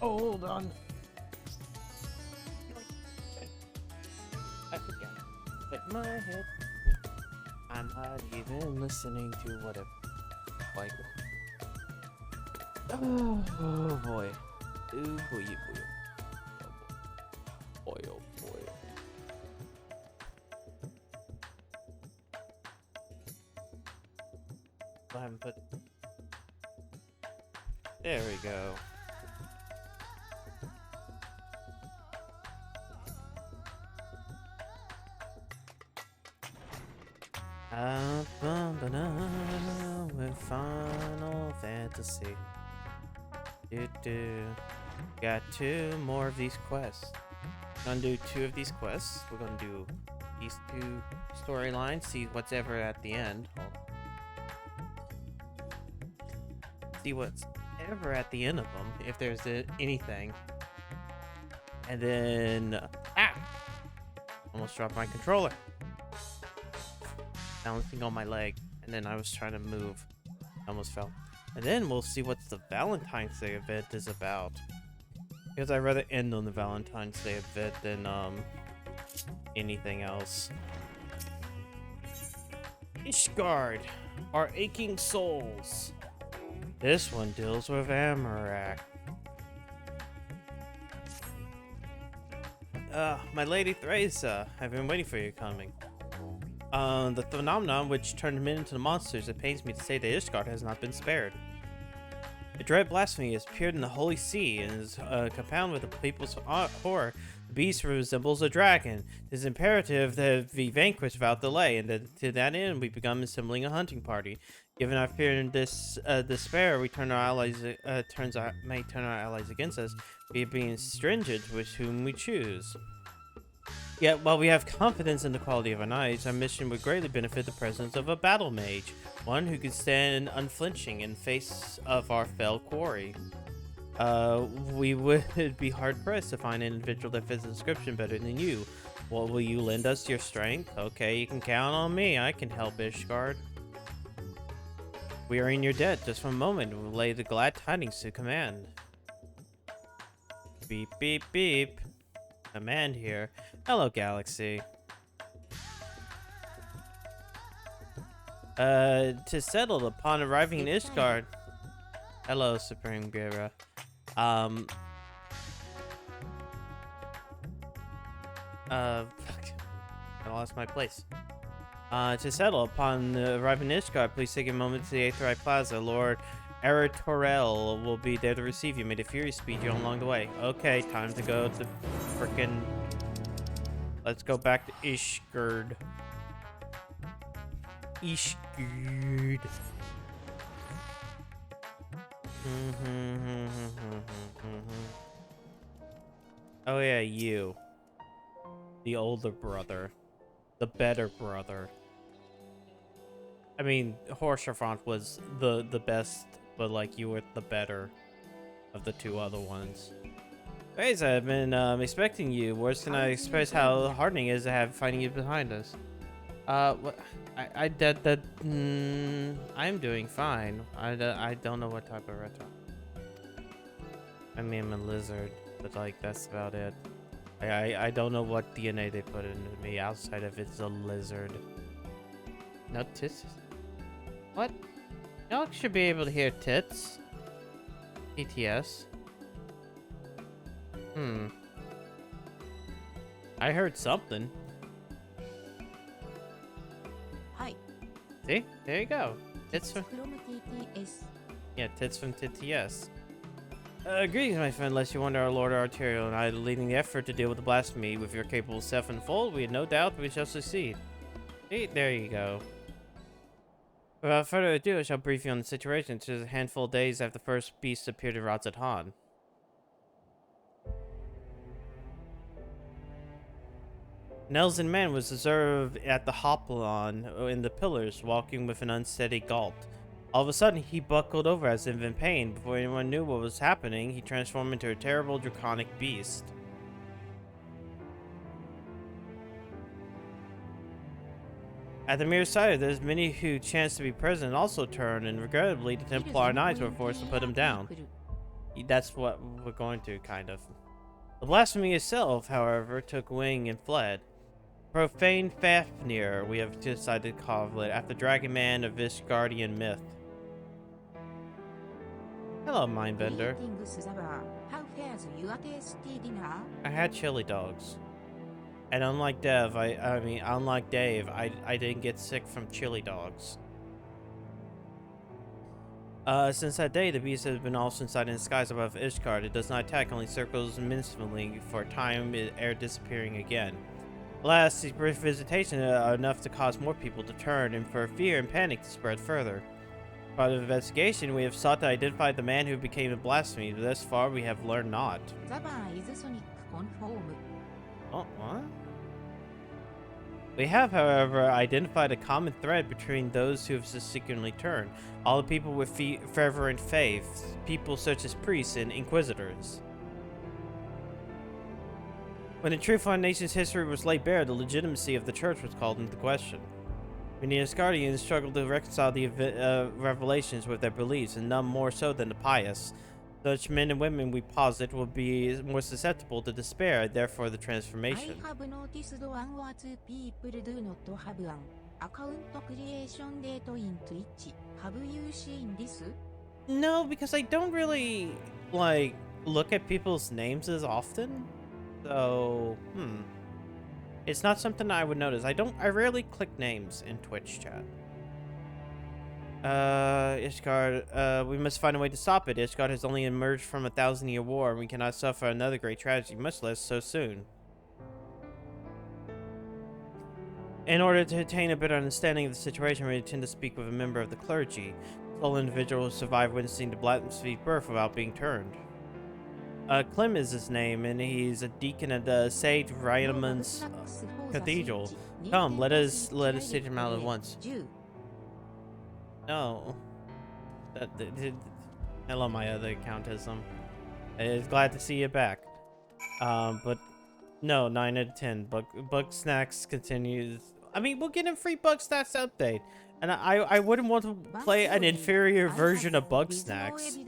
Hold on. I forget. But my head. I'm not even listening to whatever. Like. Oh boy. Ooh boy, boy. Oh boy, oh boy. I haven't put. There we go. With Final Fantasy. Got 2 more of these quests. Gonna do 2 of these quests. We're gonna do these 2 storylines. See what's ever at the end. See what's ever at the end of them, if there's anything. And then almost dropped my controller. Balancing on my leg, and then I was trying to move. I almost fell. And then we'll see what the Valentine's Day event is about. Because I'd rather end on the Valentine's Day event than anything else. Ishgard, our aching souls. This one deals with Amarak. My lady Theresa, I've been waiting for your coming. The phenomenon which turned men into monsters, it pains me to say that Ishgard has not been spared. A dread blasphemy has appeared in the Holy See, and is compounded with the people's horror. The beast resembles a dragon. It is imperative that it be vanquished without delay, and that to that end we've begun assembling a hunting party. Given our fear and despair, we turn our allies may turn our allies against us, be being stringent with whom we choose. Yet, while we have confidence in the quality of our knights, our mission would greatly benefit the presence of a battle mage, one who could stand unflinching in face of our fell quarry. We would be hard-pressed to find an individual that fits the description better than you. Well, will you lend us your strength? Okay, you can count on me. I can help Ishgard. We are in your debt. Just for a moment, we'll lay the glad tidings to command. Beep, beep, beep. Command here. Hello, Galaxy. To settle upon arriving in Ishgard. Hello, Supreme Guerra. Fuck. I lost my place. To settle upon arriving in Ishgard, please take a moment to the Aetheryte Plaza. Lord Aratorel will be there to receive you. May the Fury speed you along the way. Okay, time to go to frickin'... Let's go back to Ishgard. Ishgard. Oh yeah, you. The older brother. The better brother. I mean, Horsefront was the best, but like you were the better of the 2 other ones. Guys, I've been expecting you. Worse than I express how heartening it is to have finding you behind us. What? I'm doing fine. I don't know what type of retro. I mean, I'm a lizard, but like that's about it. I don't know what DNA they put into me outside of it's a lizard. No tits. What? Y'all should be able to hear tits. TTS. I heard something. Hi. See? There you go. Tits from... From TTS. Yeah, tits from TTS. Greetings, my friend. Lest you wonder, our Lord Arterial and I are leading the effort to deal with the blasphemy. With your capable self in fold, we have no doubt we shall succeed. See? There you go. Without further ado, I shall brief you on the situation. It is a handful of days after the first beast appeared in Razat Han. Nelson Man was observed at the Hoplon in the pillars, walking with an unsteady gait. All of a sudden, he buckled over as if in pain. Before anyone knew what was happening, he transformed into a terrible draconic beast. At the mere sight of this, many who chanced to be present also turned, and regrettably, the Templar Knights were forced to put him down. That's what we're going to, kind of. The blasphemy itself, however, took wing and fled. Profane Fafnir, we have decided to call it, after Dragon Man of Ishgardian myth. Hello, Mindbender. Greetings, Zaber. How fares your tasty dinner? I had chili dogs. And unlike unlike Dave, I didn't get sick from chili dogs. Since that day, the beast has been also inside in the skies above Ishgard. It does not attack, only circles minimally for a time, ere disappearing again. Alas, these brief visitations are enough to cause more people to turn, and for fear and panic to spread further. By the investigation, we have sought to identify the man who became a blasphemy, but thus far we have learned not. Zaber is Sonic conform. Oh, what? We have, however, identified a common thread between those who have subsequently turned. All the people with fervent faith, people such as priests and inquisitors. When the truth on a nation's history was laid bare, the legitimacy of the church was called into question. Many Asgardians struggled to reconcile the revelations with their beliefs, and none more so than the pious. Such men and women, we posit, will be more susceptible to despair, therefore the transformation. I have noticed one or two people do not have an account creation date in Twitch. Have you seen this? No, because I don't really, like, look at people's names as often. So, it's not something I would notice. I rarely click names in Twitch chat. Ishgard, we must find a way to stop it. Ishgard has only emerged from a 1,000-year war, and we cannot suffer another great tragedy, much less so soon. In order to attain a better understanding of the situation, we intend to speak with a member of the clergy, the sole individual who survived witnessing the blasphemy's birth without being turned. Clem is his name, and he's a deacon at the St. Raymond's Cathedral. Come, let us take him out at once. No. Hello, my other accountism. It's glad to see you back. But no, 9 out of 10. Bug Snacks continues. I mean, we'll get him free Bug Snacks update. And I wouldn't want to play an inferior version of Bug Snacks.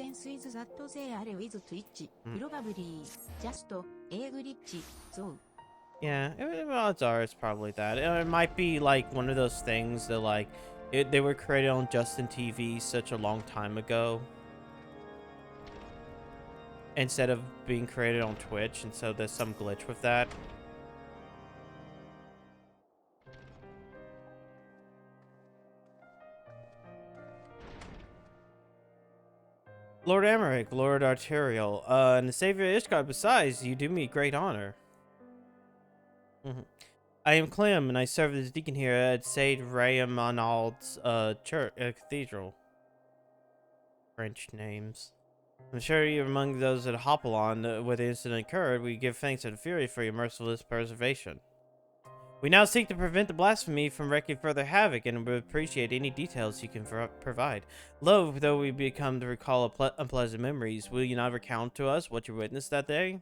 Yeah, odds are it's probably that. It might be like one of those things that like they were created on Justin TV such a long time ago, instead of being created on Twitch, and so there's some glitch with that. Lord Emmerich, Lord Arterial, and the Savior Ishgard. Besides, you do me great honor. I am Clem, and I serve as deacon here at St. Raymond's church cathedral. French names. I'm sure you're among those at Hopalon where the incident occurred. We give thanks to the Fury for your merciless preservation. We now seek to prevent the blasphemy from wreaking further havoc, and would appreciate any details you can provide. Lo, though we become to recall unpleasant memories, will you not recount to us what you witnessed that day?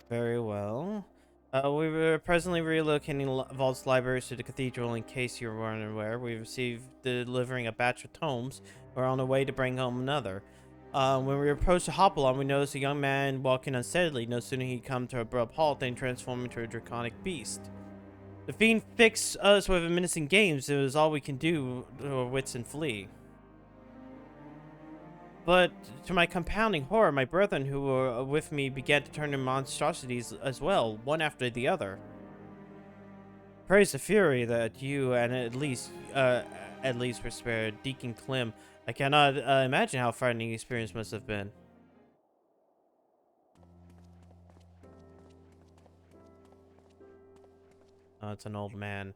Very well. We were presently relocating Vault's libraries to the cathedral. In case you were unaware, we received delivering a batch of tomes. We're on the way to bring home another. When we approached the Hopalon, we noticed a young man walking unsteadily. No sooner he come to a abrupt halt than transformed into a draconic beast. The fiend fixed us with a menacing gaze. It was all we can do to our wits and flee. But to my compounding horror, my brethren who were with me began to turn to monstrosities as well, one after the other. Praise the Fury that you and at least were spared, Deacon Clem. I cannot imagine how frightening the experience must have been. Oh, it's an old man.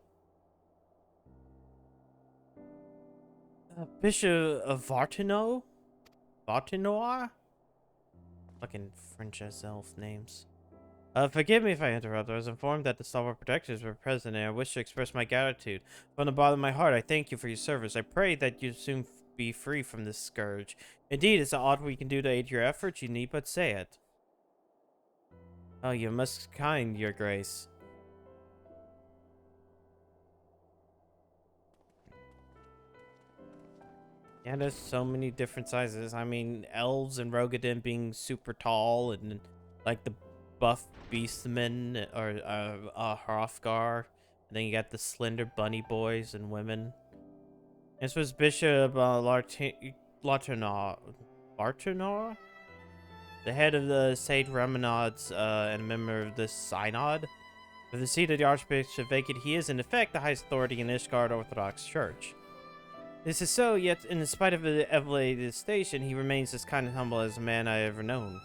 Bishop of Vartino? Vartinoir? Fucking French as elf names. Forgive me if I interrupt. I was informed that the Stalwart Protectors were present, and I wish to express my gratitude. From the bottom of my heart, I thank you for your service. I pray that you soon be free from this scourge. Indeed, it's odd we can do to aid your efforts. You need but say it. Oh, you're most kind, your grace. Yeah, there's so many different sizes. I mean, elves and Rogadin being super tall, and like the buff beastmen or Hrothgar. And then you got the slender bunny boys and women. This was Bishop Lartanar, the head of the Sade Ramanods and a member of the Synod. With the seat of the Archbishop vacant, he is in effect the highest authority in Ishgard Orthodox Church. This is so, yet in spite of the elevated station, he remains as kind and humble as a man I have ever known.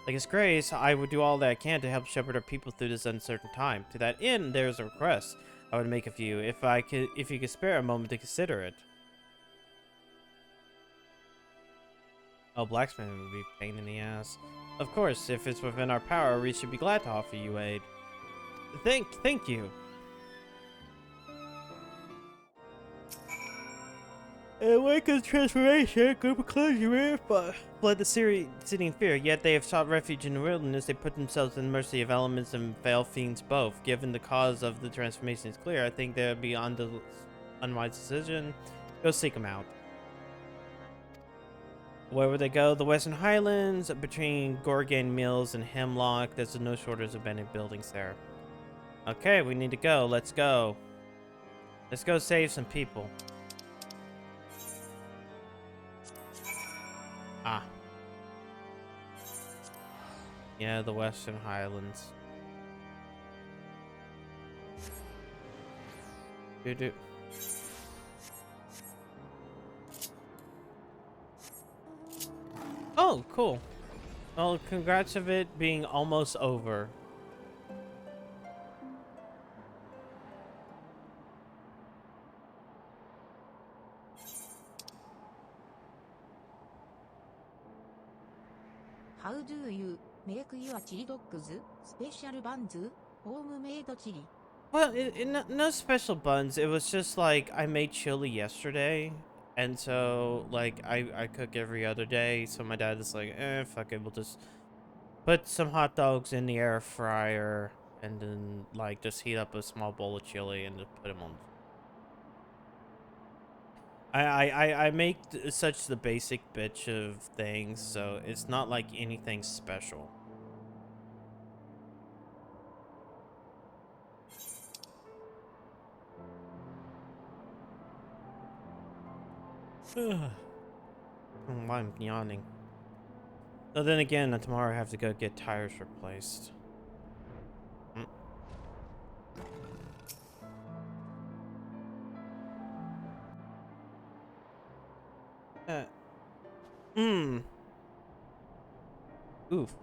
Like His Grace, I would do all that I can to help shepherd our people through this uncertain time. To that end, there is a request I would make of you, if you could spare a moment to consider it. Oh, blacksmith would be a pain in the ass. Of course, if it's within our power, we should be glad to offer you aid. Thank you. In wake of transformation, group of clergymen fled the city in fear, yet they have sought refuge in the wilderness. They put themselves in the mercy of elements and vile fiends both. Given the cause of the transformation is clear, I think that would be an unwise decision. Go seek them out. Where would they go? The Western Highlands, between Gorgan Mills and Hemlock. There's no shortage of abandoned buildings there. Okay, we need to go. Let's go. Let's go save some people. Ah. Yeah, the Western Highlands. Do. Oh, cool. Well, congrats of it being almost over. How do you make your chili dogs? Special buns? Homemade chili? Well, no special buns. It was just like I made chili yesterday, and so like I cook every other day. So my dad is like, fuck it, we'll just put some hot dogs in the air fryer, and then like just heat up a small bowl of chili and just put them on. I make such the basic bitch of things, so it's not like anything special. Why I'm yawning. So then again, tomorrow I have to go get tires replaced. Oof.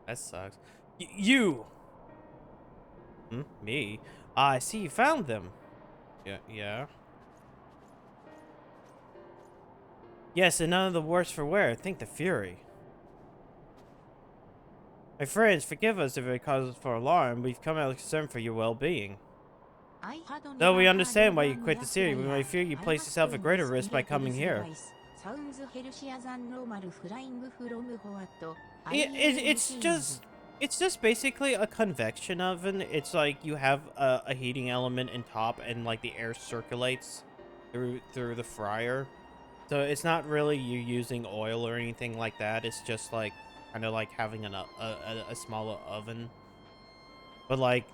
That sucks. You! Me? I see you found them. Yeah. Yes, and none of the worse for wear. Think the Fury. My friends, forgive us if it causes for alarm. We've come out concerned for your well-being. Though we understand why you quit the city, we may fear you place yourself at greater risk by coming here. It's just basically a convection oven. It's like you have a heating element in top, and like the air circulates through the fryer. So it's not really you using oil or anything like that. It's just like kind of like having a smaller oven, but like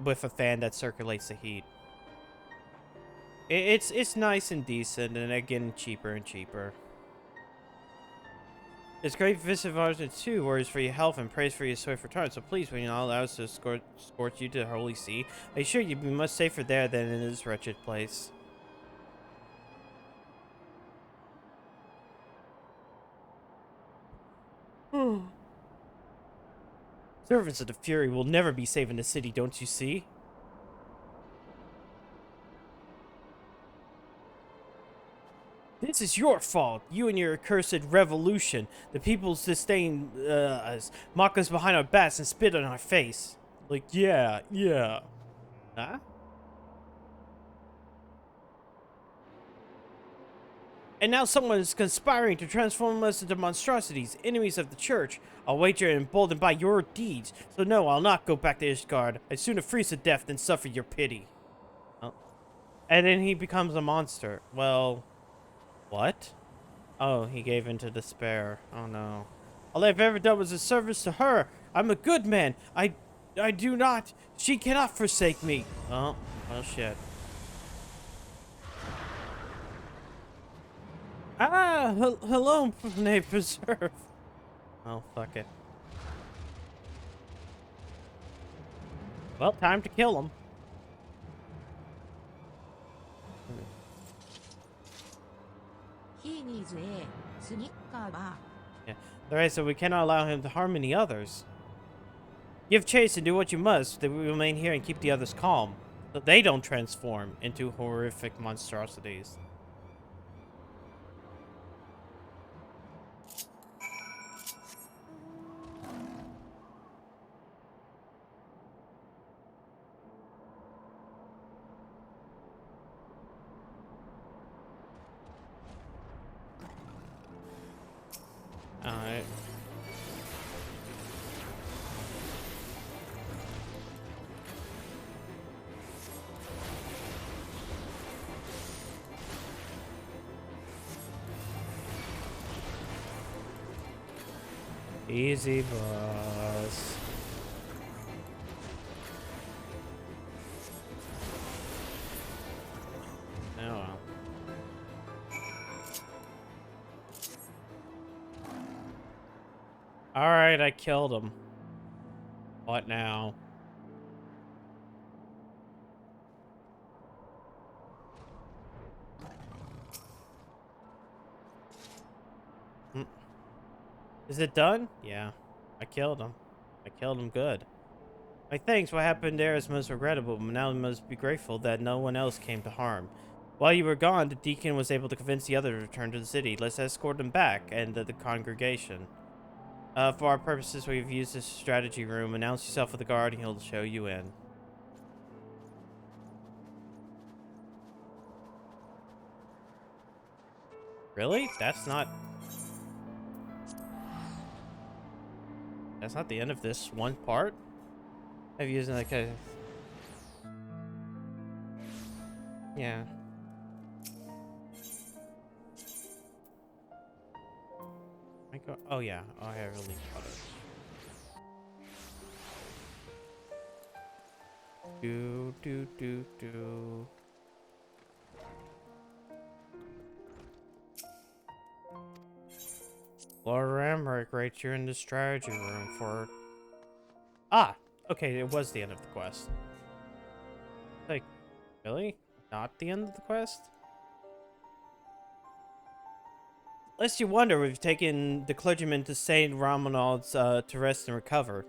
with a fan that circulates the heat. It's nice and decent, and again cheaper and cheaper. It's great visit of ours too. Worries for your health and praise for your swift return. So please, will you not allow us to escort you to the Holy See? I assure you, be much safer there than in this wretched place. Servants of the Fury will never be safe in the city, don't you see? This is your fault. You and your accursed revolution. The people disdain us, mock us behind our backs, and spit on our face. Like, yeah. Huh? And now someone is conspiring to transform us into monstrosities, enemies of the church. I'll wager emboldened by your deeds. So no, I'll not go back to Ishgard. I'd sooner freeze to death than suffer your pity. Oh. And then he becomes a monster. Well, what? Oh, he gave in to despair. Oh no. All I've ever done was a service to her. I'm a good man. I do not. She cannot forsake me. Oh, well shit. Ah, hello, Nate Preserve. Oh, fuck it. Well, time to kill him. He needs a snicker bar. Yeah. Alright, so we cannot allow him to harm any others. Give chase and do what you must, that we remain here and keep the others calm, so they don't transform into horrific monstrosities. Alright. Easy, boss. Oh well. Alright, I killed him. What now? Hmm. Is it done? Yeah. I killed him. I killed him good. My thanks, what happened there is most regrettable, but now we must be grateful that no one else came to harm. While you were gone, the deacon was able to convince the others to return to the city. Let's escort them back and the congregation. For our purposes, we've used this strategy room. Announce yourself with the guard and he'll show you in. Really? That's not the end of this one part? I've used like a... Yeah. I go... Oh yeah, oh, I have a leaf cutter. Do. Lord Ramrick writes you're in the strategy room for... Ah! Okay, it was the end of the quest. Like, really? Not the end of the quest? Lest you wonder, we've taken the clergyman to St. Ramonald's to rest and recover.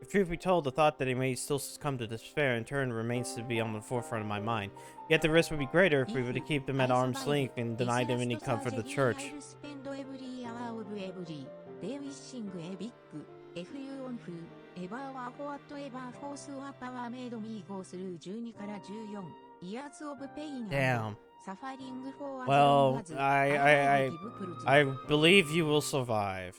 If truth be told, the thought that he may still succumb to despair in turn remains to be on the forefront of my mind. Yet the risk would be greater if we were to keep them at arm's length and deny them any comfort of the church. Damn. Well, I believe you will survive.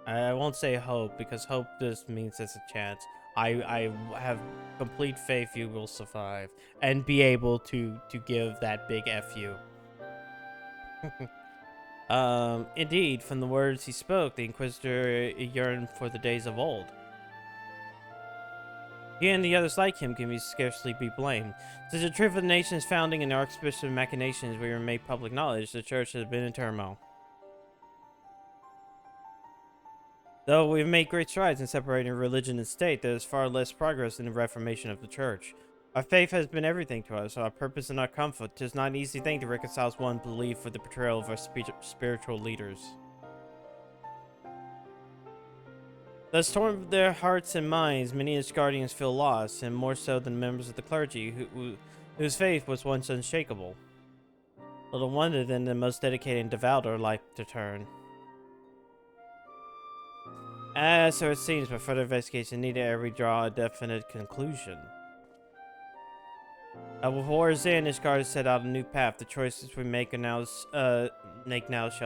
I won't say hope, because hope just means there's a chance. I have complete faith you will survive and be able to give that big FU. Indeed, from the words he spoke, the Inquisitor yearned for the days of old. He and the others like him can scarcely be blamed. Since the truth of the nation's founding and the Archbishop's machinations were made public knowledge, the church has been in turmoil. Though we've made great strides in separating religion and state, there is far less progress in the reformation of the church. Our faith has been everything to us, our purpose and our comfort. 'Tis not an easy thing to reconcile one's belief with the portrayal of our spiritual leaders. Thus torn their hearts and minds, many as guardians feel lost, and more so than members of the clergy whose faith was once unshakable. Little wonder then the most dedicated and devout are like to turn. So it seems, but further investigation needed every draw a definite conclusion. With war's end, Ishgard has set out a new path. The choices we make now shall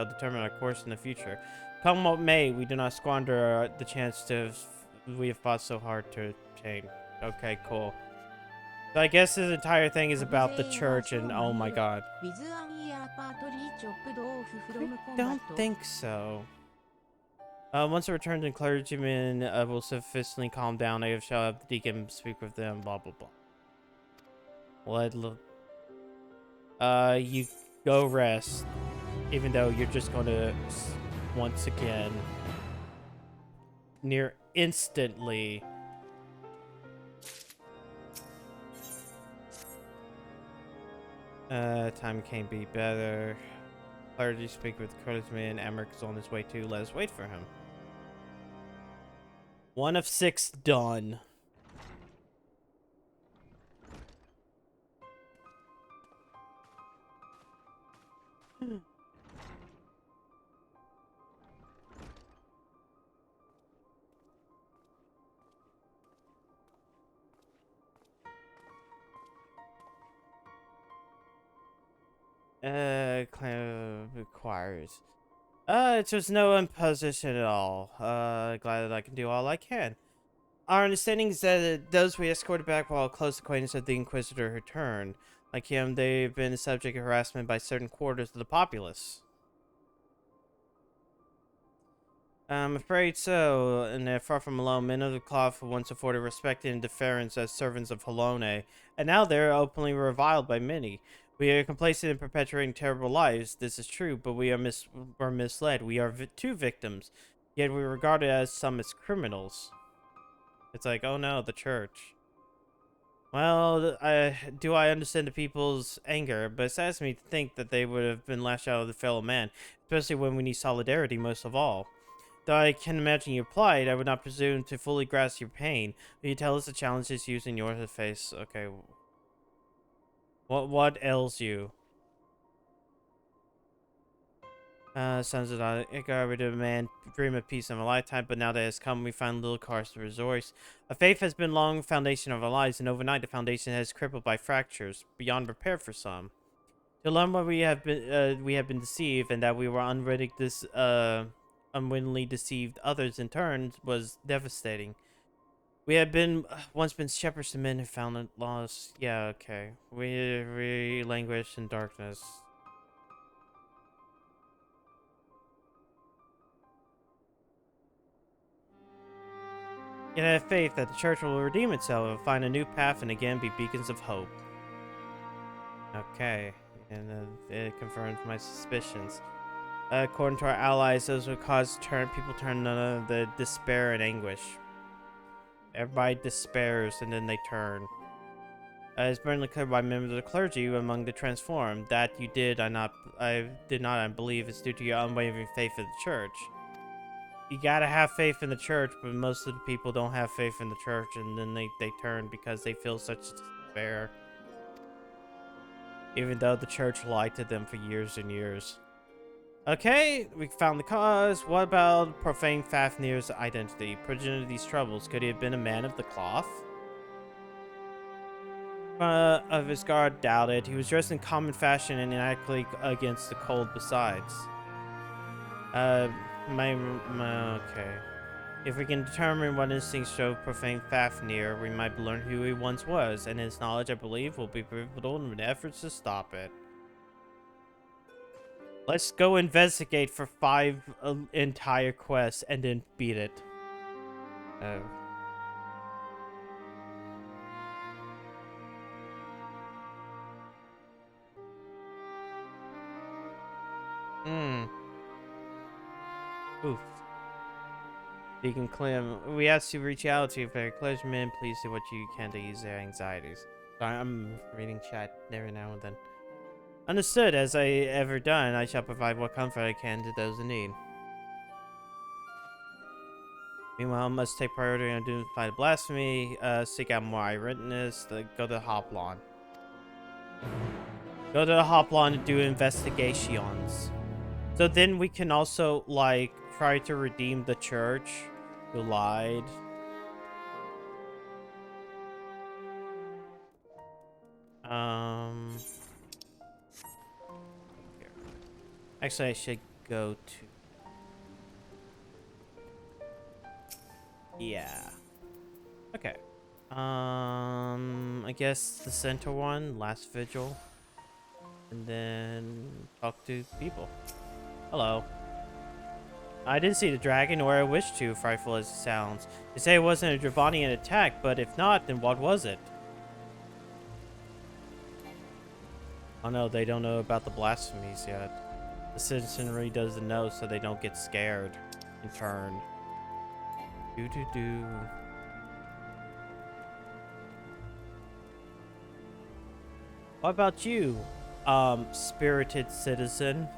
determine our course in the future. Come what may, we do not squander the chance we have fought so hard to obtain. Okay, cool. So I guess this entire thing is about the church and oh my god. I don't think so. Once I return to clergymen will sufficiently calm down, I shall have the deacon speak with them, blah blah blah. You go rest, even though you're just gonna once again near instantly time can't be better. Clergy speak with clergyman. Emmerich is on his way too. Let us wait for him. 1 of 6 done. Claim requires. It's just no imposition at all. Glad that I can do all I can. Our understanding is that those we escorted back were all close acquaintances of the Inquisitor who returned. Like him, they've been the subject of harassment by certain quarters of the populace. I'm afraid so, and they're far from alone. Men of the cloth were once afforded respect and deference as servants of Halone, and now they're openly reviled by many. We are complacent in perpetuating terrible lives, this is true, but we are misled. We are two victims, yet we are regarded as some as criminals. It's like, oh no, the church. Well, do I understand the people's anger, but it saddens me to think that they would have been lashed out of the fellow man, especially when we need solidarity most of all. Though I can imagine your plight, I would not presume to fully grasp your pain. Will you tell us the challenges used in your face? Okay. What ails you? Sons of Igar, we demand dream of peace in a lifetime, but now that it has come, we find little cause to resource. A faith has been long foundation of our lives, and overnight the foundation has crippled by fractures, beyond repair for some. To learn what we have been deceived, and that we were unwittingly deceived others in turn was devastating. We had once been shepherds to men who found it lost. Yeah, okay. We languished in darkness. Yet I have faith that the church will redeem itself and find a new path and again be beacons of hope. Okay, and it confirms my suspicions. According to our allies, those would cause people turn the despair and anguish. Everybody despairs and then they turn. It's burned clear by members of the clergy among the transformed. That you did, I believe, is due to your unwavering faith in the church. You gotta have faith in the church, but most of the people don't have faith in the church, and then they turn because they feel such despair. Even though the church lied to them for years and years. Okay, we found the cause. What about profane Fafnir's identity? Progenitor of these troubles, could he have been a man of the cloth? Of his guard, doubted. He was dressed in common fashion and inadequately against the cold besides. Okay. If we can determine what instincts drove profane Fafnir, we might learn who he once was, and his knowledge, I believe, will be pivotal in efforts to stop it. Let's go investigate for 5 entire quests and then beat it. Oh. Oof. Deacon Clem, we asked you to reach out to your fellow clergymen. Please do what you can to ease their anxieties. Sorry, I'm reading chat every now and then. Understood. As I ever done, I shall provide what comfort I can to those in need. Meanwhile, I must take priority on doing fight blasphemy, seek out more eyewitness, go to the Hoplon. Go to the Hoplon and do investigations. So then we can also, like, try to redeem the church who lied. Here. Actually, I should go to... Yeah. Okay. I guess the center one, last vigil, and then talk to people. Hello. I didn't see the dragon, or I wish to, frightful as it sounds. They say it wasn't a Dravanian attack, but if not, then what was it? Oh no, they don't know about the blasphemies yet. The citizenry doesn't know, so they don't get scared in turn. Do. What about you, spirited citizen?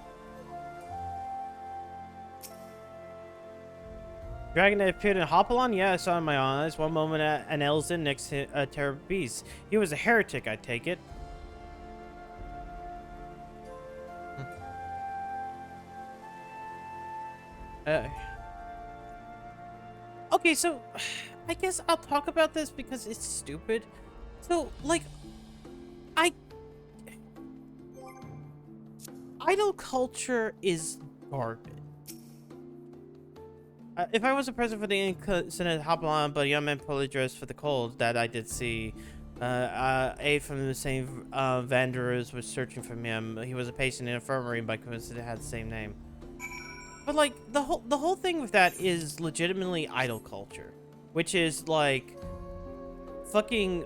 Dragon that appeared in Hopalon? Yeah, I saw it in my eyes. One moment at an Elzen, next to a terrible beast. He was a heretic, I take it. Okay, so I guess I'll talk about this because it's stupid. So, like, I idol culture is garbage. If I was a present for the Senate Hopalon, but young man poorly dressed for the cold, that I did see. A from the same Wanderers was searching for him. He was a patient in infirmary, by coincidence had the same name. But like the whole thing with that is legitimately idol culture, which is like fucking.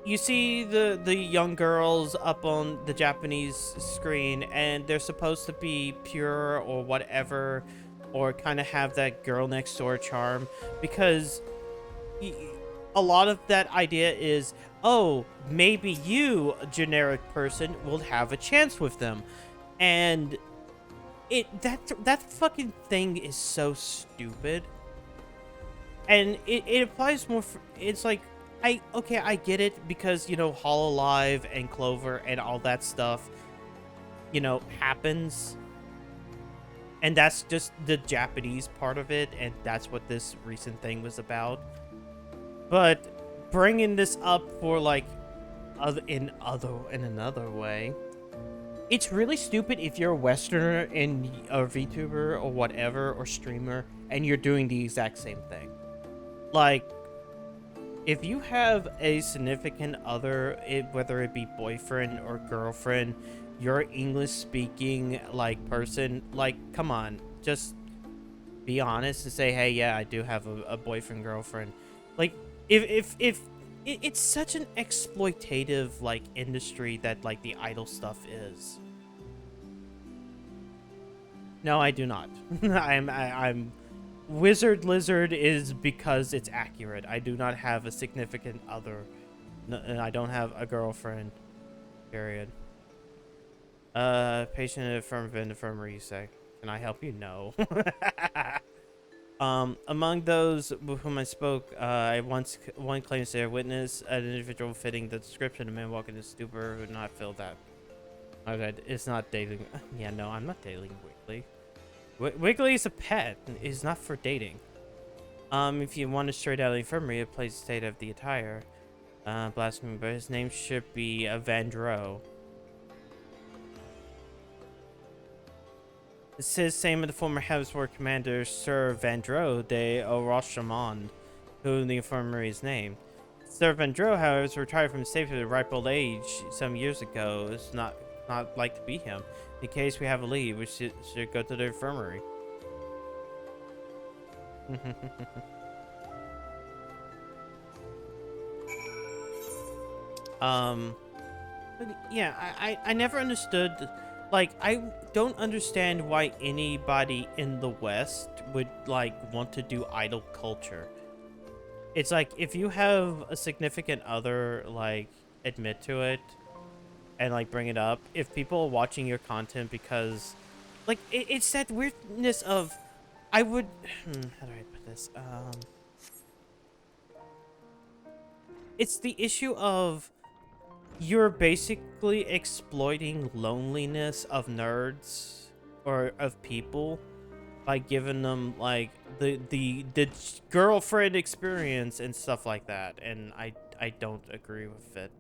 You see the young girls up on the Japanese screen, and they're supposed to be pure or whatever, or kind of have that girl next door charm, because a lot of that idea is, oh, maybe you, a generic person, will have a chance with them, and that fucking thing is so stupid, and it applies more. It's like, I get it, because you know Hololive and Clover and all that stuff, you know, happens. And that's just the Japanese part of it, and that's what this recent thing was about. But bringing this up for like in another way, it's really stupid if you're a Westerner and a VTuber or whatever, or streamer, and you're doing the exact same thing. Like, if you have a significant other, whether it be boyfriend or girlfriend, you're English speaking like person, like, come on, just be honest and say, hey, yeah, I do have a boyfriend, girlfriend. Like, if it's such an exploitative like industry that like the idol stuff is. No, I do not. I'm Wizard Lizard is because it's accurate. I do not have a significant other. No, I don't have a girlfriend. Period. Patient in infirmary, you say. Can I help you? No. Among those with whom I spoke, one claims to have witnessed an individual fitting the description of a man walking in a stupor who did not feel that. Okay, it's not dating. Yeah, no, I'm not dating Wiggly. Wiggly is a pet. It's not for dating. If you want to straight out of the infirmary, it plays the state of the attire. Blasphemy, but his name should be Vandro. It says same of the former Habsburg commander Sir Vandro de Orochamond, who the infirmary is named. Sir Vandro, however, is retired from safety at a ripe old age some years ago. It's not like to be him. In case we have a lead, we should go to the infirmary. But yeah, I never understood. Like, I don't understand why anybody in the West would, like, want to do idol culture. It's like, if you have a significant other, like, admit to it and, like, bring it up. If people are watching your content because, like, it's that weirdness of, I would, how do I put this? It's the issue of, you're basically exploiting loneliness of nerds or of people by giving them like the girlfriend experience and stuff like that, and I don't agree with it.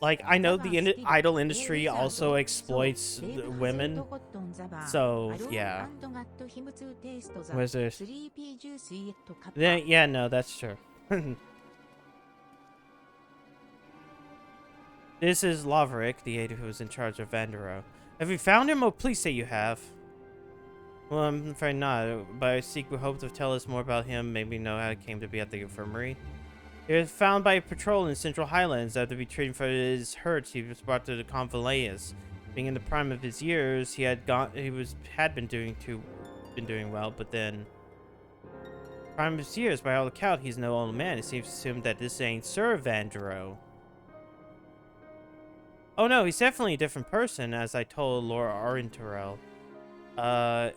Like, I know the idol エ industry ウザード also そう exploits レイブ the ハゼント women. コットンザバー So, アローン yeah. ガットヒムツーテイストザ Where's this? 3P ジュースイエットカッパ Yeah, no, that's true. This is Laverick, the aide who was in charge of Vandero. Have you found him? Oh, please say you have. Well, I'm afraid not, but I seek with hope to tell us more about him, maybe know how he came to be at the infirmary. He was found by a patrol in Central Highlands. After being treated for his hurts, he was brought to the Convalescence. Being in the prime of his years, had been doing well, but then prime of his years, by all account, he's no old man. It seems to assume that this ain't Sir Vandero. Oh no, he's definitely a different person, as I told Laura Arenterel.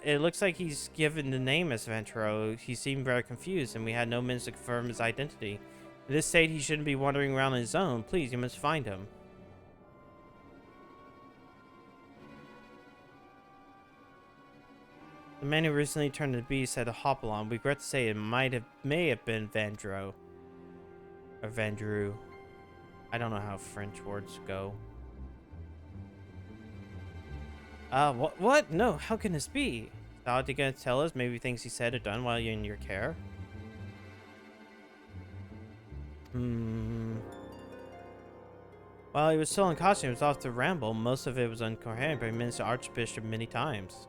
It looks like he's given the name as Ventro. He seemed very confused, and we had no means to confirm his identity. In this state, he shouldn't be wandering around on his own. Please, you must find him. The man who recently turned to the beast had a Hopalon. We regret to say it may have been Vandro. Or Vandrew. I don't know how French words go. What? No, how can this be? Thought you gonna tell us maybe things he said or done while you're in your care? While he was still in costume, he was off to ramble. Most of it was incoherent, but he mentioned the Archbishop many times.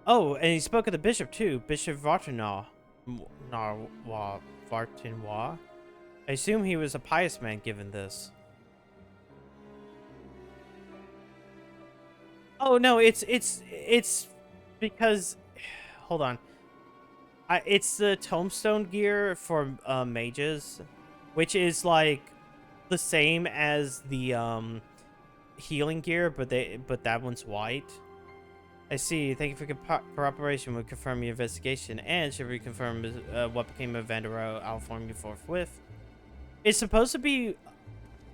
Oh, and he spoke of the bishop too, Bishop Vartinois. Vartinois? I assume he was a pious man given this. Oh no, it's because hold on. It's the tombstone gear for mages, which is like the same as the healing gear, but that one's white. I see. Thank you for cooperation. We'll confirm your investigation, and should we confirm what became of Vandero, I'll inform you forthwith. It's supposed to be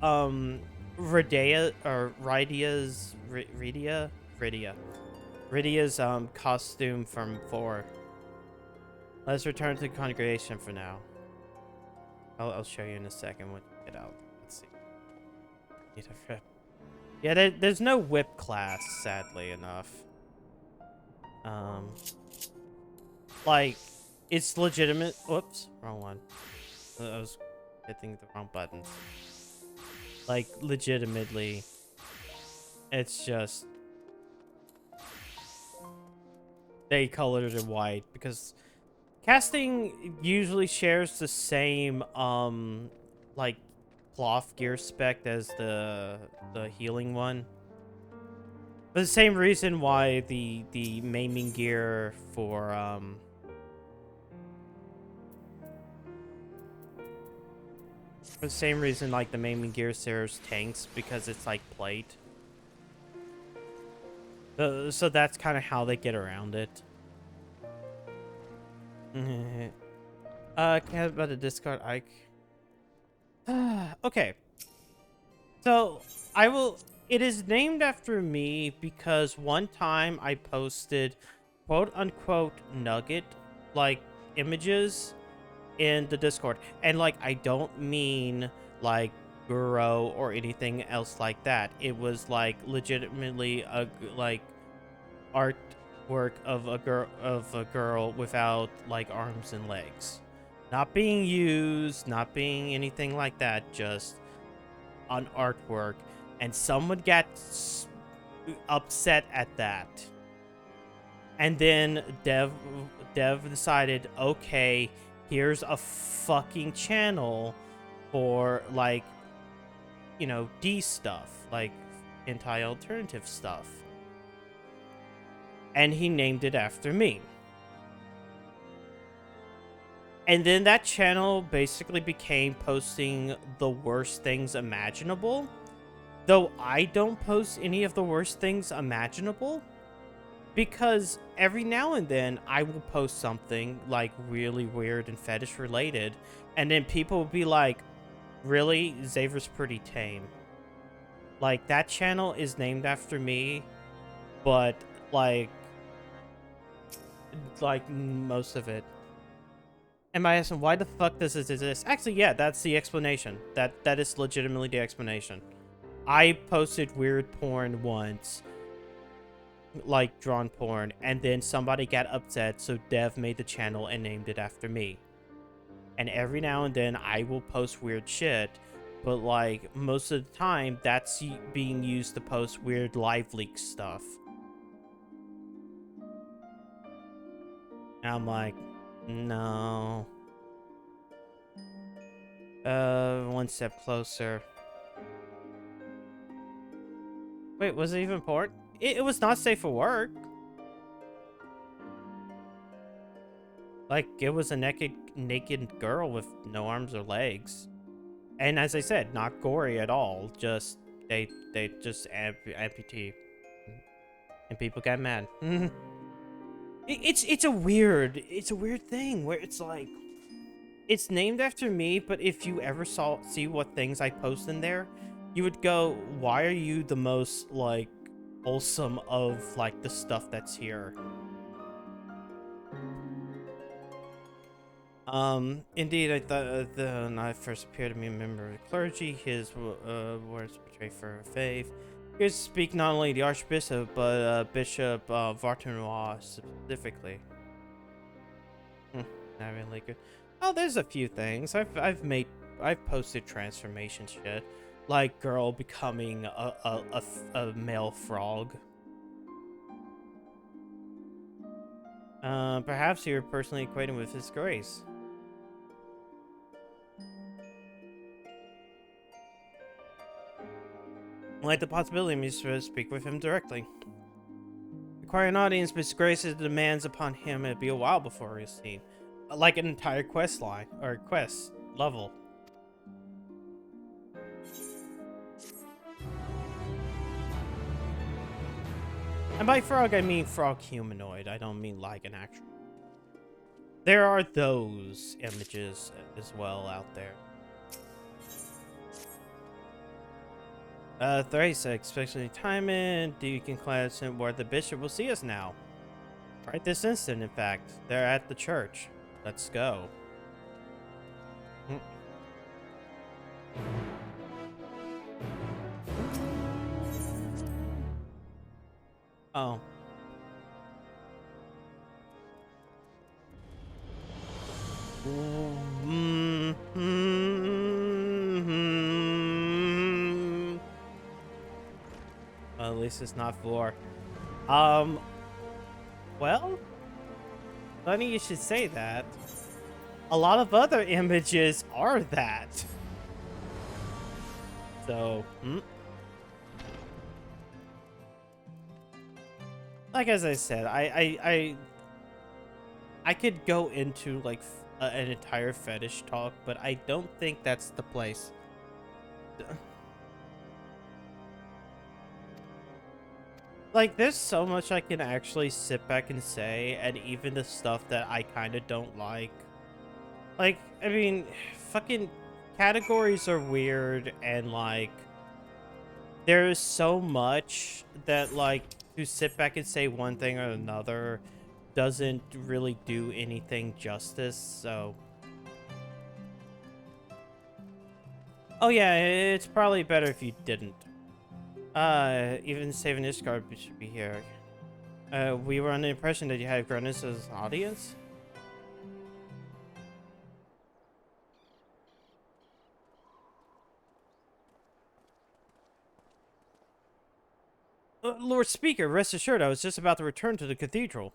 Rydia's costume from 4. Let's return to the congregation for now. I'll show you in a second when you get out. Let's see. Yeah, there's no whip class, sadly enough. Like, it's legitimate. Whoops, wrong one. I was hitting the wrong buttons. Like, legitimately, it's just they colored it white because casting usually shares the same like cloth gear spec as the healing one. For the same reason why the maiming gear for the same reason like the maiming gear serves tanks, because it's like plate. So that's kind of how they get around it. Can't about a discard Ike. Okay. So I will. It is named after me because one time I posted quote unquote nugget like images in the Discord, and like I don't mean like Guro or anything else like that. It was like legitimately a like artwork of a girl without like arms and legs, not being used, not being anything like that, just an artwork. And someone got upset at that, and then Dev decided, okay, here's a fucking channel for like, you know, D stuff, like anti-alternative stuff, and he named it after me. And then that channel basically became posting the worst things imaginable. Though I don't post any of the worst things imaginable, because every now and then I will post something like really weird and fetish related, and then people will be like, really? Xavier's pretty tame. Like, that channel is named after me, but like most of it. And by asking, why the fuck does this exist? Actually, yeah, that's the explanation. That is legitimately the explanation. I posted weird porn once, like drawn porn, and then somebody got upset, so Dev made the channel and named it after me. And every now and then I will post weird shit, but like most of the time that's being used to post weird live leak stuff. And I'm like, no. One step closer. Wait, was it even porn? It was not safe for work. Like, it was a naked girl with no arms or legs. And as I said, not gory at all. Just, they just amputee. And people got mad. It's a weird thing where it's like, it's named after me, but if you ever see what things I post in there, you would go, why are you the most, like, wholesome of, like, the stuff that's here? Indeed, I thought when I first appeared to be a member of the clergy, his words betray for faith. Here to speak not only the Archbishop, but Bishop Vartanois specifically. Not really good. Oh, there's a few things. I've posted transformation shit, like girl becoming a male frog. Perhaps you're personally acquainted with his grace. Like the possibility of me to speak with him directly. Acquire an audience, but his grace demands upon him it'd be a while before he's seen. Like an entire quest line, or quest level. And by frog, I mean frog humanoid. I don't mean like an actual. There are those images as well out there. Thrace, especially Timon, Deacon class, and where the bishop will see us now. Right this instant, in fact. They're at the church. Let's go. Oh. Well, at least it's not for. Well, funny you should say that. A lot of other images are that. So, like as I said, I could go into like an entire fetish talk, but I don't think that's the place. Like, there's so much I can actually sit back and say, and even the stuff that I kind of don't like. Like, I mean, fucking categories are weird, and like, there is so much that, like, to sit back and say one thing or another doesn't really do anything justice, so. Oh yeah, it's probably better if you didn't. Even saving this card should be here. We were under the impression that you had Grannis as an audience? Lord Speaker, rest assured I was just about to return to the cathedral.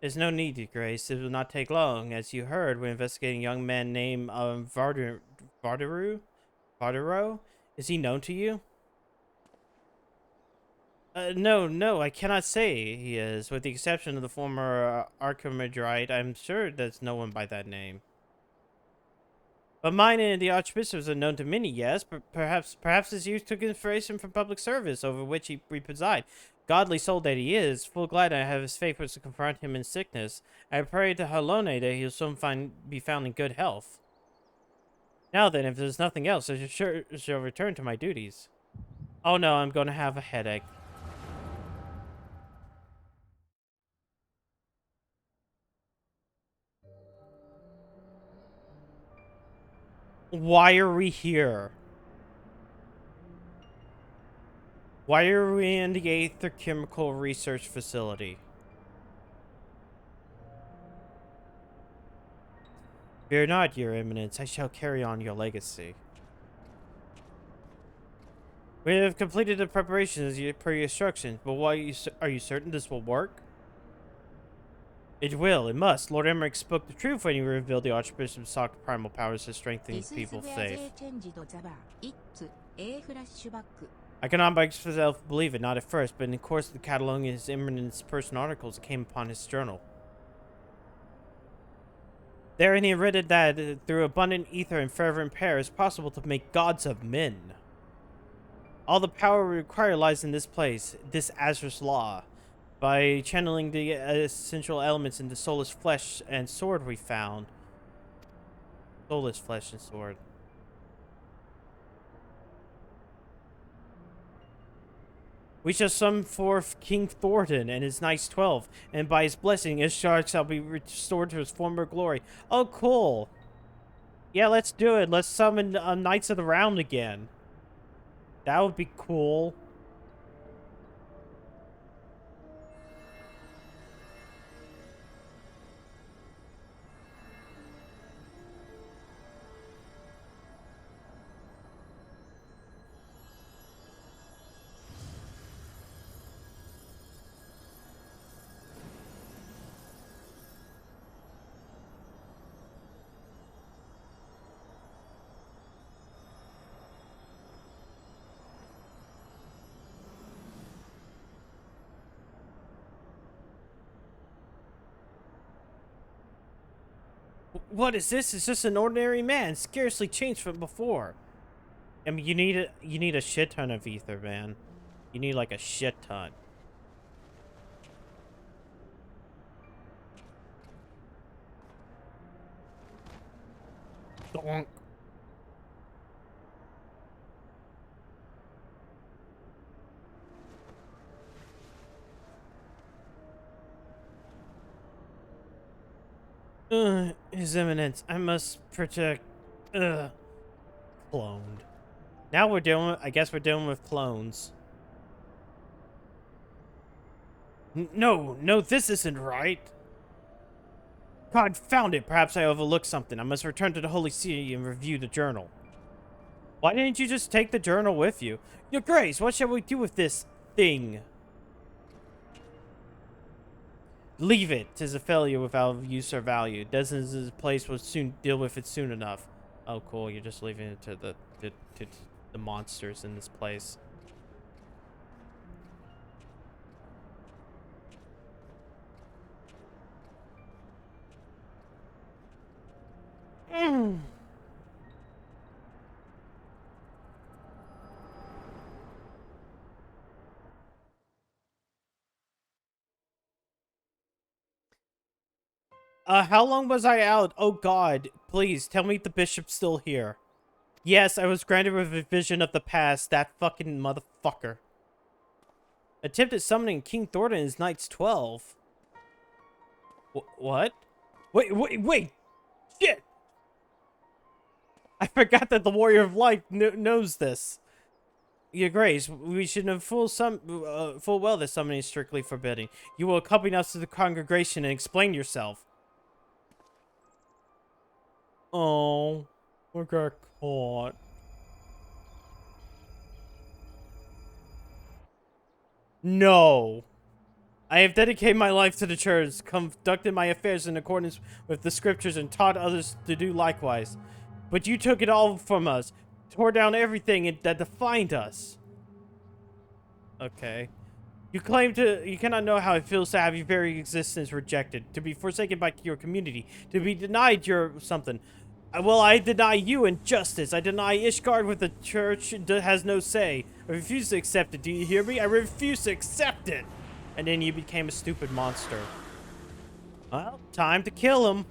There's no need, Your Grace. It will not take long. As you heard, we're investigating a young man named Vardero? Is he known to you? No, I cannot say he is. With the exception of the former Archimandrite, I'm sure there's no one by that name. But mine and the Archbishops are known to many, yes, but perhaps his youth took inspiration from public service over which we preside. Godly soul that he is, full glad I have his faith was to confront him in sickness. I pray to Halone that he'll soon be found in good health. Now then, if there's nothing else, I shall return to my duties. Oh no, I'm going to have a headache. Why are we here? Why are we in the Aether Chemical Research Facility? Fear not, your eminence. I shall carry on your legacy. We have completed the preparations per your instructions, but why are you certain this will work? It will. It must. Lord Emmerich spoke the truth when he revealed the Archbishop's sought primal powers to strengthen people's faith. I cannot myself believe it, not at first, but in the course of the cataloging his eminence's personal articles, it came upon his journal. Therein he written that through abundant ether and fervent prayer, it is possible to make gods of men. All the power we require lies in this place, this Azra's law. By channeling the essential elements into soulless flesh and sword we found. Soulless flesh and sword. We shall summon forth King Thornton and his Knights 12, and by his blessing, Ishtar shall be restored to his former glory. Oh, cool. Yeah, let's do it. Let's summon Knights of the Round again. That would be cool. What is this? It's just an ordinary man, scarcely changed from before. I mean, you need a shit ton of ether, man. You need like a shit ton. Donk. His Eminence, I must protect. Cloned. Now we're dealing with, I guess we're dealing with clones. No, this isn't right. Confound it, perhaps I overlooked something. I must return to the Holy See and review the journal. Why didn't you just take the journal with you? Your Grace, what shall we do with this thing? Leave it. 'Tis a failure without use or value. Dozens of place will soon deal with it soon enough. Oh, cool. You're just leaving it to the monsters in this place. How long was I out? Oh god, please, tell me the bishop's still here. Yes, I was granted with a vision of the past, that fucking motherfucker. Attempted summoning King Thornton and his Knights 12. What? Wait! Shit! I forgot that the Warrior of Light knows this. Your Grace, we should know full well that summoning is strictly forbidden. You will accompany us to the congregation and explain yourself. Oh, we got caught. No. I have dedicated my life to the church, conducted my affairs in accordance with the scriptures, and taught others to do likewise. But you took it all from us, tore down everything that defined us. Okay. You cannot know how it feels to have your very existence rejected, to be forsaken by your community, to be denied your something. Well, I deny you injustice. I deny Ishgard with the church has no say. I refuse to accept it. Do you hear me? I refuse to accept it. And then you became a stupid monster. Well, time to kill him.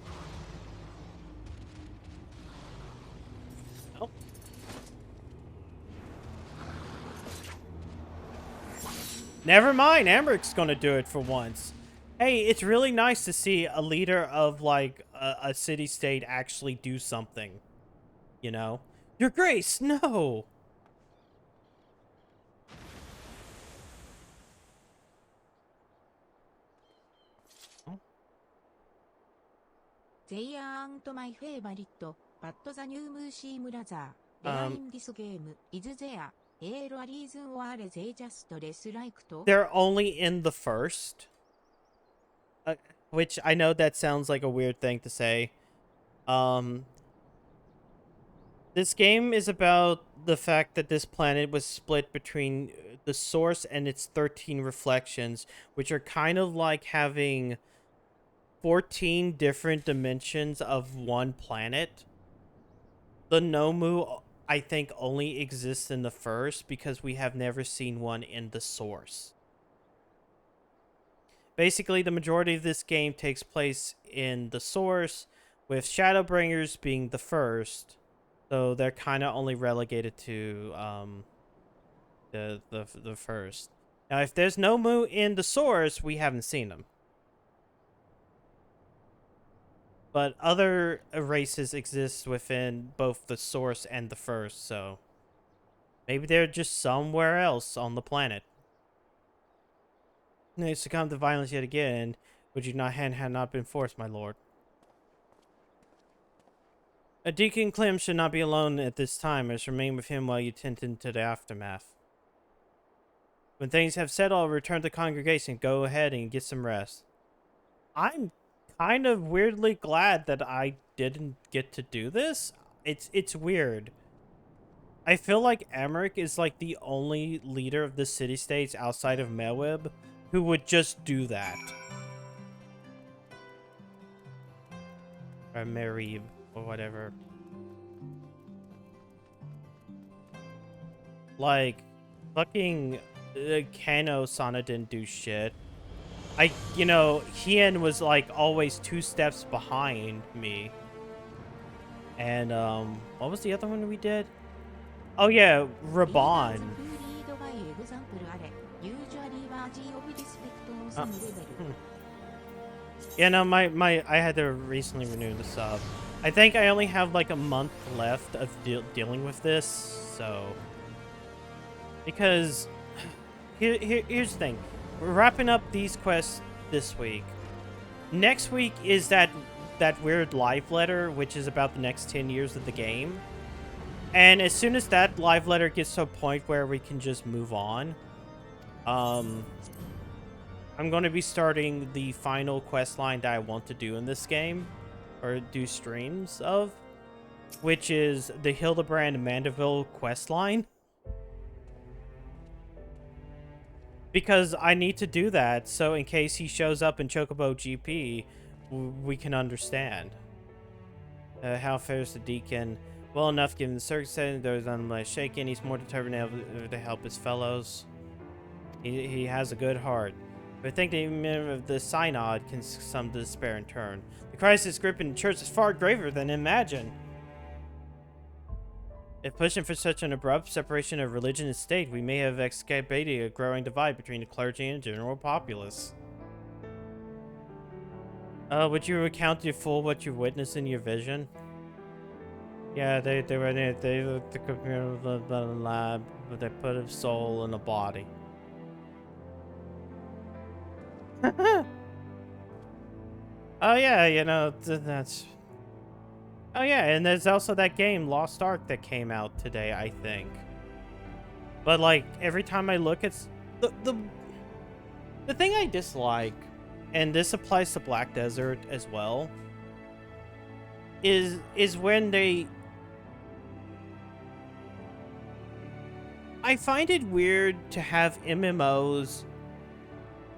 Oh. Never mind. Emrich's gonna do it for once. Hey, it's really nice to see a leader of, like, a city-state actually do something. you know? Your Grace, no! They aren't my favorite, but the new Mushi brother. They are in this game. Is there a reason or they just less liked? They're only in the first. Which I know that sounds like a weird thing to say. This game is about the fact that this planet was split between the source and its 13 reflections, which are kind of like having 14 different dimensions of one planet. The Nomu, I think, only exists in the first because we have never seen one in the source. Basically, the majority of this game takes place in the source, with Shadowbringers being the first. So they're kind of only relegated to the first. Now, if there's Nomu in the source, we haven't seen them. But other races exist within both the source and the first, so maybe they're just somewhere else on the planet. They succumb to violence yet again. Would you not hand had not been forced, my lord? A Deacon Clem should not be alone at this time, as remain with him while you tend into the aftermath. When things have settled, I'll return to the congregation. Go ahead and get some rest. I'm kind of weirdly glad that I didn't get to do this. It's weird. I feel like Emmerich is like the only leader of the city-states outside of Mewib who would just do that. Or Merib, or whatever. Like, fucking Kano-sana didn't do shit. Hien was like always 2 steps behind me. And, what was the other one we did? Oh yeah, Raban. Yeah, no, I had to recently renew the sub. I think I only have like a month left of dealing with this, so... Because, here's the thing. We're wrapping up these quests this week. Next week is that weird live letter, which is about the next 10 years of the game. And as soon as that live letter gets to a point where we can just move on, I'm going to be starting the final quest line that I want to do in this game, or do streams of, which is the Hildebrand Mandeville quest line. Because I need to do that, so in case he shows up in Chocobo GP, we can understand. How fares the Deacon? Well enough given the circumstances, there's unless shaken. He's more determined to help his fellows. He has a good heart. But I think the member of the Synod can some despair in turn. The crisis gripping the church is far graver than imagined. If pushing for such an abrupt separation of religion and state, we may have exacerbated a growing divide between the clergy and general populace. Would you recount to full what you witnessed in your vision? Yeah, they were there. They looked the computer of the lab, but they put a soul in a body. Oh yeah, that's... Oh yeah, and there's also that game, Lost Ark, that came out today, I think. But like, every time I look, it's... The thing I dislike, and this applies to Black Desert as well, is when they... I find it weird to have MMOs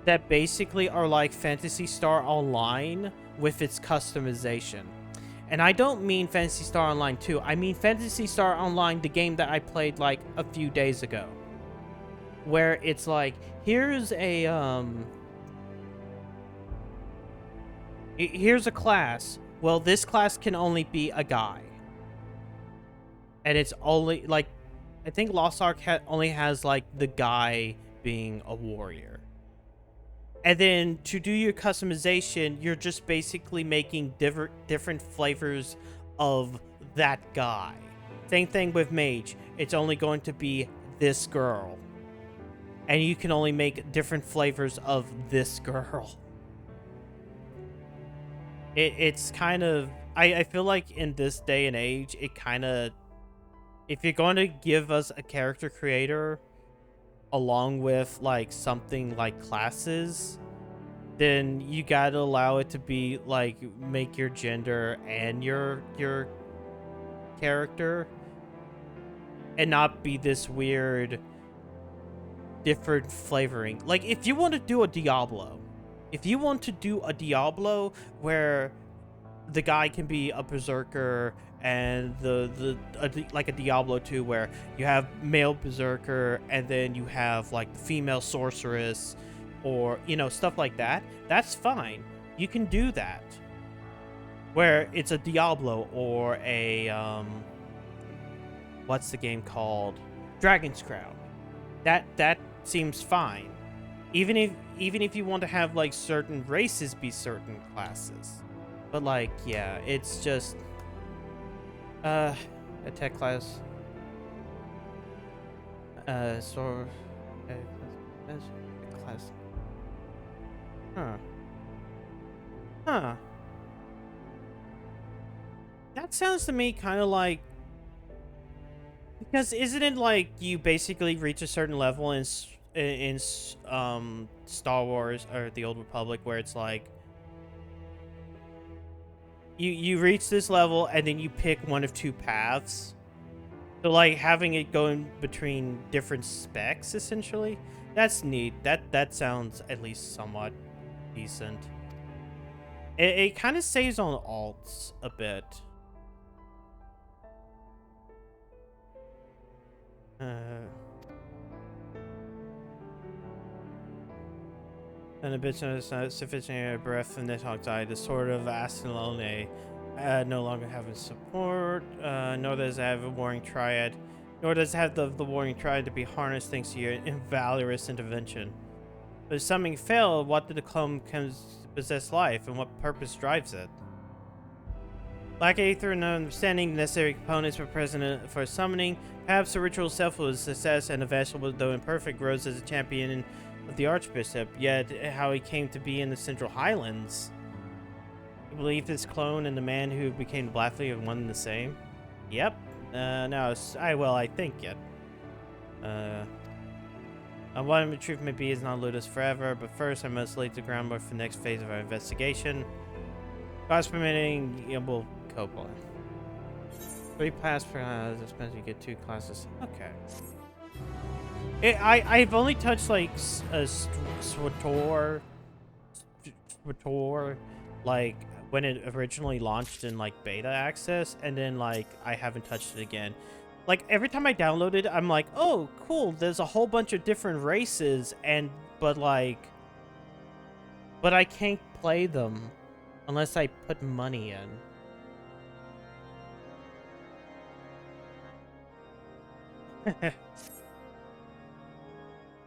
that basically are like Fantasy Star Online with its customization. And I don't mean Fantasy Star Online 2. I mean Fantasy Star Online, the game that I played like a few days ago. Where it's like, here's a here's a class. Well, this class can only be a guy. And it's only like, I think Lost Ark only has like the guy being a warrior. And then to do your customization, you're just basically making different flavors of that guy. Same thing with mage. It's only going to be this girl. And you can only make different flavors of this girl. It's kind of... I feel like in this day and age, it kind of... If you're going to give us a character creator along with, like, something like classes, then you gotta allow it to be, like, make your gender and your character. And not be this weird... different flavoring. Like, if you want to do a Diablo, where the guy can be a berserker and like a Diablo 2 where you have male berserker and then you have like the female sorceress, or stuff like that, that's fine. You can do that. Where it's a Diablo or a what's the game called? Dragon's Crown. That seems fine. Even if you want to have like certain races be certain classes. But like, yeah, it's just a tech class. So class. Huh. That sounds to me kind of like, because isn't it like you basically reach a certain level in Star Wars or the Old Republic where it's like you reach this level and then you pick one of two paths. So like having it go in between different specs essentially. That's neat. That sounds at least somewhat decent. It kind of saves on alts a bit. And a bitch is not sufficient breath from the talk died. The sword of Astalone no longer having support. Nor does it have a warring triad. Nor does it have the warring triad to be harnessed thanks to your invalorous intervention. But if something failed, what did the clone possess life, and what purpose drives it? Lack aether and understanding the necessary components were present for summoning. Perhaps the ritual itself was a success, and the vegetable, though imperfect, rose as a champion of the Archbishop. Yet, how he came to be in the Central Highlands. You believe this clone and the man who became the Blackfleet are one and the same? Yep. No, I think it. What the truth may be is not elude us forever, but first I must lay the groundwork for the next phase of our investigation. Cost permitting, we'll cope on. 3 pass per class, expense you get 2 classes. Okay. I've only touched like a SWTOR, like when it originally launched in like beta access, and then like I haven't touched it again. Like every time I download it, I'm like, oh cool, there's a whole bunch of different races, but I can't play them unless I put money in.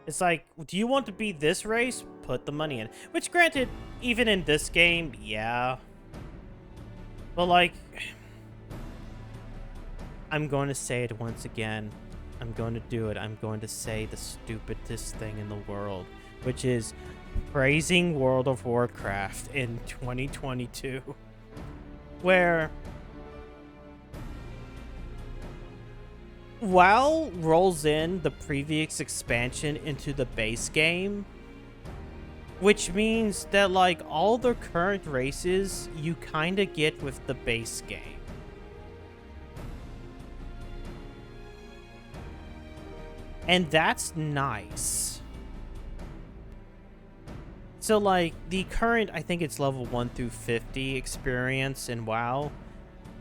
It's like, do you want to be this race? Put the money in. Which, granted, even in this game, yeah. But, like, I'm going to say it once again. I'm going to do it. I'm going to say the stupidest thing in the world, which is praising World of Warcraft in 2022. Where... WoW rolls in the previous expansion into the base game, which means that like all the current races you kind of get with the base game. And that's nice. So like the current, I think it's level 1 through 50 experience in WoW,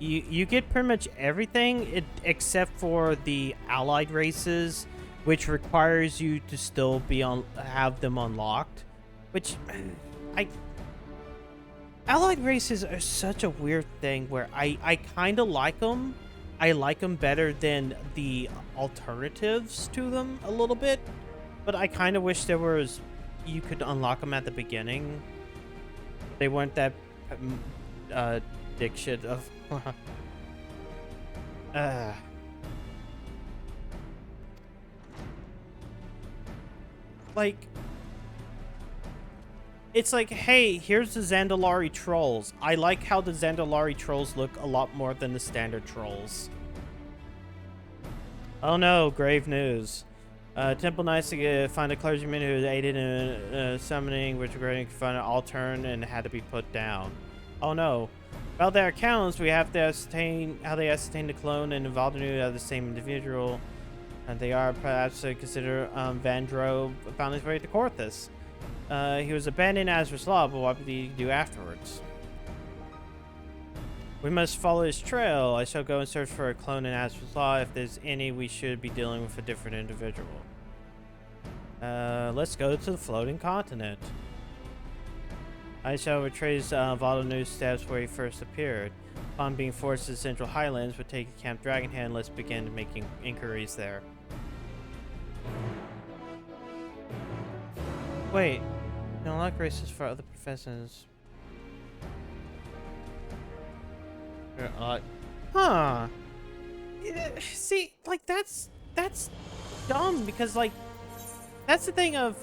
You get pretty much everything except for the allied races, which requires you to still have them unlocked. Which, allied races are such a weird thing where I kind of like them. I like them better than the alternatives to them a little bit, but I kind of wish you could unlock them at the beginning. They weren't that dick shit of like... It's like, hey, here's the Zandalari trolls. I like how the Zandalari trolls look a lot more than the standard trolls. Oh no, grave news. Temple Knights find a clergyman who aided in summoning, which regarding found an altern and had to be put down. Oh no. About their accounts, we have to ascertain how they ascertained the clone and Valdenu are the same individual. And they are perhaps considered Vandro found his way to Corthus. He was abandoned as Law, but what did he do afterwards? We must follow his trail. I shall go and search for a clone in Azra's Law. If there's any, we should be dealing with a different individual. Let's go to the floating continent. I shall retrace Valdenu's steps where he first appeared. Upon being forced to the Central Highlands, we'll take Camp Dragonhead. Let's begin making inquiries there. Wait, you can unlock races for other professions. Huh. See, like, that's dumb, because, like, that's the thing of,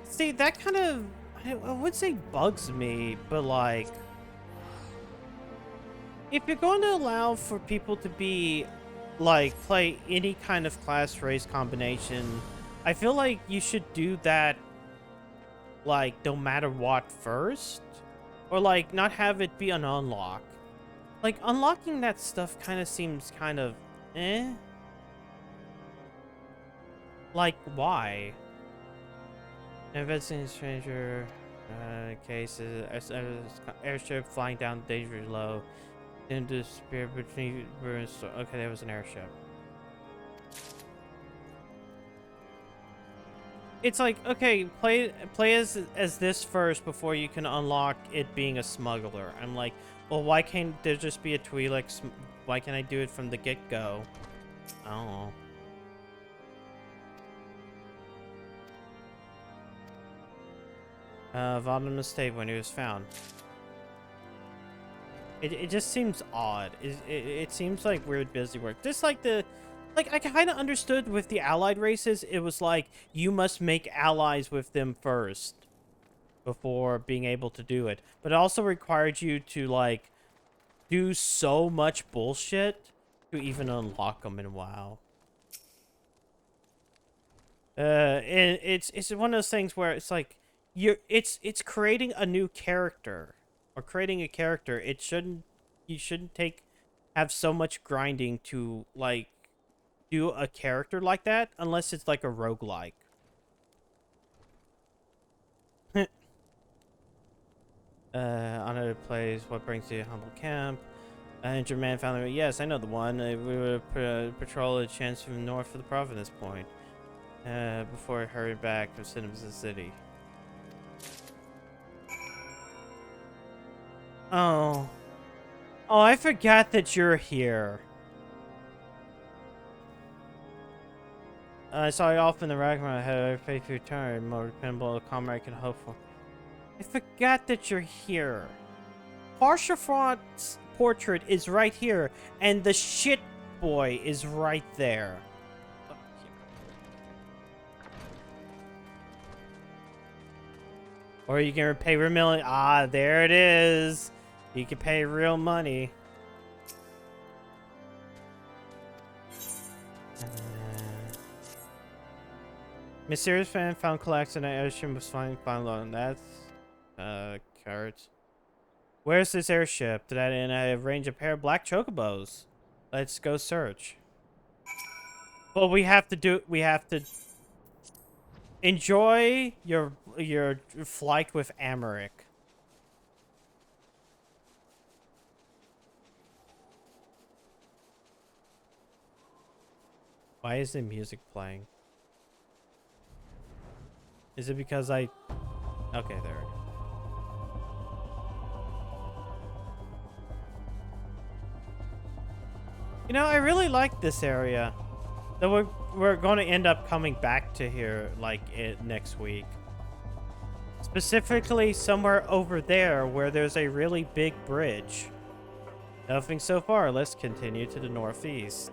See, that kind of, I would say bugs me, but, like, if you're going to allow for people to be, like, play any kind of class race combination, I feel like you should do that, like, no matter what first, or like not have it be an unlock. Like, unlocking that stuff kind of seems kind of like, why? Investing in stranger cases, airship flying down dangerously low into spirit between ruins. Okay, that was an airship. It's like, okay, play as this first before you can unlock it being a smuggler. I'm like, well, why can't there just be a Twi'lek? Why can't I do it from the get-go? I don't know. Valdemar stayed when he was found. It just seems odd. It seems like weird busy work. Just like the... Like, I kind of understood with the allied races, it was like, you must make allies with them first before being able to do it. But it also required you to, like, do so much bullshit to even unlock them in WoW. And it's one of those things where it's like, it's creating a new character. Or creating a character. You shouldn't have so much grinding to, like, do a character like that unless it's like a roguelike. Another place, what brings you to humble camp? Injured man found the... Yes, I know the one. We would patrol a chance from north of the province point. Before I hurried back to Cinema's City. Oh. Oh, I forgot that you're here. I saw you off in the rack when I had a faith return, more dependable comrade can hope for. I forgot that you're here. Parsifal's portrait is right here, and the shit boy is right there. Or you can pay real money. Ah, there it is. You can pay real money. Mysterious fan found collection and airship was flying alone. That's carrots. Where's this airship? Did I arrange a pair of black chocobos? Let's go search. Well, we have to enjoy your flight with Amaric. Why is the music playing? Is it because I... Okay, there we go. You know, I really like this area. Though we're going to end up coming back to here, like, next week. Specifically somewhere over there where there's a really big bridge. Nothing so far. Let's continue to the northeast.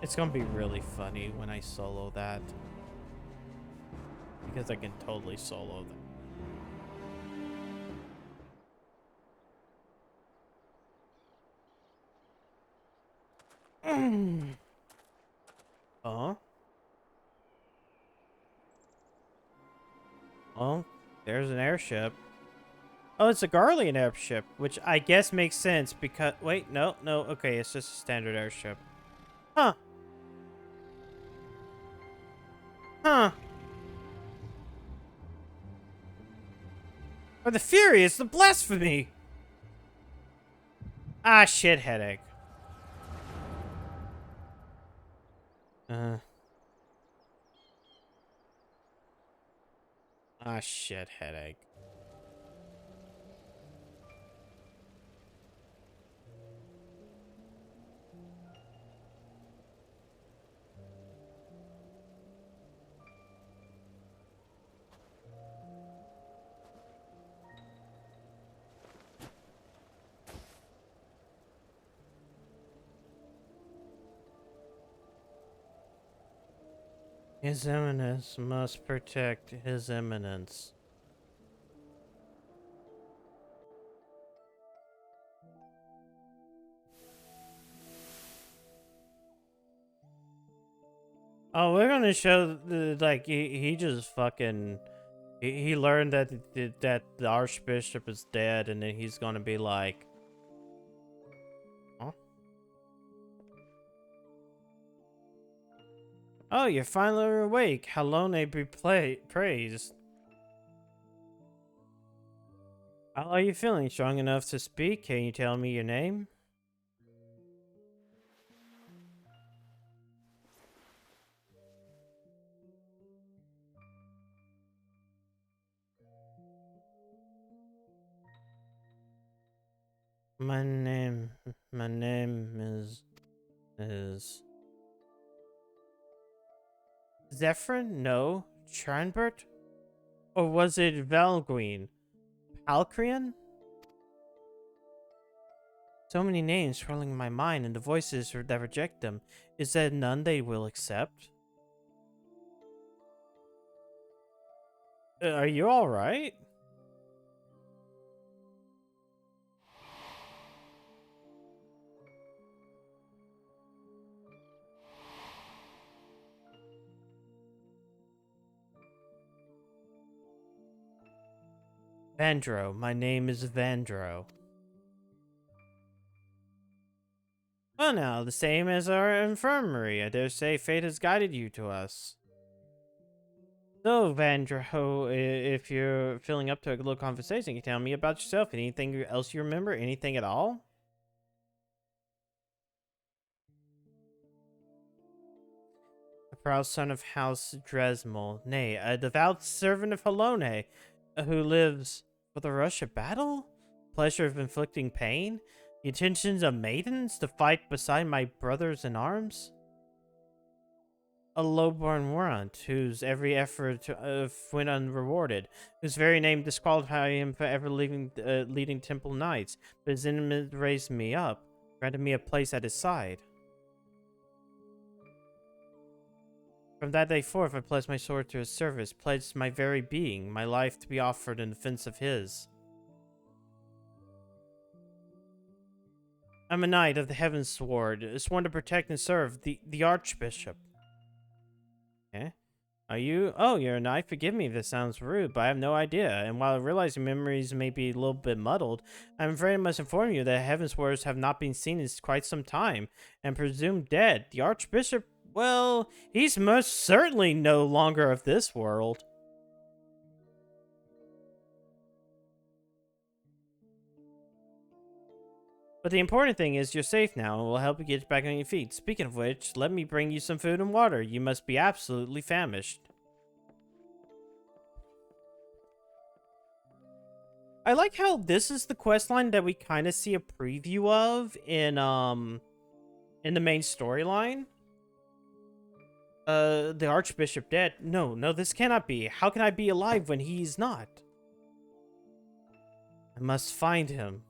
It's gonna be really funny when I solo that. Because I can totally solo that. Huh? Oh, there's an airship. Oh, it's a Garlean airship, which I guess makes sense because... Wait, no. Okay, it's just a standard airship. Huh. Huh. Or the Furious, the blasphemy! Ah, shit, headache. Ah, shit, headache. His Eminence must protect His Eminence. Oh, we're gonna show like he just fucking he learned that the Archbishop is dead, and then he's gonna be like, huh? Oh, you're finally awake. Halone be praised. How are you feeling? Strong enough to speak? Can you tell me your name? My name is Zephyrin? No. Tranbert? Or was it Valguin? Alcrian? So many names swirling in my mind and the voices that reject them. Is there none they will accept? Are you alright? Vandro. My name is Vandro. Well now, the same as our infirmary. I dare say fate has guided you to us. So, Vandro, if you're feeling up to a little conversation, can you tell me about yourself? Anything else you remember? Anything at all? A proud son of House Dresmel, nay, a devout servant of Halone, who lives for the rush of battle? Pleasure of inflicting pain? The intentions of maidens to fight beside my brothers in arms? A low-born warrant, whose every effort went unrewarded, whose very name disqualified him for ever leading temple knights, but his enemy raised me up, granted me a place at his side. From that day forth, I pledged my sword to his service, pledged my very being, my life to be offered in defense of his. I'm a knight of the Heaven's Sword, sworn to protect and serve the Archbishop. Eh? Are you? Oh, you're a knight? Forgive me if this sounds rude, but I have no idea. And while I realize your memories may be a little bit muddled, I'm afraid I must inform you that Heaven's Warriors have not been seen in quite some time, and presumed dead. The Archbishop, well, he's most certainly no longer of this world. But the important thing is you're safe now, and we'll help you get back on your feet. Speaking of which, let me bring you some food and water. You must be absolutely famished. I like how this is the questline that we kind of see a preview of in the main storyline. The Archbishop dead. No, this cannot be. How can I be alive when he's not? I must find him.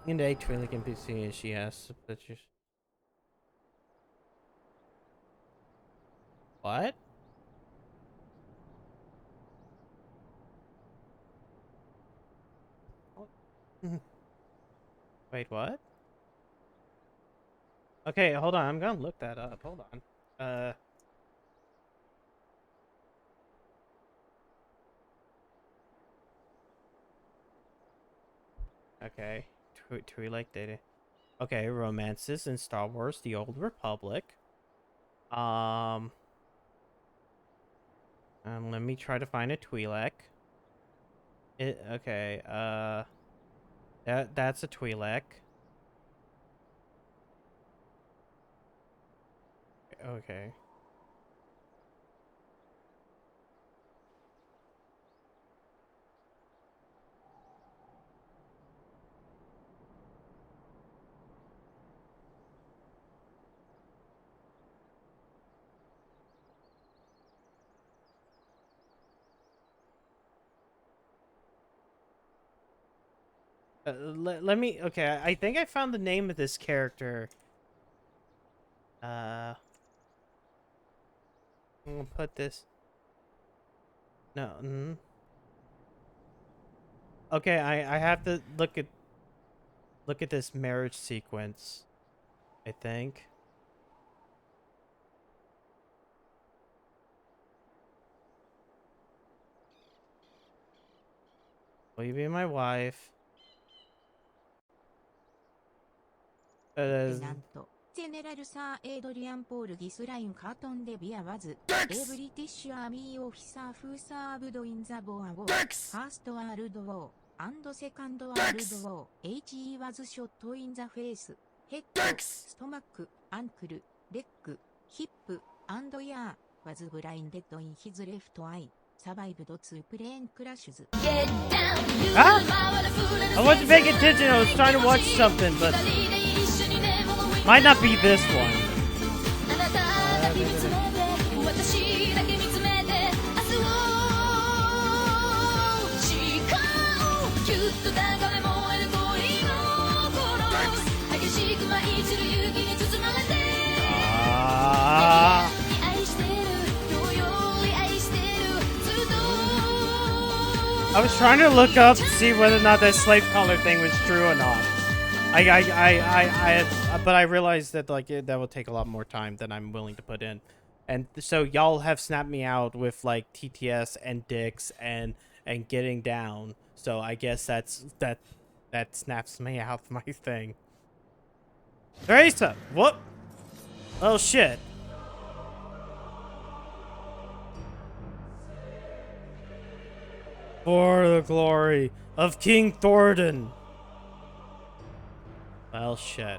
In the Twi'lek NPC, she has pictures. What? Wait, what? Okay, hold on. I'm gonna look that up. Hold on. Okay. Twi'lek data. Okay, romances in Star Wars: The Old Republic. Let me try to find a Twi'lek. Okay. That's a Twi'lek. Okay. Let me. Okay, I think I found the name of this character. I'm gonna put this. No. Okay, I have to look at this marriage sequence. I think. Will you be my wife? なんと、ゼネラルサー・エイドリアン・ポール・ギスライン・カートン・デ・ビア・ワズ、エブリティッシュ・アーミー・オフィサー・フーサーブド・イン・ザ・ボア・ウォー、ファースト・ワールド・ウォー、アンド・セカンド・ワールド・ウォー、HE ワズ・ショット・イン・ザ・フェイス、ヘッド、ストマック、アンクル、レッグ、ヒップ、アンド・ヤー、ワズ・ブラインデッド・イン・ヒズ・レフト・アイ、サバイブド・ツー・プレーン・クラッシュズ。Ah! I wasn't paying attention. I was trying to watch something, but might not be this one. I was trying to look up to see whether or not that slave collar thing was true or not. But I realized that that will take a lot more time than I'm willing to put in, and so y'all have snapped me out with like TTS and dicks and getting down. So I guess that snaps me out of my thing. Teresa, whoop! Oh shit. For the glory of King Thornton. Well, shit.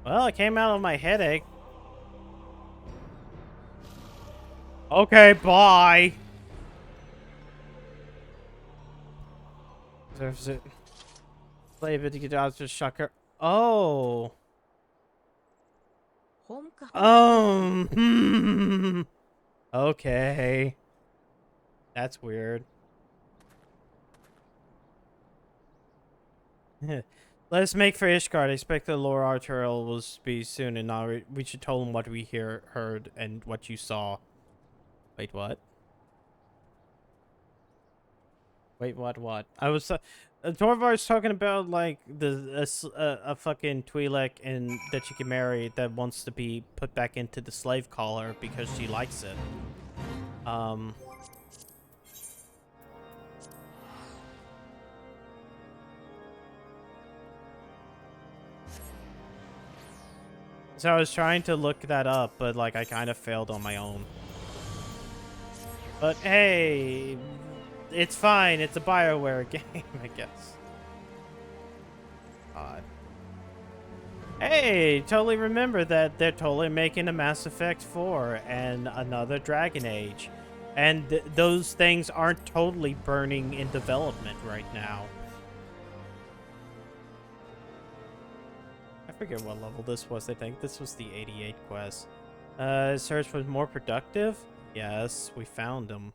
Well, it came out of my headache. Okay, bye. There's it. Slave it to get out to Shucker. Oh. Okay. That's weird. Let's make for Ishgard. I expect the Lord Arturel will be soon, and now we should tell him what we heard, and what you saw. Wait, what? Wait, what? I was... Torvar's talking about, like, a fucking Twi'lek and that you can marry that wants to be put back into the slave collar because she likes it. So I was trying to look that up, but, like, I kind of failed on my own. But, hey, it's fine. It's a BioWare game, I guess. Odd. Hey, totally remember that they're totally making a Mass Effect 4 and another Dragon Age. And those things aren't totally burning in development right now. I forget what level this was. I think this was the 88 quest. Search was more productive? Yes, we found them.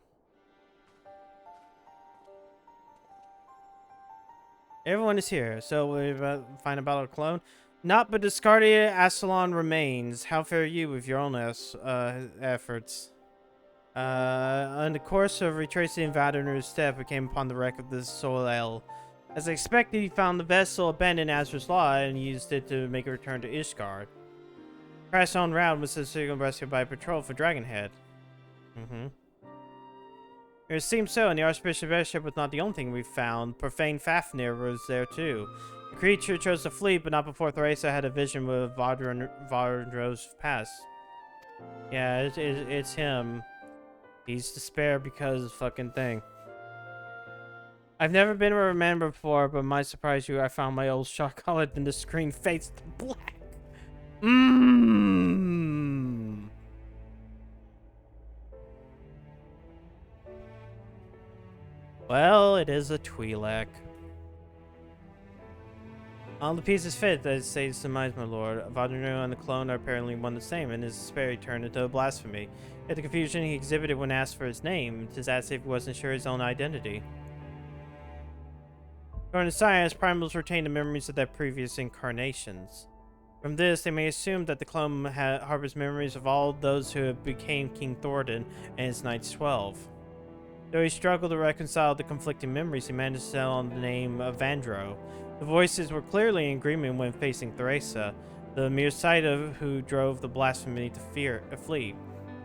Everyone is here, so we find a bottle of cologne. Not but discarded Astalon remains. How fare you with your own efforts? On the course of retracing Vadiner's step, we came upon the wreck of the Soleil. As expected, he found the vessel abandoned as was law and used it to make a return to Ishgard. Crashed on round was subsequently rescued by a patrol for Dragonhead. It seems so, and the Archbishop's airship was not the only thing we found. Profane Fafnir was there too. The creature chose to flee, but not before Theresa had a vision with Vardro's past. Yeah, it's him. He's despair because of fucking thing. I've never been a remember before, but might surprise you, I found my old shot collar in the screen faced black. Well, it is a Twi'lek. All the pieces fit, that says demise, my lord. Vadanu and the clone are apparently one the same, and his despair he turned into a blasphemy. Yet the confusion he exhibited when asked for his name, it is as if he wasn't sure his own identity. According to science, primals retain the memories of their previous incarnations. From this, they may assume that the clone harbors memories of all those who became King Thordan and his Knights 12. Though he struggled to reconcile the conflicting memories, he managed to settle on the name of Vandro. The voices were clearly in agreement when facing Theresa, the mere sight of who drove the blasphemy to flee.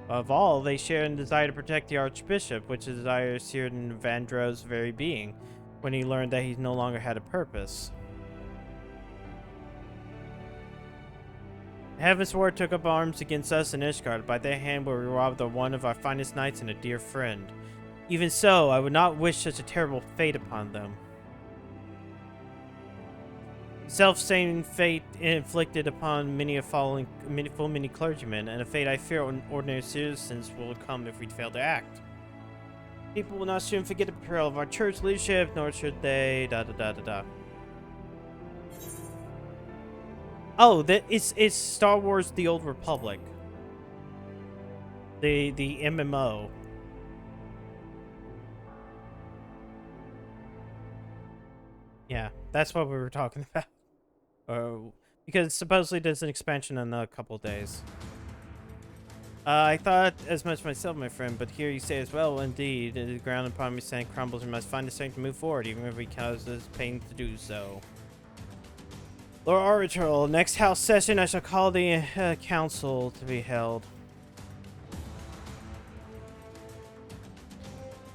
Of all, they shared a desire to protect the Archbishop, which is a desire seared in Vandro's very being, when he learned that he no longer had a purpose. The Heaven's Ward took up arms against us in Ishgard. By their hand we robbed one of our finest knights and a dear friend. Even so, I would not wish such a terrible fate upon them. Self-same fate inflicted upon many clergymen, and a fate I fear ordinary citizens will come if we fail to act. People will not soon forget the betrayal of our church leadership, nor should they. Oh, it's Star Wars: The Old Republic. The MMO. Yeah, that's what we were talking about. Because supposedly there's an expansion in a couple days. I thought as much myself, my friend, but here you say as well. Indeed, the ground upon me sand crumbles. We must find the strength to move forward, even if we cause us pain to do so. Lord Arbitral, next house session I shall call the council to be held.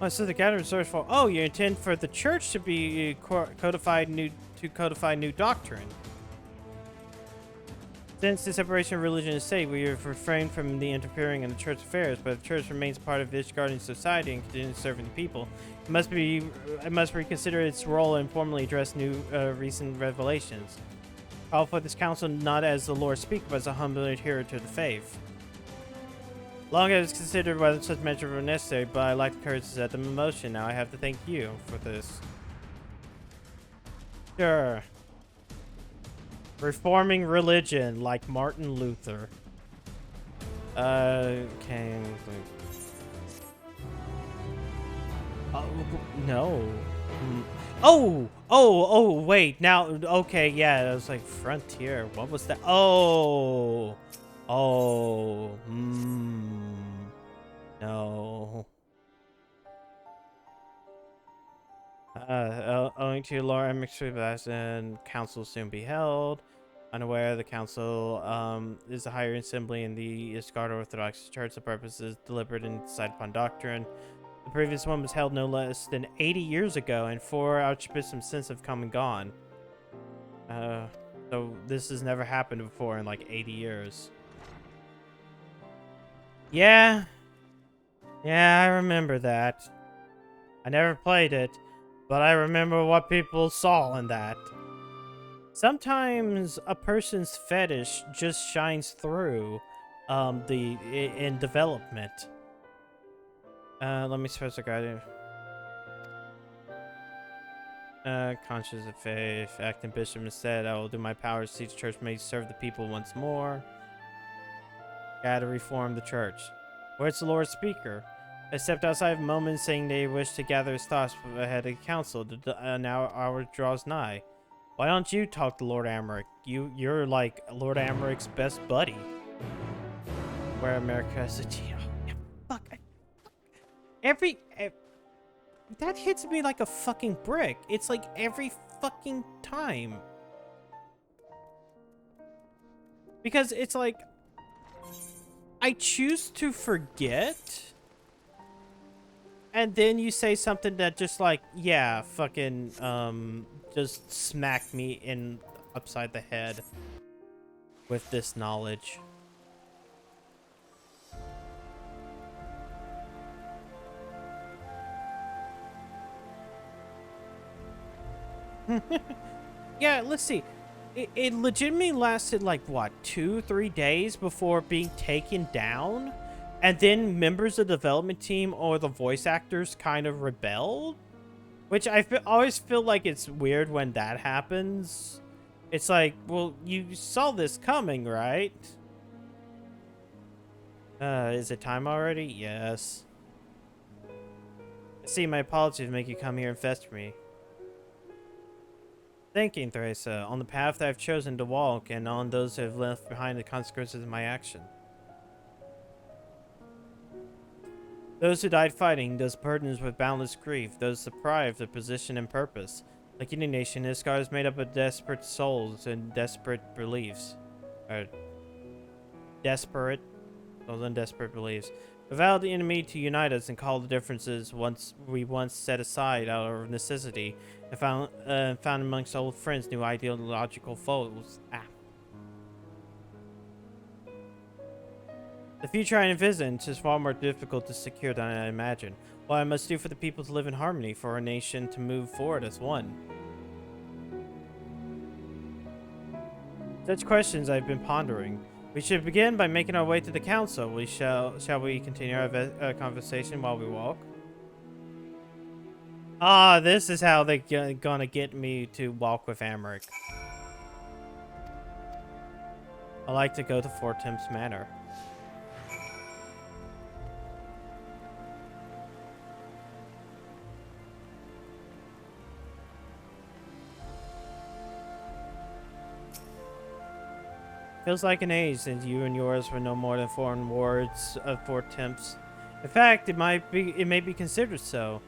Oh, so the gathering source for. Oh, you intend for the church to be codify new doctrine. Since the separation of religion and state, we have refrained from the interfering in the church affairs, but if the church remains part of Ishgardian society and continues serving the people, it must reconsider its role and formally address recent revelations. Call for this council not as the Lord speaks, but as a humble adherer to the faith. Long as it's considered whether such measures were necessary, but I lack the courage to set them in motion. Now I have to thank you for this. Sure. Reforming religion like Martin Luther. Okay. Oh, no. Oh, wait. Now, okay, yeah, it was like Frontier. What was that? No. Owing to Laura Mixed and council soon be held. Unaware, the council is a higher assembly in the Ishgard Orthodox Church. The purpose is deliberate and decided upon doctrine. The previous one was held no less than 80 years ago, and 4 archbishops since have come and gone. So this has never happened before in like 80 years. Yeah, I remember that. I never played it, but I remember what people saw in that. Sometimes a person's fetish just shines through in development. Let me suppose I got it. Conscious of faith, acting bishop instead. I will do my powers to see the church may serve the people once more. Gotta reform the church. Where's the Lord Speaker? Except outside moments saying they wish to gather his thoughts ahead of the council. Now hour draws nigh. Why don't you talk to Lord Amric? You're like Lord Amric's best buddy. Where America is a geo. Yeah, fuck. Every that hits me like a fucking brick. It's like every fucking time. Because it's like I choose to forget. And then you say something that just like, yeah, fucking just smack me in upside the head with this knowledge. Yeah, let's see. It legitimately lasted like what, 2-3 days before being taken down, and then members of the development team or the voice actors kind of rebelled, which always feel like it's weird when that happens. It's like, well, you saw this coming, right? Is it time already? Yes. See, my apologies make you come here and fetch me. Thinking, Theresa, on the path that I've chosen to walk, and on those who have left behind the consequences of my action. Those who died fighting, those burdened with boundless grief, those deprived of position and purpose. Like any nation, Iscar is made up of desperate souls and desperate beliefs. Or desperate souls and desperate beliefs. We vowed the enemy to unite us and call the differences once set aside out of necessity, and found amongst old friends new ideological foes. The future I envisage is far more difficult to secure than I imagined. What I must do for the people to live in harmony, for our nation to move forward as one. Such questions I've been pondering. We should begin by making our way to the council. Shall we continue our conversation while we walk? Ah, this is how they're gonna get me to walk with Amric. I like to go to Fort Tim's Manor. Feels like an age since you and yours were no more than foreign wards of Fort Temps. In fact, it may be considered so.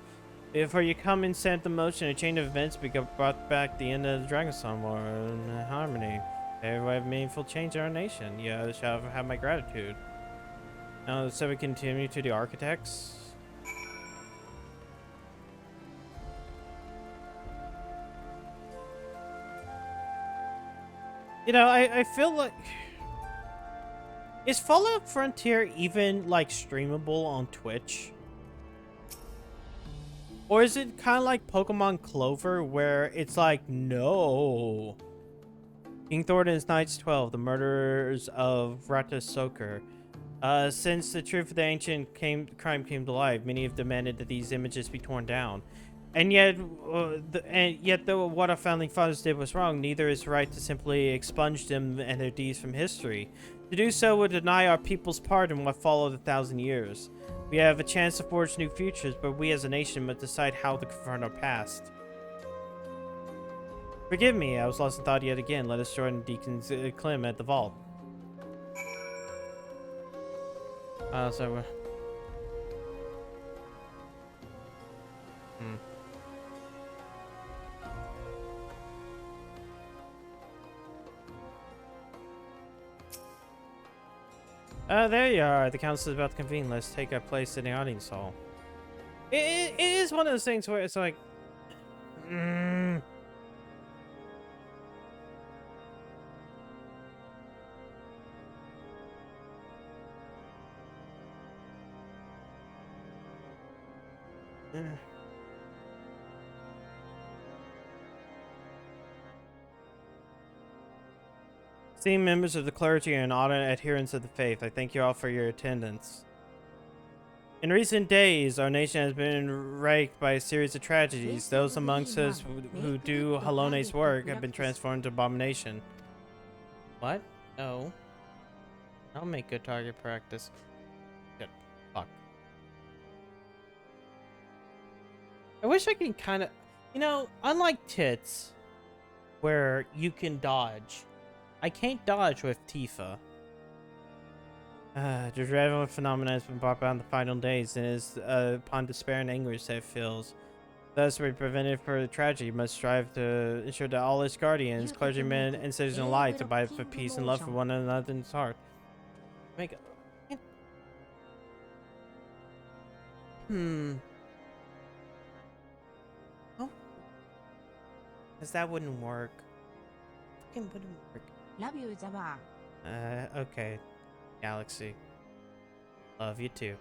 For your coming set the motion, a chain of events brought back the end of the Dragonsong War in harmony. Every have meaningful change in our nation. You shall have my gratitude. Now, so we continue to the architects. You know, I feel like... Is Fallout Frontier even, like, streamable on Twitch? Or is it kind of like Pokemon Clover, where it's like, no. King Thornton's Knights 12, the murderers of Ratasoker. Since the truth of the ancient crime came to light, many have demanded that these images be torn down. And yet, though what our founding fathers did was wrong, neither is right to simply expunge them and their deeds from history. To do so would deny our people's part in what followed 1,000 years. We have a chance to forge new futures, but we as a nation must decide how to confront our past. Forgive me, I was lost in thought yet again. Let us join Deacon Clem at the vault. So we're... There you are. The council is about to convene. Let's take our place in the audience hall. It is one of those things where it's like... Esteemed members of the clergy and ardent adherents of the faith, I thank you all for your attendance. In recent days, our nation has been racked by a series of tragedies. Those amongst us who do Halone's work have been transformed to abomination. What? No. I'll make good target practice. Good. Fuck. I wish I can kind of, unlike Tits, where you can dodge. I can't dodge with Tifa. The dreadful phenomenon has been brought about in the final days, and is upon despair and anguish that it feels. Thus, we prevented further tragedy, must strive to ensure that all its guardians, clergymen, and citizens alike abide for peace and love for one another in its heart. Make it. Oh, because that wouldn't work. Fucking wouldn't work. Love you, Zaba. Okay. Galaxy. Love you too.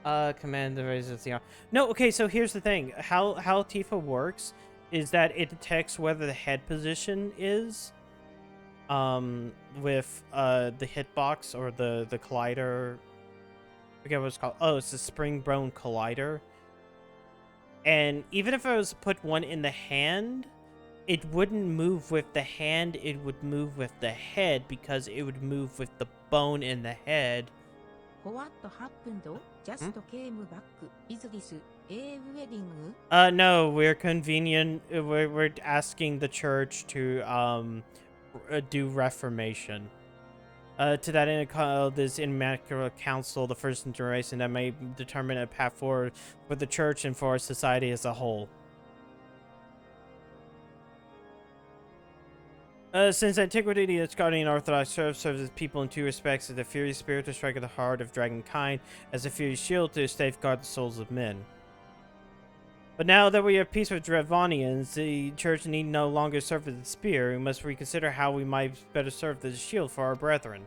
Command the raises the arm. No, okay, so here's the thing. How Tifa works is that it detects whether the head position is with the hitbox or the collider. I forget what it's called. Oh, it's the spring bone collider. And even if I was to put one in the hand, it wouldn't move with the hand, it would move with the head because it would move with the bone in the head. What happened? Just came back. Is this a wedding? No, we're convenient. We're asking the church to do reformation. To that end, called this Immaculate Council, the first generation that may determine a path forward for the church and for our society as a whole. Since antiquity, the Asgardian Orthodox serves as people in two respects: as the fiery spirit to strike at the heart of dragonkind, as a fiery shield to safeguard the souls of men. But now that we have peace with Dravonians, the church need no longer serve as a spear. We must reconsider how we might better serve as a shield for our brethren.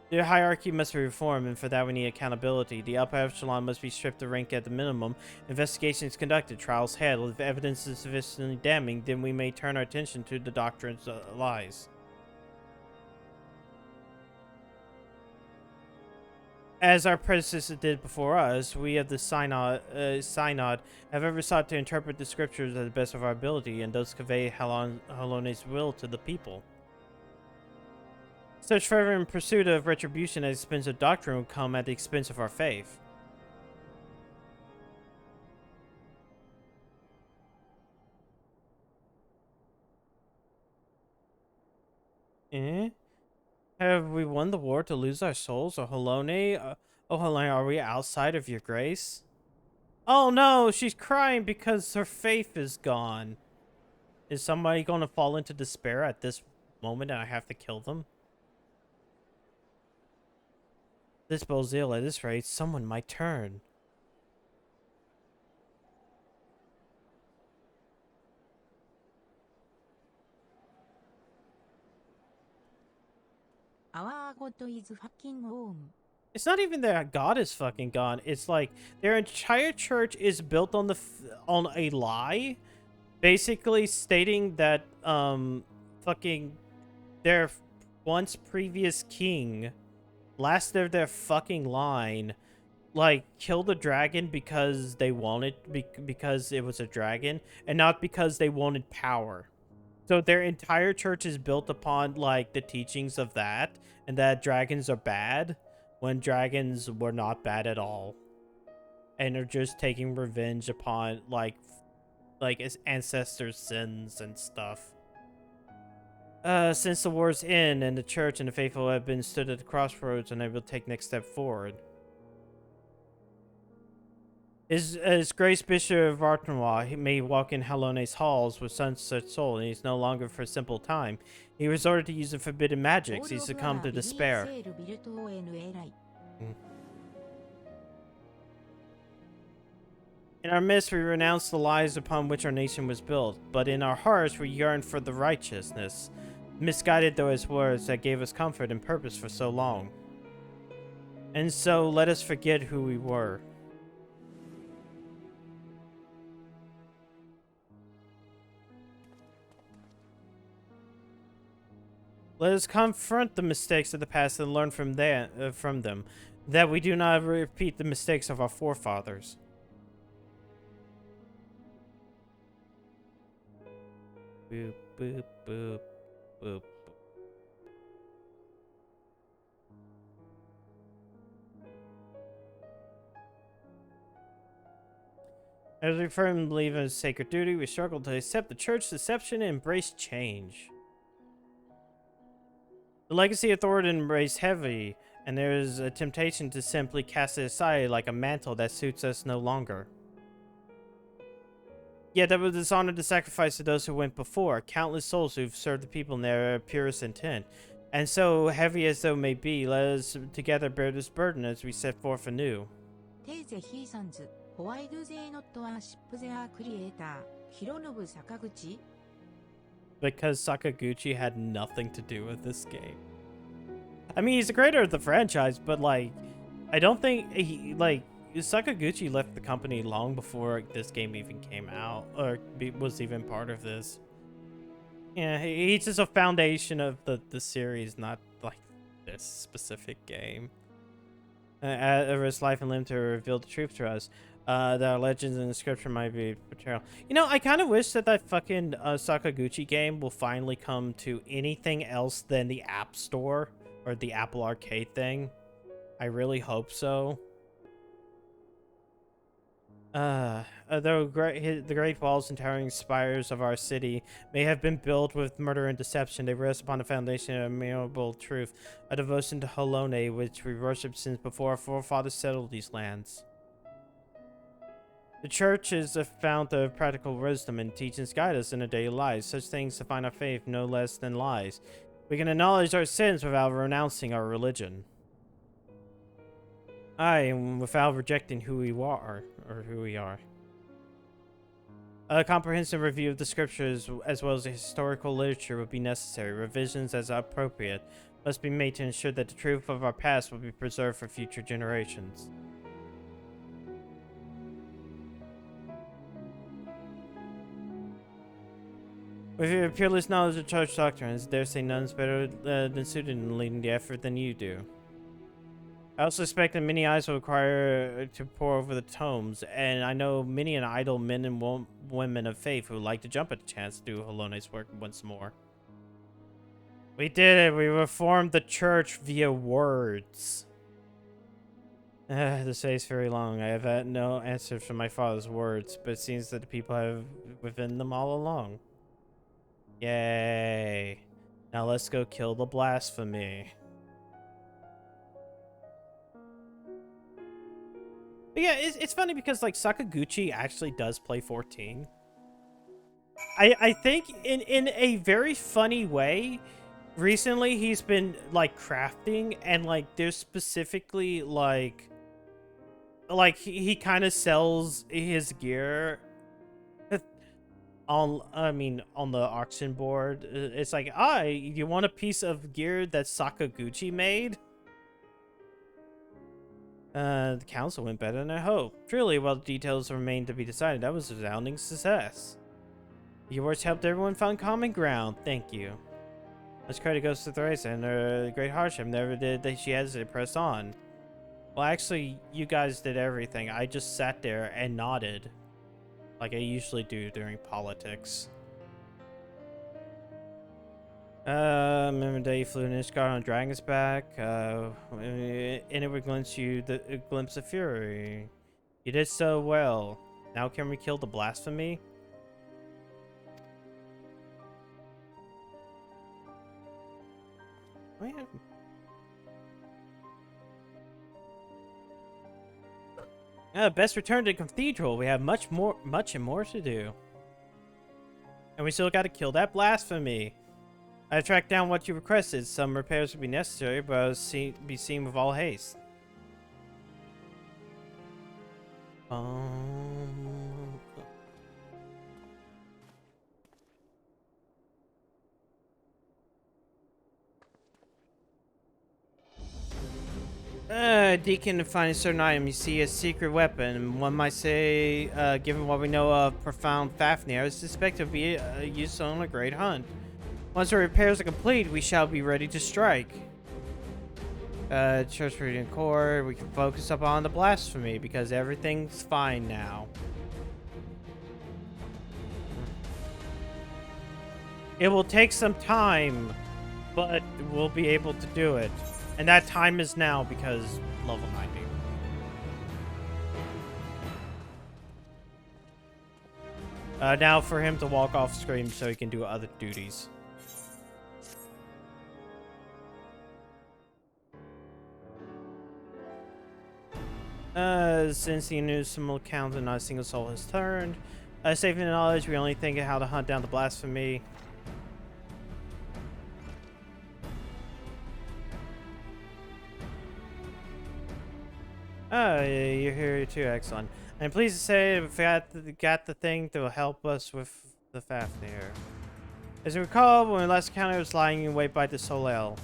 The hierarchy must be reformed, and for that we need accountability. The upper echelon must be stripped of rank at the minimum. Investigations conducted, trials held. If evidence is sufficiently damning, then we may turn our attention to the doctrine's lies. As our predecessors did before us, we of the Synod have ever sought to interpret the scriptures to the best of our ability and thus convey Halone's will to the people. Such fervent pursuit of retribution at the expense of doctrine will come at the expense of our faith. Eh? Have we won the war to lose our souls, or Halone? Oh, Halone, are we outside of your grace? Oh no, she's crying because her faith is gone. Is somebody going to fall into despair at this moment and I have to kill them? This Bozil, at this rate, someone might turn. Our God is fucking home. It's not even that God is fucking gone. It's like their entire church is built on on a lie, basically stating that fucking their once previous king, last of their fucking line, like killed a dragon because they wanted because it was a dragon and not because they wanted power. So their entire church is built upon like the teachings of that, and that dragons are bad when dragons were not bad at all, and are just taking revenge upon like his ancestors' sins and stuff. Since the war's end and the church and the faithful have been stood at the crossroads and they will take next step forward. His Grace Bishop of Artois, he may walk in Halone's halls with such soul, and he's no longer for a simple time. He resorted to using forbidden magics. He succumbed to despair. In our midst, we renounce the lies upon which our nation was built, but in our hearts, we yearn for the righteousness, misguided though his words that gave us comfort and purpose for so long. And so, let us forget who we were. Let us confront the mistakes of the past and learn from them, that we do not repeat the mistakes of our forefathers. Boop, boop, boop, boop. As we firmly believe in sacred duty, we struggle to accept the church's deception and embrace change. The legacy of Thoradin weighs heavy, and there is a temptation to simply cast it aside like a mantle that suits us no longer. Yet that would dishonor the sacrifice of those who went before, countless souls who've served the people in their purest intent. And so, heavy as though may be, let us together bear this burden as we set forth anew. テイゼヒーサンズ、ホワイドゼーノットワーシップゼアクリエイター、ヒロノブ坂口 Because Sakaguchi had nothing to do with this game. I mean, he's the creator of the franchise, but like, I don't think Sakaguchi left the company long before this game even came out or was even part of this. Yeah, he's just a foundation of the series, not like this specific game. Risk life and limb to reveal the truth to us. That our legends and the scripture might be portrayal. You know, I kind of wish that fucking Sakaguchi game will finally come to anything else than the App Store or the Apple Arcade thing. I really hope so. Though the great walls and towering spires of our city may have been built with murder and deception, they rest upon the foundation of immutable truth, a devotion to Halone, which we worshipped since before our forefathers settled these lands. The church is a fount of practical wisdom and teachings guide us in our daily lives. Such things define our faith no less than lies. We can acknowledge our sins without renouncing our religion. And without rejecting who we are, or who we are. A comprehensive review of the scriptures, as well as the historical literature, would be necessary. Revisions, as appropriate, must be made to ensure that the truth of our past will be preserved for future generations. With your peerless knowledge of church doctrines, I dare say none's better than suited in leading the effort than you do. I also expect that many eyes will require to pore over the tomes, and I know many an idle men and women of faith who would like to jump at the chance to do Halone's work once more. We did it! We reformed the church via words. This day is very long. I have had no answer from my father's words, but it seems that the people have within them all along. Yay. Now let's go kill the blasphemy. But yeah, it's funny because like Sakaguchi actually does play 14. I think in a very funny way, recently he's been like crafting and like there's specifically like he kind of sells his gear on the auction board. It's like, you want a piece of gear that Sakaguchi made? The council went better than I hoped. Truly, while the details remain to be decided, that was a resounding success. Your words helped everyone find common ground. Thank you. Much credit goes to Theresa and her great hardship. Never did that she hesitated to press on. Well, actually, you guys did everything. I just sat there and nodded. Like I usually do during politics. Remember the day you flew in Ishgard on Dragon's back? And it would glimpse you a glimpse of fury. You did so well. Now can we kill the blasphemy? Best return to the cathedral. We have much and more to do. And we still gotta kill that blasphemy. I tracked down what you requested. Some repairs would be necessary, but I'll be seen with all haste. Deacon, to find a certain item, you see a secret weapon. One might say, given what we know of profound Fafnir, I suspect it will be used on a great hunt. Once the repairs are complete, we shall be ready to strike. Church reading core, we can focus upon the blasphemy because everything's fine now. It will take some time, but we'll be able to do it. And that time is now because level 90. Now for him to walk off screen so he can do other duties. Since the news will count and not a single soul has turned. Saving the knowledge, we only think of how to hunt down the blasphemy. Oh, yeah, you're here too, excellent. I'm pleased to say we got the thing that will help us with the Fafnir. As you recall, when we last encountered, it was lying in wait by the Soleil.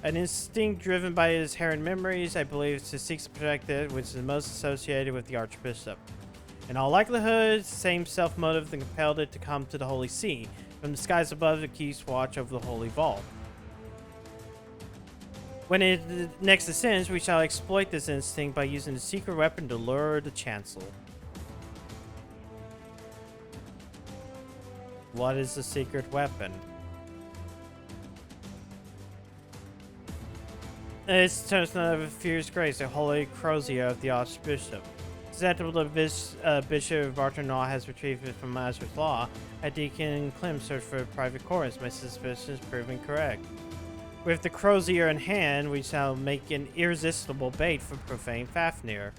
An instinct driven by his inherent memories, I believe, to seek to protect it, which is most associated with the Archbishop. In all likelihood, it's the same self-motive that compelled it to come to the Holy See. From the skies above, it keeps watch over the Holy Vault. When it next ascends, we shall exploit this instinct by using the secret weapon to lure the Chancellor. What is the secret weapon? It's Toastman of Fierce Grace, a holy crozier of the Archbishop. Susceptible to Bishop Bartonau has retrieved it from Azra's Law. At Deacon Clem search for private quarters. My suspicion is proven correct. With the crozier in hand, we shall make an irresistible bait for profane Fafnir.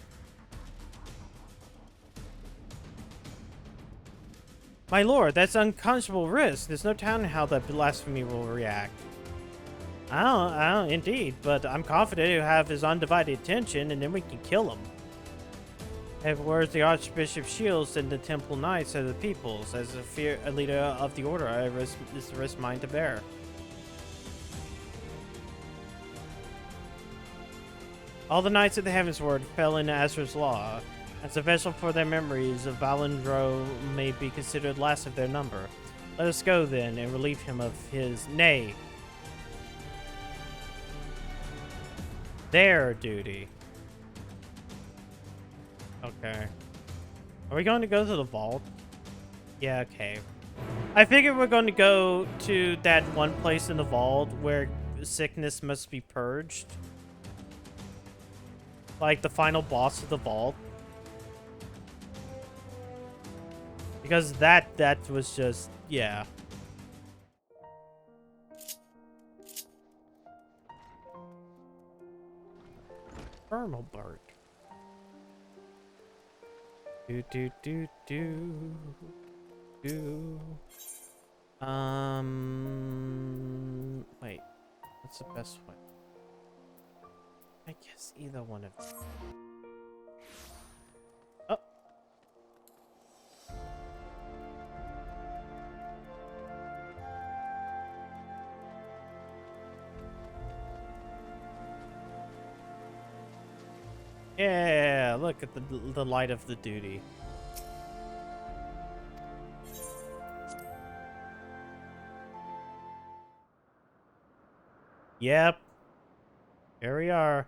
My lord, that's unconscionable risk. There's no telling how that blasphemy will react. I don't, indeed, but I'm confident he'll have his undivided attention, and then we can kill him. Whereas the Archbishop Shields and the Temple Knights are the peoples. As a leader of the Order, it's the risk mine to bear. All the Knights of the Heavensward fell into Azra's Law. As a vessel for their memories of Valandro may be considered last of their number. Let us go, then, and relieve him of his... Nay. Their duty. Okay. Are we going to go to the vault? Yeah, okay. I figured we're going to go to that one place in the vault where sickness must be purged. Like the final boss of the vault. Because that was just, yeah. Thermal bark. Do. Wait. What's the best one? I guess either one of them. Oh. Yeah, look at the light of the duty. Yep. Here we are.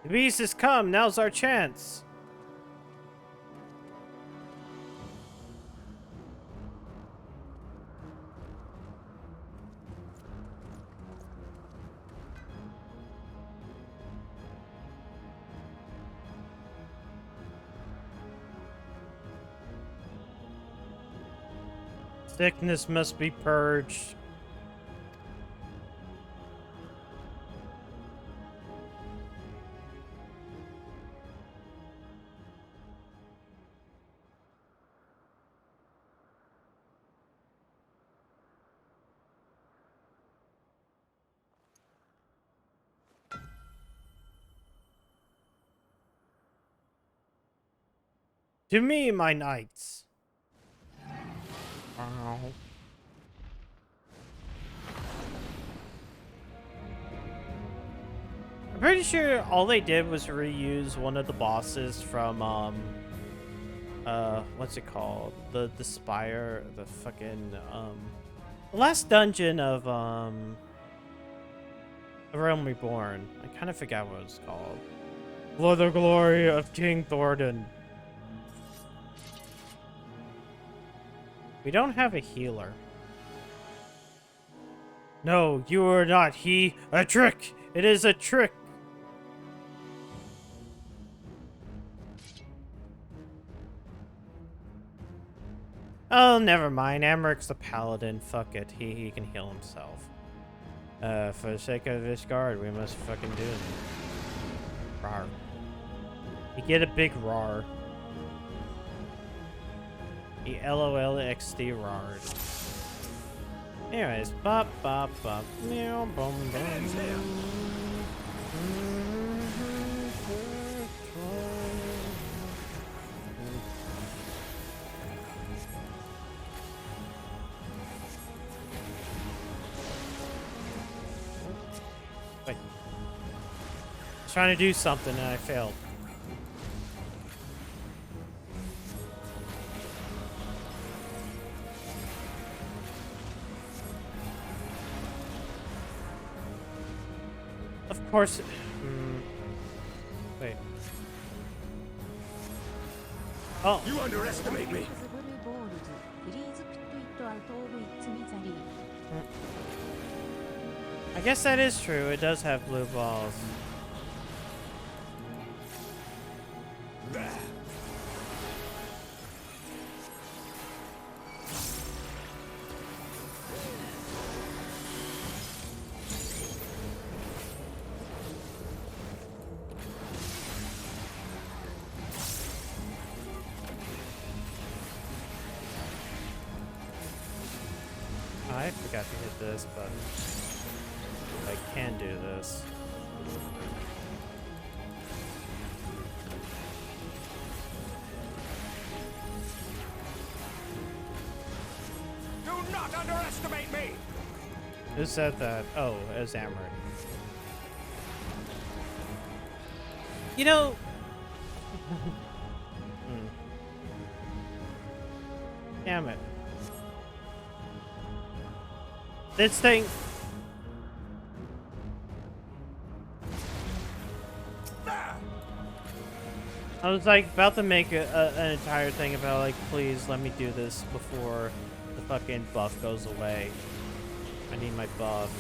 The beast has come. Now's our chance. Sickness must be purged. To me, my knights. Ow. I'm pretty sure all they did was reuse one of the bosses from, what's it called? The Spire, the fucking, the last dungeon of, The Realm Reborn. I kind of forgot what it was called. For the glory of King Thornton. We don't have a healer. No, you are not he. A trick! It is a trick! Oh, never mind. Amaric's the paladin. Fuck it. He can heal himself. For the sake of this guard, we must fucking do it. Rar. You get a big rar. The LOLXD rard. Anyways, bop bop bop. Meow boom boom. Wait. I was trying to do something and I failed. Of course. Wait. Oh. You underestimate me. I guess that is true. It does have blue balls. I forgot to hit this, but I can do this. Do not underestimate me. Who said that? Oh, it was Amrit. You know... Damn it. This thing... I was like about to make an entire thing about like, please let me do this before the fucking buff goes away. I need my buff.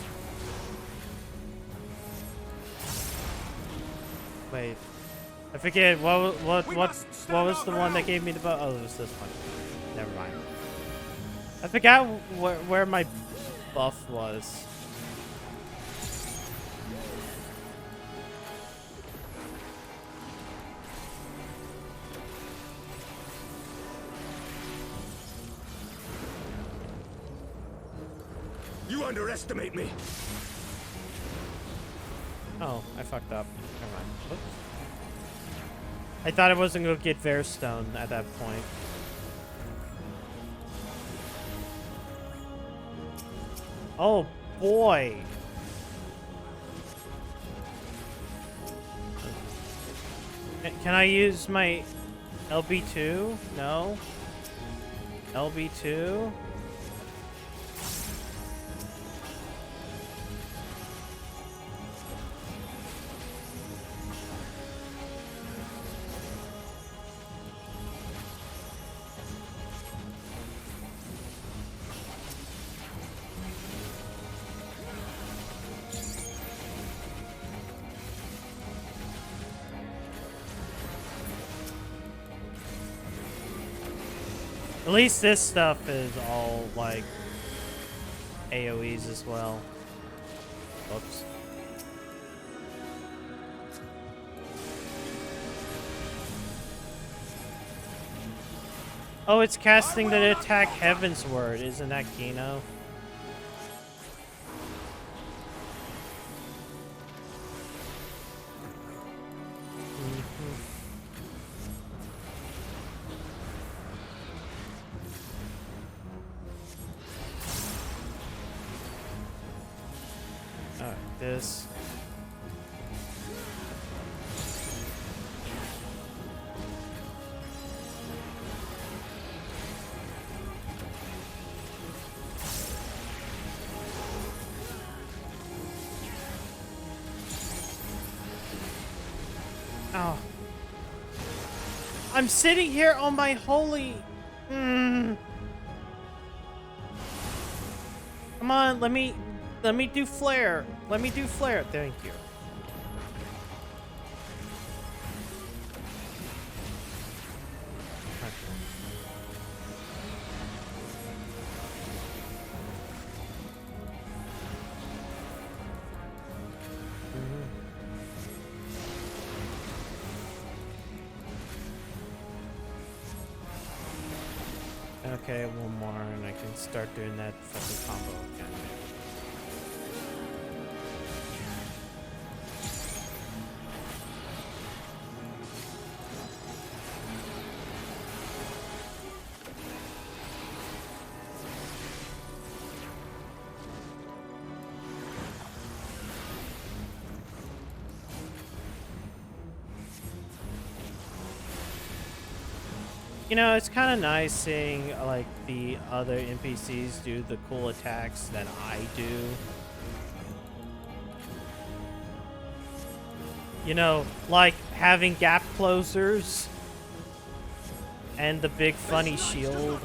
Wait, I forget what was the one that gave me the buff? Oh, it was this one. Never mind. I forgot where my buff was. You underestimate me. Oh, I fucked up. Never mind. Whoops. I thought I wasn't gonna get Verestone at that point. Oh boy. Can I use my LB2? No. LB2? At least this stuff is all, like, AoEs as well. Oops. Oh, it's casting the attack Heaven's Word. Isn't that Kino? This. Oh. I'm sitting here on my holy... Come on, let me do flare. Let me do flare. Thank you. Okay, one more, and I can start doing that fucking combo again. You know, it's kind of nice seeing like the other NPCs do the cool attacks that I do. You know, like having gap closers and the big funny shield.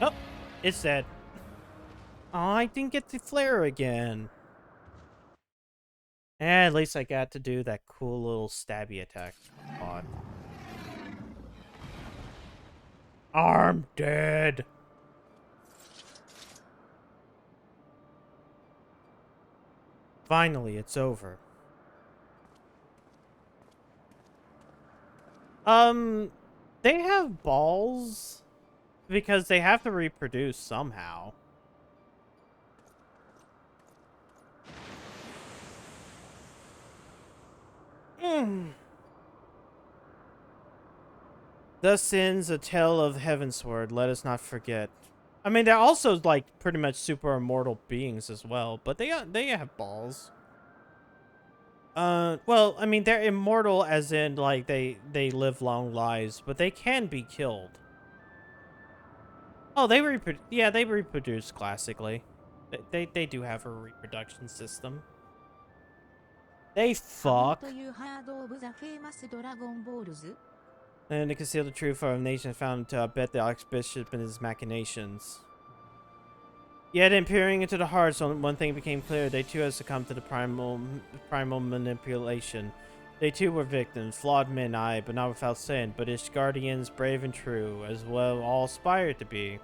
Oh, it's dead. Oh, I didn't get the flare again. And at least I got to do that cool little stabby attack pod. I'm dead. Finally, it's over. They have balls because they have to reproduce somehow. Thus ends a tale of Heavensward, let us not forget. I mean, they're also, like, pretty much super immortal beings as well, but they have balls. Well, I mean, they're immortal as in, like, they live long lives, but they can be killed. Oh, they reproduce classically. They do have a reproduction system. They fuck. And to conceal the truth of a nation found to abet the Archbishop and his machinations. Yet in peering into the hearts, one thing became clear. They too had succumbed to the primal manipulation. They too were victims, flawed men, aye, but not without sin. But its guardians, brave and true, as well all aspired to be.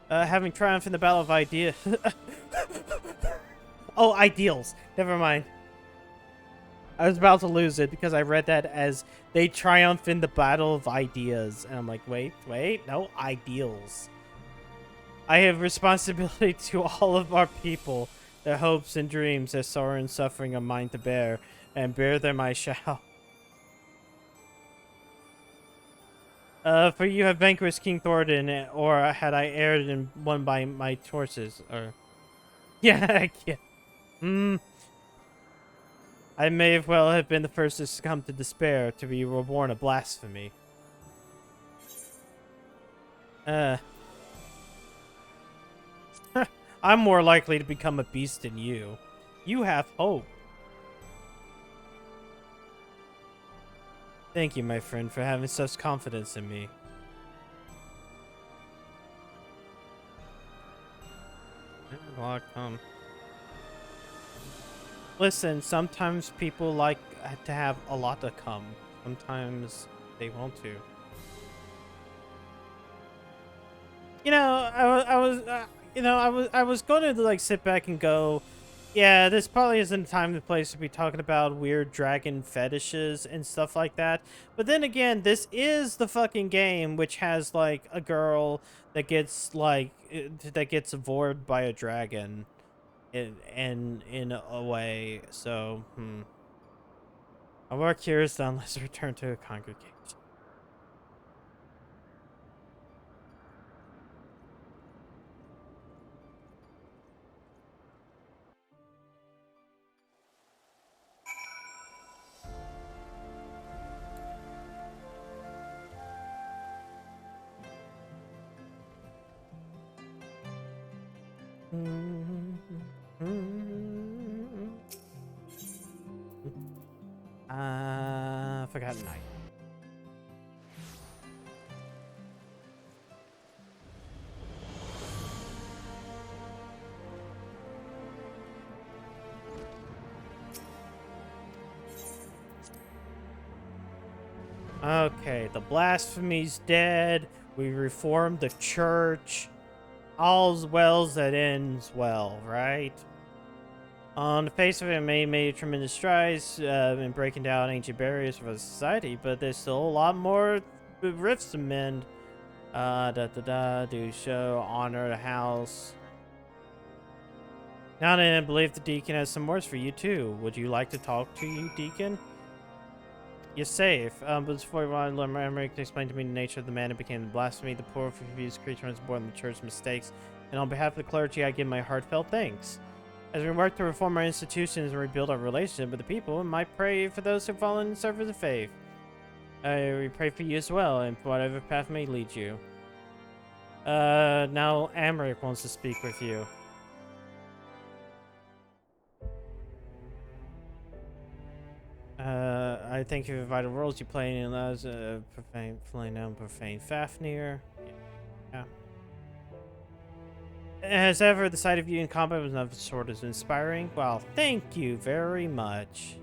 Having triumphed in the battle of ideas. Oh, ideals. Never mind. I was about to lose it because I read that as they triumph in the battle of ideas. And I'm like, wait, no, ideals. I have responsibility to all of our people. Their hopes and dreams, their sorrow and suffering are mine to bear. And bear them I shall. For you have vanquished King Thornton, or had I erred and won by my torches, or... Yeah, I can't. I may well have been the first to succumb to despair, to be reborn a blasphemy. I'm more likely to become a beast than you. You have hope. Thank you, my friend, for having such confidence in me. Listen, sometimes people like to have a lot to come. Sometimes they want to. You know, I was going to like sit back and go, yeah, this probably isn't the time and place to be talking about weird dragon fetishes and stuff like that. But then again, this is the fucking game which has like a girl that gets like that gets devoured by a dragon in a way. So, Our work here is done. Let's return to a congregation. Forgotten Night. Okay, the blasphemy's dead. We reformed the church. All's wells that ends well, right? On the face of it, May made tremendous strides in breaking down ancient barriers for society, but there's still a lot more rifts to mend. Do show, honor the house. Now then, I believe the deacon has some words for you too. Would you like to talk to you, deacon? You're safe. But before I learn memory to explain to me the nature of the man who became the blasphemy, the poor, confused creature was born in the church's mistakes, and on behalf of the clergy, I give my heartfelt thanks. As we work to reform our institutions and rebuild our relationship with the people, I might pray for those who've fallen in service of faith. We pray for you as well, and whatever path may lead you. Now Amric wants to speak with you. I thank you for the vital roles you play in those profane Fafnir. Yeah. As ever, the sight of you in combat was of sort as inspiring. Well, thank you very much.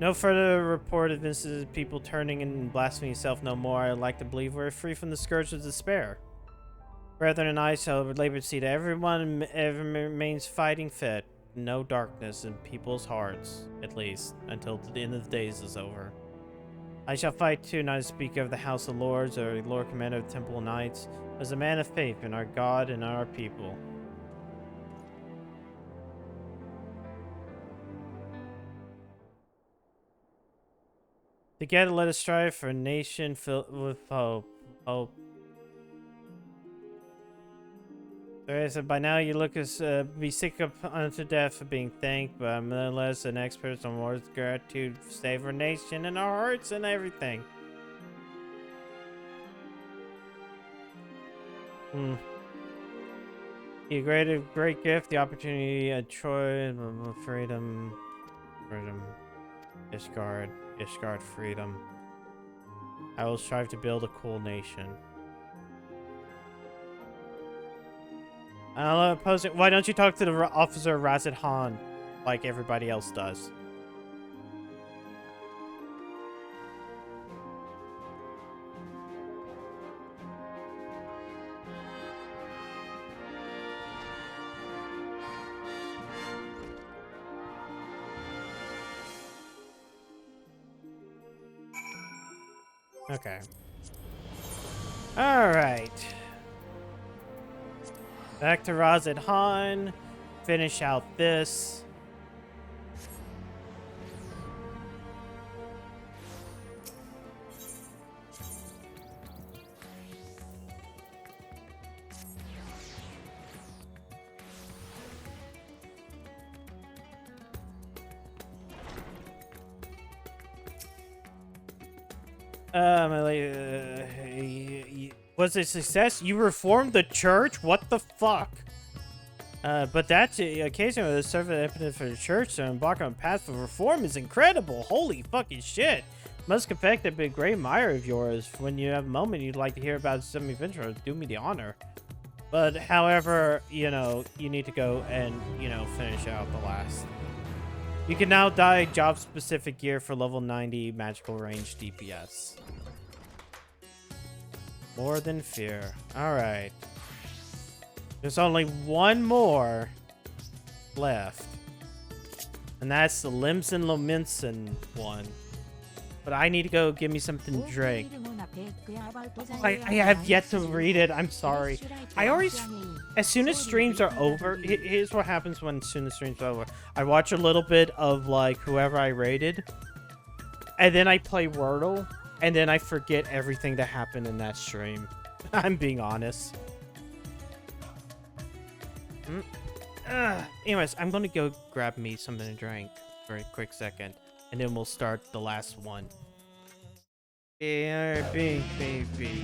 No further report of instances of people turning and blaspheming yourself no more. I'd like to believe we're free from the scourge of despair. Brethren and I shall labor to see that everyone ever remains fighting fit. No darkness in people's hearts, at least, until the end of the days is over. I shall fight too, not to speak of the House of Lords or the Lord Commander of the Temple of Knights, as a man of faith in our God and our people. Together let us strive for a nation filled with hope. Alright, so by now you look as be sick up unto death for being thanked, but I'm nonetheless an expert on words of gratitude to save our nation and our hearts and everything. You great gift, the opportunity at Troy, freedom, Ishgard, freedom. I will strive to build a cool nation. Why don't you talk to the officer Razid Han like everybody else does? Okay. All right. Back to Razid Han. Finish out this. Was it a success? You reformed the church? What the fuck? But that's occasionally the serve the impetus for the church to embark on a path of reform is incredible. Holy fucking shit. Must confess I've been a great admirer of yours. When you have a moment you'd like to hear about some adventure, do me the honor. But however, you know, you need to go and, you know, finish out the last. You can now dye job-specific gear for level 90 magical range DPS. More than fear. Alright. There's only one more left. And that's the Limson Lominson one. But I need to go give me something to drink. I have yet to read it. I'm sorry. I always... As soon as streams are over... Here's what happens when as soon as streams are over. I watch a little bit of, like, whoever I rated. And then I play Wordle. And then I forget everything that happened in that stream. I'm being honest. Anyways, I'm gonna go grab me something to drink for a quick second. And then we'll start the last one. BRB, baby.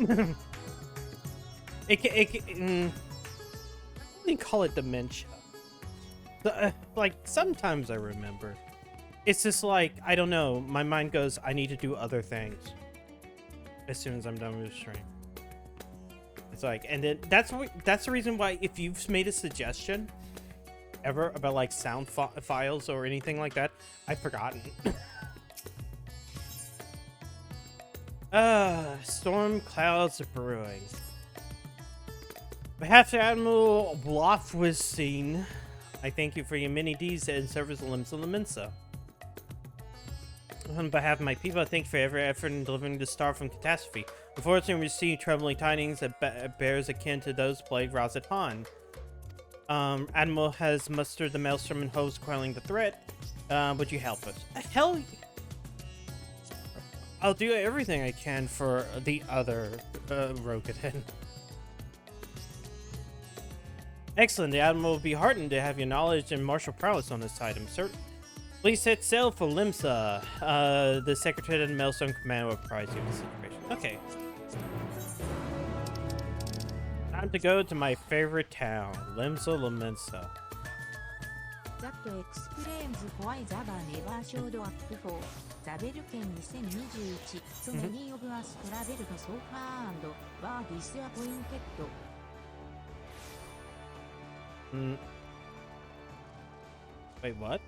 I wouldn't call it dementia. Like, sometimes I remember. It's just like, I don't know, my mind goes, I need to do other things as soon as I'm done with the stream. It's like, and then that's the reason why, if you've made a suggestion ever about like sound files or anything like that, I've forgotten. Storm clouds are brewing. Perhaps Admiral Bluff was seen. I thank you for your many deeds and service of Limsa Laminsa. On behalf of my people, I thank you for every effort in delivering the star from catastrophe. Unfortunately, we received troubling tidings that bears akin to those plagued Razat Han. Admiral has mustered the maelstrom and hopes quelling the threat. Would you help us? Hell, I'll do everything I can for the other Rokugan. Excellent. The Admiral will be heartened to have your knowledge and martial prowess on this item, sir. Please set sail for Limsa. The Secretary of the Maelstrom Command will apprise you of the situation. Okay. Time to go to my favorite town, Limsa Laminsa. That explains why Zaba never showed up for Zabelken 2021. So many of us traveled so far and were disappointed. Wait, what?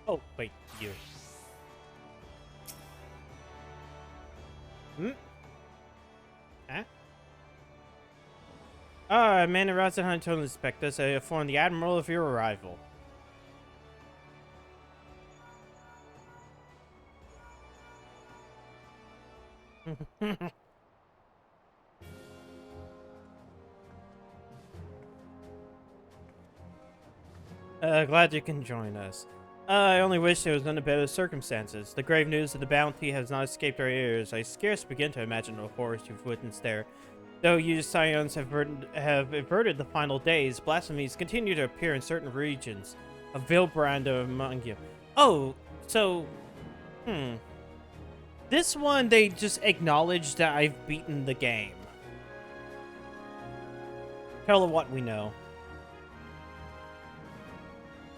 Oh, wait, you. Huh? Amanda Razan told the inspectors I informed the Admiral of your arrival. Glad you can join us. I only wish there was under better circumstances. The grave news of the bounty has not escaped our ears. I scarce begin to imagine the horrors you've witnessed there. Though you scions have averted the final days, blasphemies continue to appear in certain regions. A Vilbrand among you. Oh, so... This one, they just acknowledge that I've beaten the game. Tell her what we know.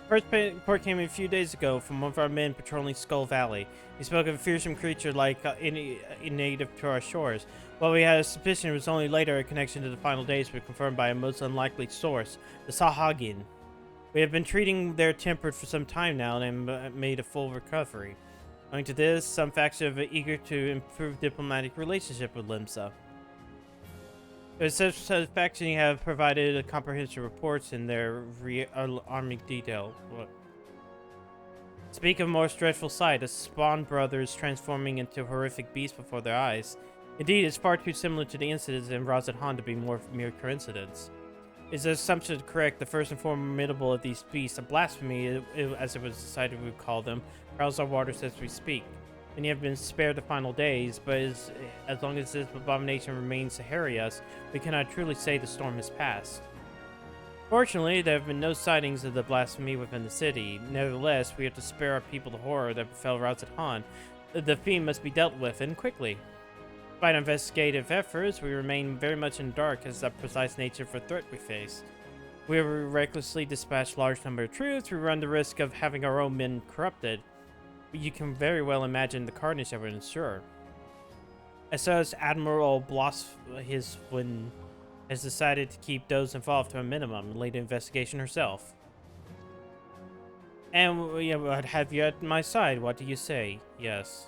First report came a few days ago from one of our men patrolling Skull Valley. He spoke of a fearsome creature like native to our shores. While we had a suspicion, it was only later a connection to the final days was confirmed by a most unlikely source, the Sahagin. We have been treating their tempered for some time now and made a full recovery. Owing to this, some factions are eager to improve diplomatic relationship with Limsa. With such satisfaction, you have provided comprehensive reports in their alarming detail. What? Speak of a more dreadful sight, a Spawn brothers transforming into horrific beasts before their eyes. Indeed, it's far too similar to the incidents in Razat Han to be mere coincidence. Is the assumption correct? The first and formidable of these beasts, a blasphemy, as it was decided we would call them, prowls our waters as we speak. Many have been spared the final days, but as long as this abomination remains to harry us, we cannot truly say the storm has passed. Fortunately, there have been no sightings of the blasphemy within the city. Nevertheless, we have to spare our people the horror that befell Razat Han. The fiend must be dealt with, and quickly. Despite investigative efforts, we remain very much in the dark as to the precise nature of the threat we face. If we recklessly dispatch large number of troops, we run the risk of having our own men corrupted. You can very well imagine the carnage that would ensure. As such, Admiral Bloss has decided to keep those involved to a minimum and lead the investigation herself. And I'd have you at my side. What do you say? Yes.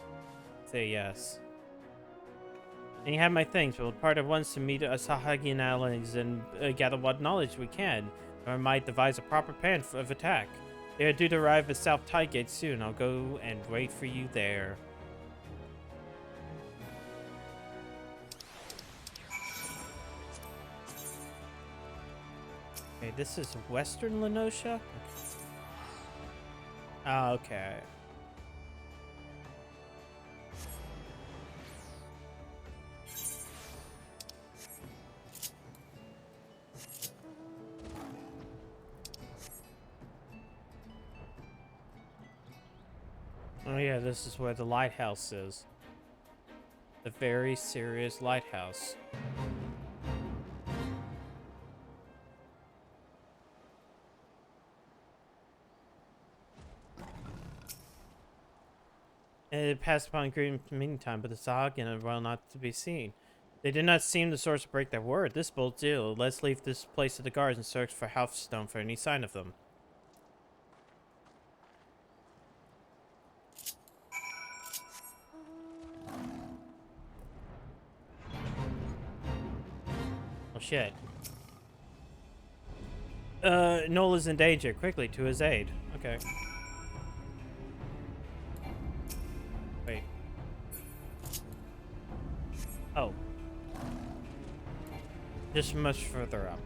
Say yes. And you have my thanks. We'll depart at once to meet Sahagin allies and gather what knowledge we can, or might devise a proper plan of attack. They are due to arrive at South Tigate soon. I'll go and wait for you there. Okay, this is Western Lenosha? Oh, okay. Oh yeah, this is where the lighthouse is. The very serious lighthouse. It passed upon Green meeting time, but the Sahagin are well not to be seen. They did not seem the sort to break their word. This bold deal. Let's leave this place to the guards and search for Hearthstone for any sign of them. Oh shit. Nola's in danger. Quickly to his aid. Okay. Wait. Oh. Just much further up.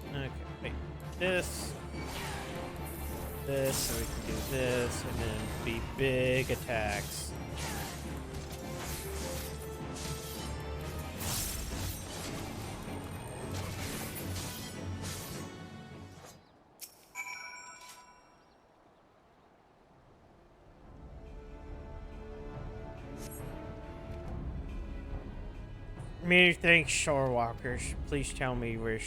Okay, wait. This, so we can do this, and then be big attacks. Many thanks, shorewalkers. Please tell me where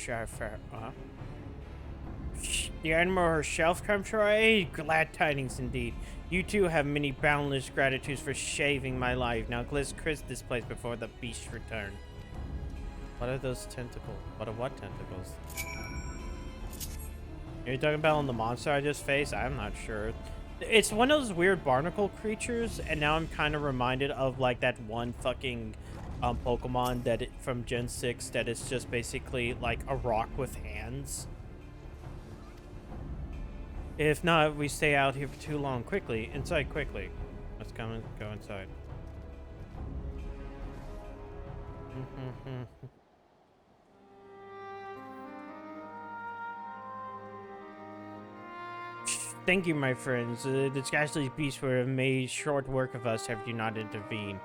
the Admiral herself comes to our aid. Glad tidings indeed. You too have many boundless gratitudes for saving my life. Now let's clear this place before the beasts return. What are those tentacles? What are what tentacles? Are you talking about on the monster I just faced? I'm not sure. It's one of those weird barnacle creatures, and now I'm kind of reminded of like that one fucking Pokemon that from Gen 6 that is just basically like a rock with hands. If not, we stay out here for too long. Quickly, inside quickly. Let's go inside. Thank you, my friends. The ghastly beasts would have made short work of us have you not intervened.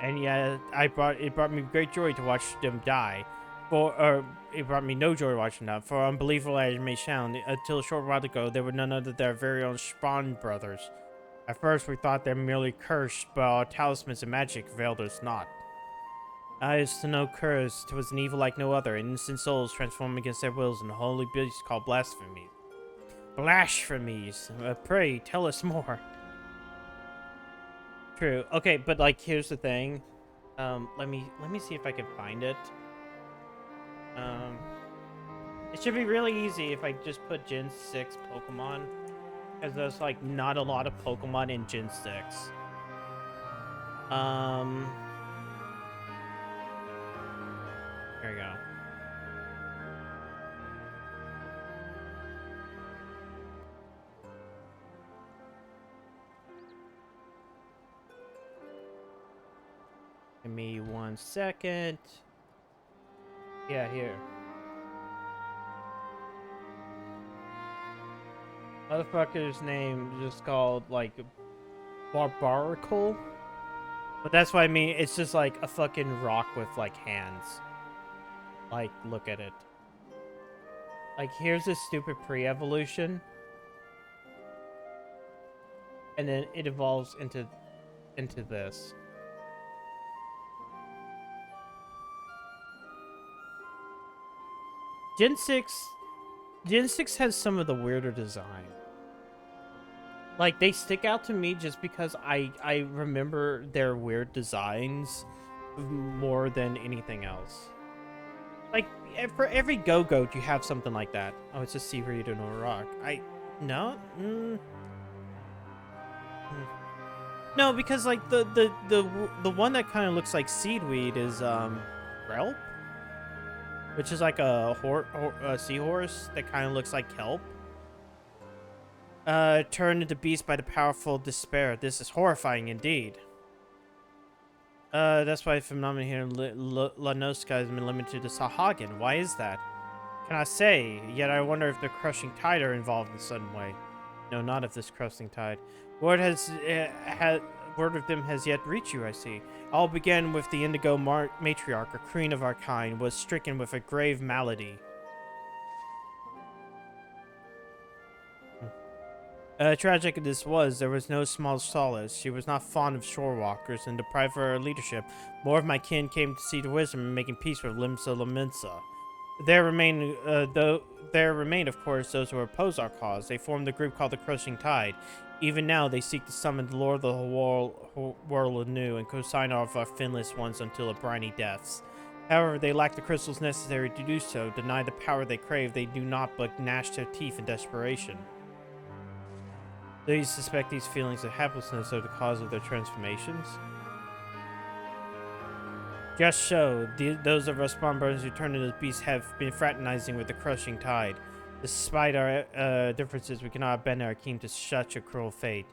And yeah, it brought me great joy to watch them die. It brought me no joy watching them. For unbelievable as it may sound, until a short while ago, they were none other than our very own Spawn brothers. At first, we thought they were merely cursed, but our talismans and magic availed us not. I used to know curse. 'Twas an evil like no other, innocent souls transformed against their wills in a holy beast called blasphemy. Blasphemies. Pray, tell us more. True. Okay, but like, here's the thing. Let me see if I can find it. It should be really easy if I just put Gen 6 Pokemon, because there's like not a lot of Pokemon in Gen 6. There we go. Give me 1 second. Yeah, here. Motherfucker's name is just called, like, Barbarical. But that's what I mean. It's just like a fucking rock with, like, hands. Like, look at it. Like, here's this stupid pre-evolution. And then it evolves into this. Gen 6 has some of the weirder design. Like, they stick out to me just because I remember their weird designs more than anything else. Like, for every Go-Goat, you have something like that. Oh, it's a Seaweed and a rock. No? No, because, like, the one that kind of looks like Seaweed is, Relp? Which is like a seahorse that kind of looks like kelp. Turned into beast by the powerful despair. This is horrifying indeed. That's why the phenomenon here in Lanoska has been limited to Sahagin. Why is that? Can I say? Yet I wonder if the crushing tide are involved in some way. No, not if this crushing tide. Word has word of them has yet reached you, I see. All began with the Indigo Matriarch, a queen of our kind, was stricken with a grave malady. Tragic this was, there was no small solace. She was not fond of shore walkers, and deprived of her leadership, more of my kin came to see the wisdom in making peace with Limsa Laminsa. There remain, of course, those who oppose our cause. They formed a group called the Crushing Tide. Even now, they seek to summon the Lord of the whole world anew and consign all of our finless ones until the briny deaths. However, they lack the crystals necessary to do so. Denied the power they crave, they do not but gnash their teeth in desperation. Do you suspect these feelings of helplessness are the cause of their transformations? Just so, those of us Spawnburners who turned into beasts have been fraternizing with the Crushing Tide. Despite our differences, we cannot abandon our keen to such a cruel fate.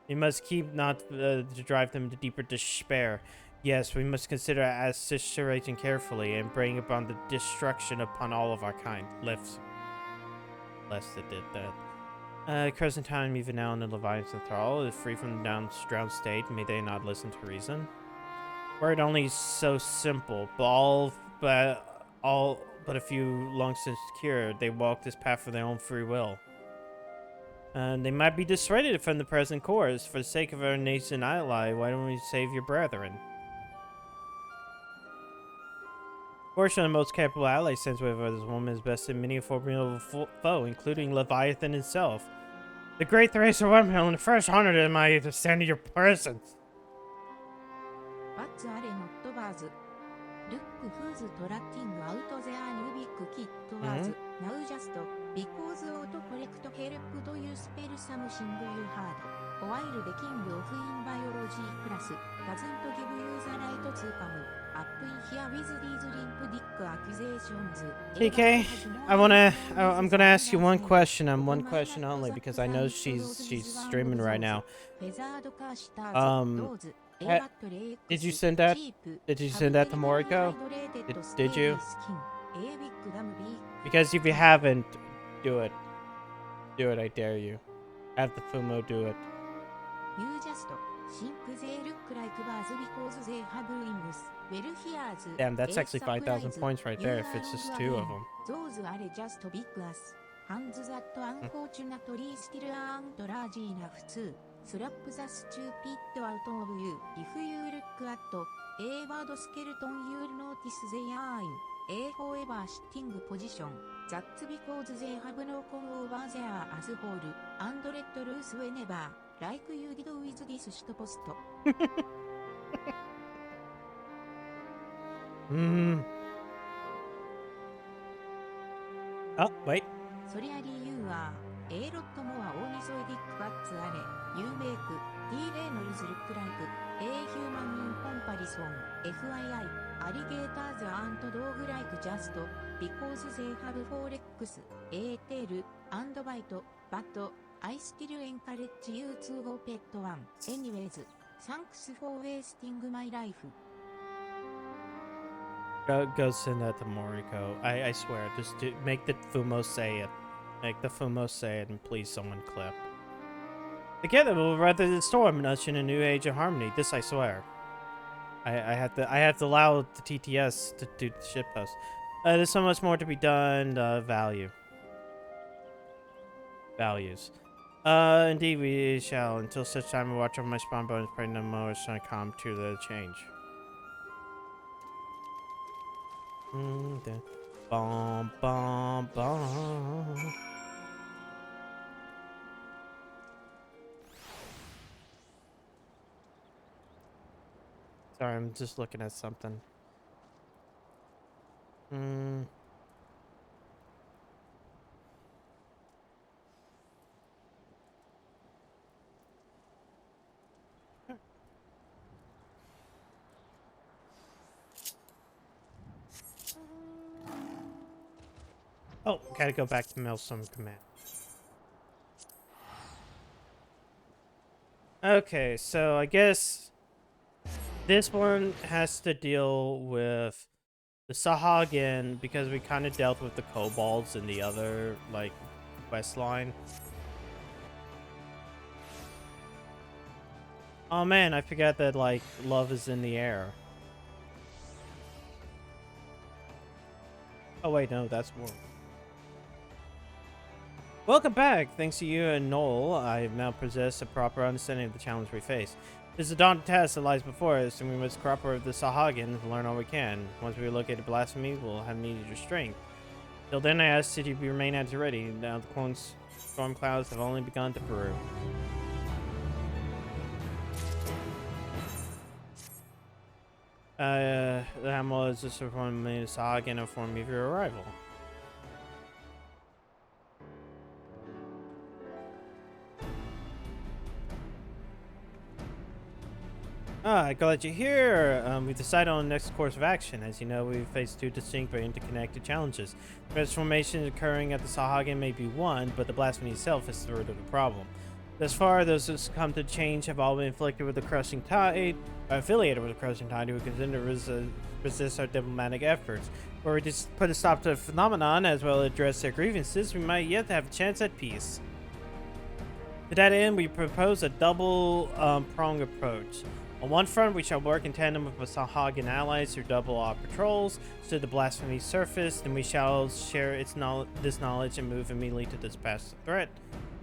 We must keep not to drive them to deeper despair. Yes, we must consider as situation carefully and bring upon the destruction upon all of our kind. Lest it did that. Crescent time, even now in the Leviathan thrall, is free from the drowned state. May they not listen to reason? Were it only so simple, but a few long since cured, they walk this path for their own free will. They might be dissuaded from the present course. For the sake of our nation ally, why don't we save your brethren? Fortunately, the most capable ally since we have this woman is bested many a formidable foe, including Leviathan himself. The great Thracer Wormhill and the first honor to my to stand in your presence. バッツアレノットバーズルックフーズトラッキングアウトゼアニュービックキットワーズナウジャストビコーズオートコレクトヘルプというスペルサムシングユーハードホワイルデキングオフインバイオロジープラスダズントギブユーザライトツーカムアップインヒアウィズリーズリンプディックアキュゼーションズ TK, I'm gonna ask you one question and one question only because I know she's streaming right now. Did you send that? Did you send that to Moriko? Did you? Because if you haven't, do it. Do it, I dare you. Have the Fumo do it. Damn, that's actually 5,000 points right there if it's just two of them. Slap the stupid out of you. If you look at a word skeleton, you'll notice they are in a forever sitting position. That's because they have no come over there as a whole, and let loose whenever, like you did with this shit post. Oh, wait. そりゃ理由は、A ロットモアオーニゾイディックバッツアレ、You make D レイノルズルックライク、A ヒューマンインコンパリソン、FII、アリゲーターズアントドーグライクジャスト、because they have forex, A テール、and bite, but I still encourage you to go pet one. Anyways, thanks for wasting my life. Go send that to Moriko. I swear, just make the Fumo say it. Make the Fumo say it, and please someone clip. Together we'll weather the storm and usher in a new age of harmony. This I swear. I have to allow the TTS to do the shitpost. There's so much more to be done. Values. Indeed we shall. Until such time I watch over my spawn bones, pray no more is trying to come to the change. Bum bum bum. Sorry, I'm just looking at something. Oh, gotta go back to Maelstrom Command. Okay, so I guess this one has to deal with the Sahagin because we kind of dealt with the kobolds in the other, like, quest line. Oh man, I forgot that, like, love is in the air. Oh wait, no, that's war. Welcome back! Thanks to you and Noel, I now possess a proper understanding of the challenge we face. This is a daunting task that lies before us, and we must cooperate with the Sahagin to learn all we can. Once we locate a blasphemy, we'll have needed your strength. Till then, I ask that you remain at the ready. Now the storm clouds have only begun to brew. The Hamel is just informing me the Sahagin inform me of your arrival. Glad you're here. We decided on the next course of action. As you know, we face two distinct but interconnected challenges. Transformations occurring at the Sahagin may be one, but the blasphemy itself is the root of the problem. Thus far, those who come to change have all been inflicted with the crushing tide, or affiliated with the crushing tide, who continue to resist our diplomatic efforts. Were we just put a stop to the phenomenon, as well as address their grievances, we might yet have a chance at peace. To that end, we propose a double-pronged approach. On one front, we shall work in tandem with the Sahagin allies through double our patrols, should the blasphemy surface, then we shall share this knowledge and move immediately to dispatch the threat.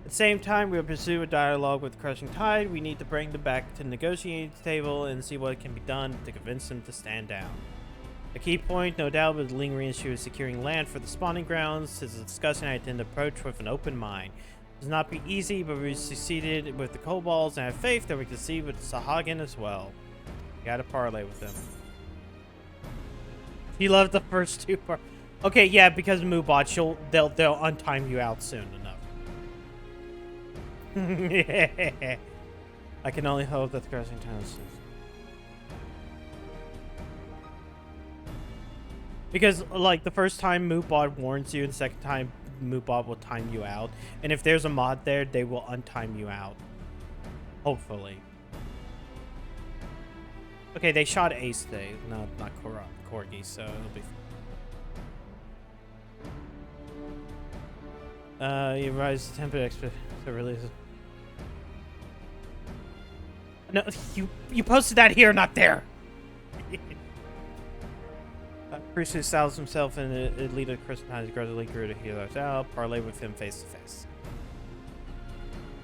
At the same time, we will pursue a dialogue with Crushing Tide. We need to bring them back to the negotiating table and see what can be done to convince them to stand down. A key point, no doubt, was the lingering issue of securing land for the spawning grounds. This is a discussion I intend to approach with an open mind. It will not be easy, but we succeeded with the kobolds, and I have faith that we can see with the Sahagin as well. Gotta parlay with them. He loved the first two parts. Okay, yeah, because of Moobot, they'll untime you out soon enough. I can only hope that the crossing time is... Because, like, the first time Moobot warns you, and the second time Moobot will time you out. And if there's a mod there, they will untime you out. Hopefully. Okay, they shot Ace today, not Corgi, so it'll be fine. You rise the temper expert to release it. No, you posted that here, not there. Priest styles himself in a leader of Christian times gradually grew to heal us out. Parlay with him face to face.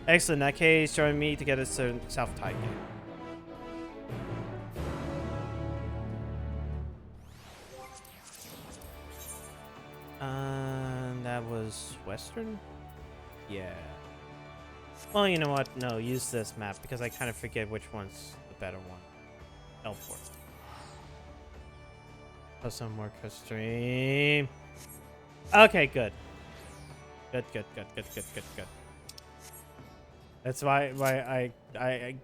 Excellent. In that case, join me to get us to South Tide Gate. That was Western? Yeah. Well, you know what? No, use this map because I kind of forget which one's the better one. L4. Some more stream. Okay, good. Good. That's why I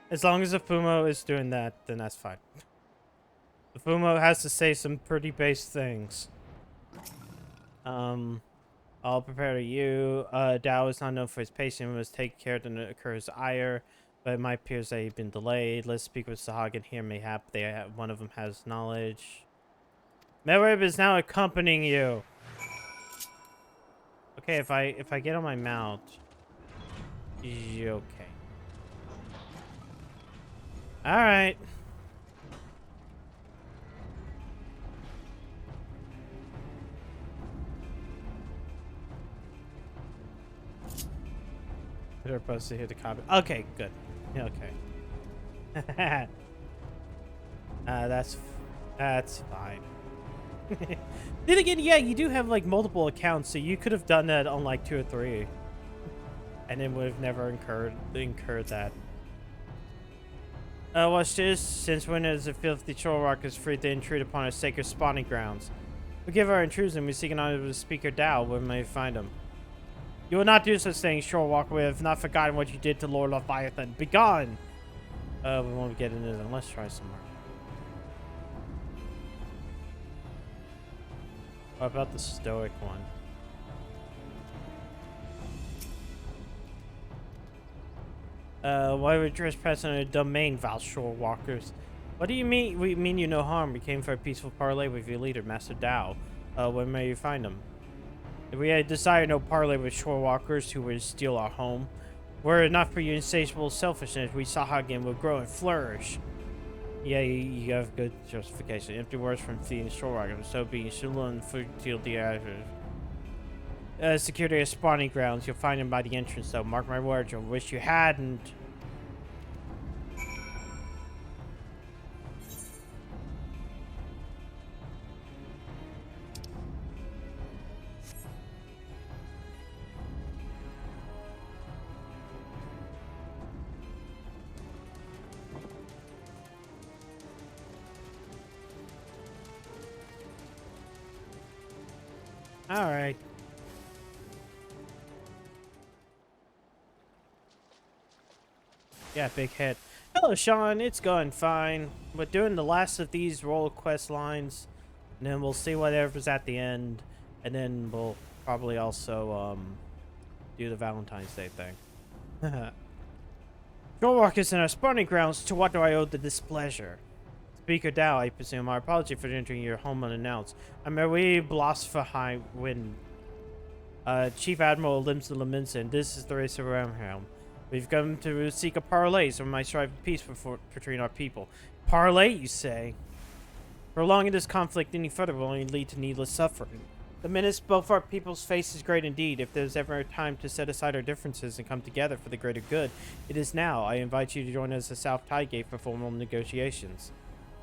as long as the Fumo is doing that, then that's fine. The Fumo has to say some pretty base things. I'll prepare to you. Dao is not known for his patience. We must take care that it occurs ire, but it might appear that he's been delayed. Let's speak with Sahagin here. Mayhap one of them has knowledge. Melrib is now accompanying you. Okay, if I get on my mount, okay. All right. They're supposed to hit the copy. Okay, good. Okay. That's fine. Then again, yeah, you do have like multiple accounts, so you could have done that on like 2 or 3, and then would have never incurred that. Watch this. Since when is the filthy troll rockers free to intrude upon our sacred spawning grounds? Forgive our intrusion. We seek an honor with Speaker Dao. Where may we find him? You will not do such things, Shorewalker. We have not forgotten what you did to Lord Leviathan. Begone! We won't get into it. Let's try some more. What about the stoic one? Why would trespass on a domain, vile shore walkers? What do you mean? We mean you no harm. We came for a peaceful parley with your leader, Master Dao. Where may you find him? If we had desire no parley with shore walkers who would steal our home. Were it not for your insatiable selfishness, we Sahagin would grow and flourish. Yeah, you have good justification. Empty words from the shore walkers. So being Shulun Futil the security of spawning grounds. You'll find him by the entrance, though. Mark my words, you'll wish you hadn't. Alright. Yeah, big hit. Hello, Sean. It's going fine. We're doing the last of these role quest lines, and then we'll see whatever's at the end, and then we'll probably also do the Valentine's Day thing. Shorewalkers in our spawning grounds. To what do I owe the displeasure? Speaker Dao, I presume. Our apology for entering your home unannounced. I'm Marie Blosfahai Win, Chief Admiral Limbs of Leminson, and this is the race of Ramhelm. We've come to seek a parley, so we might strive for peace between our people. Parley, you say? Prolonging this conflict any further will only lead to needless suffering. The menace both our peoples face is great indeed. If there's ever a time to set aside our differences and come together for the greater good, it is now. I invite you to join us at South Tide Gate for formal negotiations.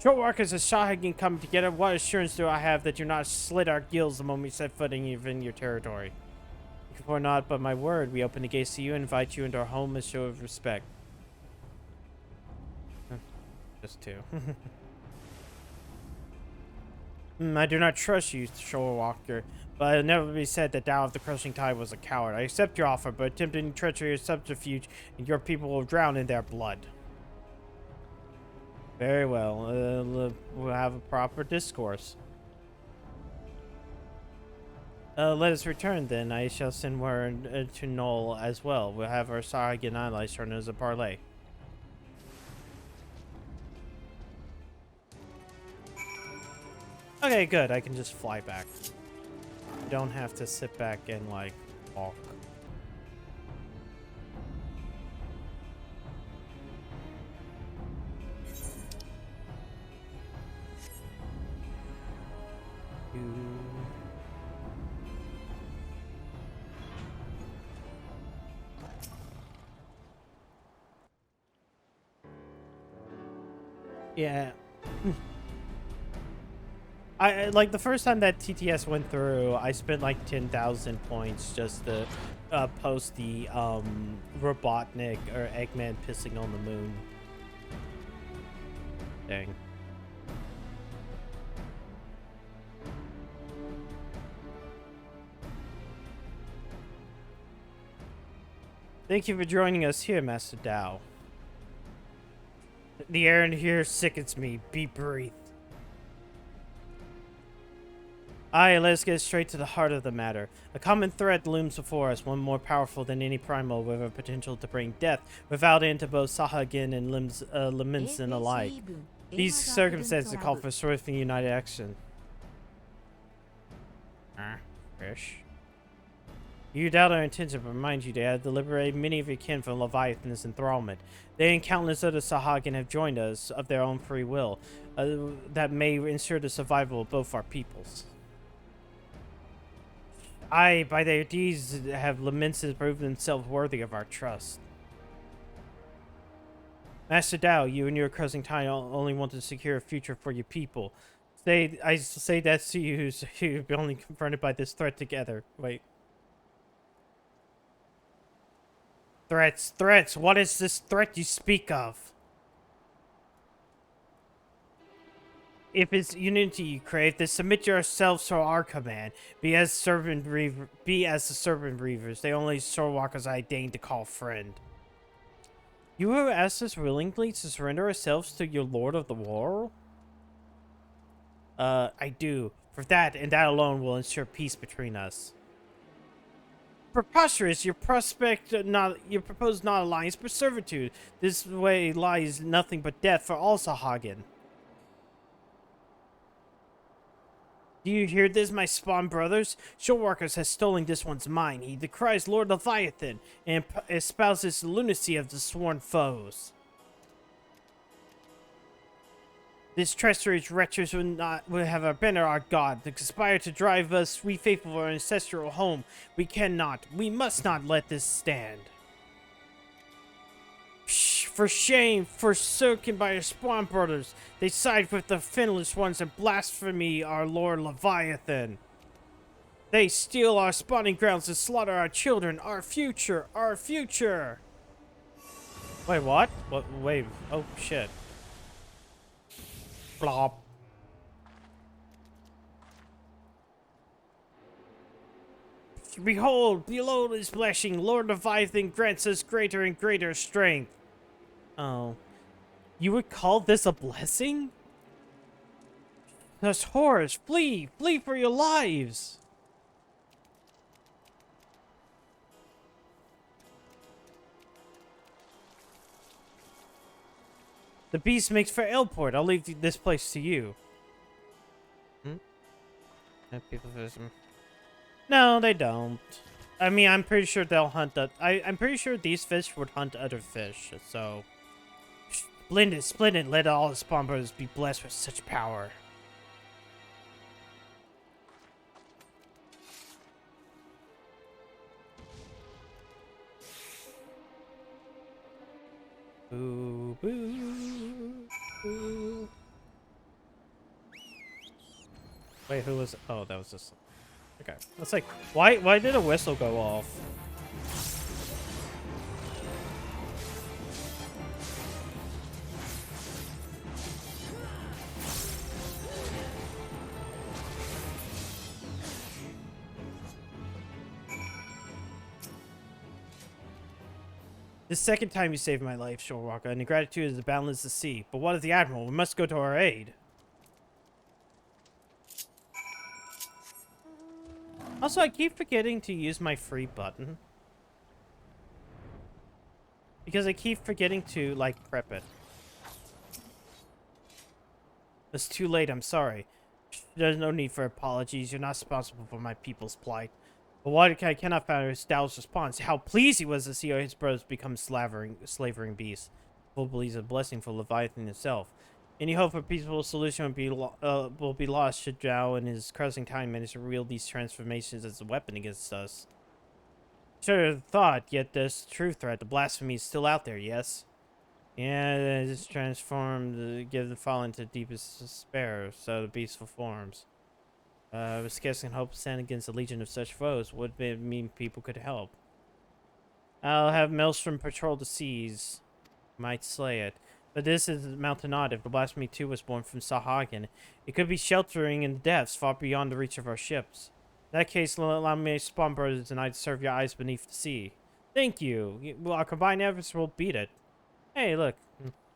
Shortwalkers of Shahagin come together. What assurance do I have that you'll not slit our gills the moment we set foot in your territory? For not but my word, we open the gates to you and invite you into our home as a show of respect. Just two. I do not trust you, Shorewalker, but it'll never be said that Dao of the Crushing Tide was a coward. I accept your offer, but attempting treachery or subterfuge, and your people will drown in their blood. Very well. We'll have a proper discourse. Let us return then. I shall send word to Null as well. We'll have our Sahagin allies turn as a parley. Okay, good. I can just fly back. I don't have to sit back and, like, walk. Yeah. I like the first time that TTS went through, I spent like 10,000 points just to post the Robotnik or Eggman pissing on the moon. Dang. Thank you for joining us here, Master Dao. The air in here sickens me. Be brief. Aye, let's get straight to the heart of the matter. A common threat looms before us, one more powerful than any primal, with a potential to bring death without end to both Sahagin and Leminson alike. These circumstances call for swift and united action. Fish. You doubt our intention, but remind you, they have liberated many of your kin from Leviathan's enthrallment. They and countless other Sahagin have joined us of their own free will, that may ensure the survival of both our peoples. Aye, by their deeds have Leminson proven themselves worthy of our trust. Master Dao, you and your cousin Tai only want to secure a future for your people. I say that to you who've been only confronted by this threat together. Wait. Threats. What is this threat you speak of? If it's unity you crave, then submit yourselves to our command. Be as the serpent reavers, the only shorewalkers I deign to call friend. You who asked us willingly to surrender ourselves to your Lord of the War? I do. For that, and that alone will ensure peace between us. preposterous. Your proposed not alliance but servitude. This way lies nothing but death for all Sahagin. Do you hear this, my spawn brothers? Showwalkers has stolen this one's mind. He decries Lord Leviathan and espouses the lunacy of the sworn foes. This treacherous wretches would have abandoned our God. They conspire to drive us, we faithful of our ancestral home. We must not let this stand. Psh, for shame, forsaken by your spawn brothers. They side with the finless ones and blaspheme our Lord Leviathan. They steal our spawning grounds and slaughter our children, our future, our future. Wait, what? What? Wait, oh shit. Flop. Behold, below is blessing. Lord Leviathan grants us greater and greater strength. Oh. You would call this a blessing? Those horrors, flee! Flee for your lives! The beast makes for Airport. I'll leave this place to you. No, they don't. I mean, I'm pretty sure they'll hunt. I'm pretty sure these fish would hunt other fish. So, splendid. Let all the spawn brothers be blessed with such power. Boo, boo, boo. Wait, who was? Oh, that was just. Okay, that's like, why did a whistle go off? The second time you saved my life, Shorewalker, and the gratitude is as boundless as the sea. But what of the Admiral? We must go to our aid. Also, I keep forgetting to use my free button. Because I keep forgetting to, like, prep it. It's too late, I'm sorry. There's no need for apologies. You're not responsible for my people's plight. But what I cannot find is Dow's response. How pleased he was to see his brothers become slavering beasts. Full believes a blessing for Leviathan himself. Any hope for a peaceful solution will be lost should Zhao and his crossing time manage to wield these transformations as a weapon against us. Should have thought, yet this true threat, the blasphemy, is still out there, yes? Yeah, it's transformed to give the fallen to deepest despair, so the beastful forms. With scarcely hope to stand against a legion of such foes, would it mean people could help? I'll have Maelstrom patrol the seas. Might slay it. But this is Mountainot. If the blasphemy too was born from Sahagin, it could be sheltering in the depths far beyond the reach of our ships. In that case, allow me spawn brothers and I to serve your eyes beneath the sea. Thank you. Well, our combined efforts will beat it. Hey, look.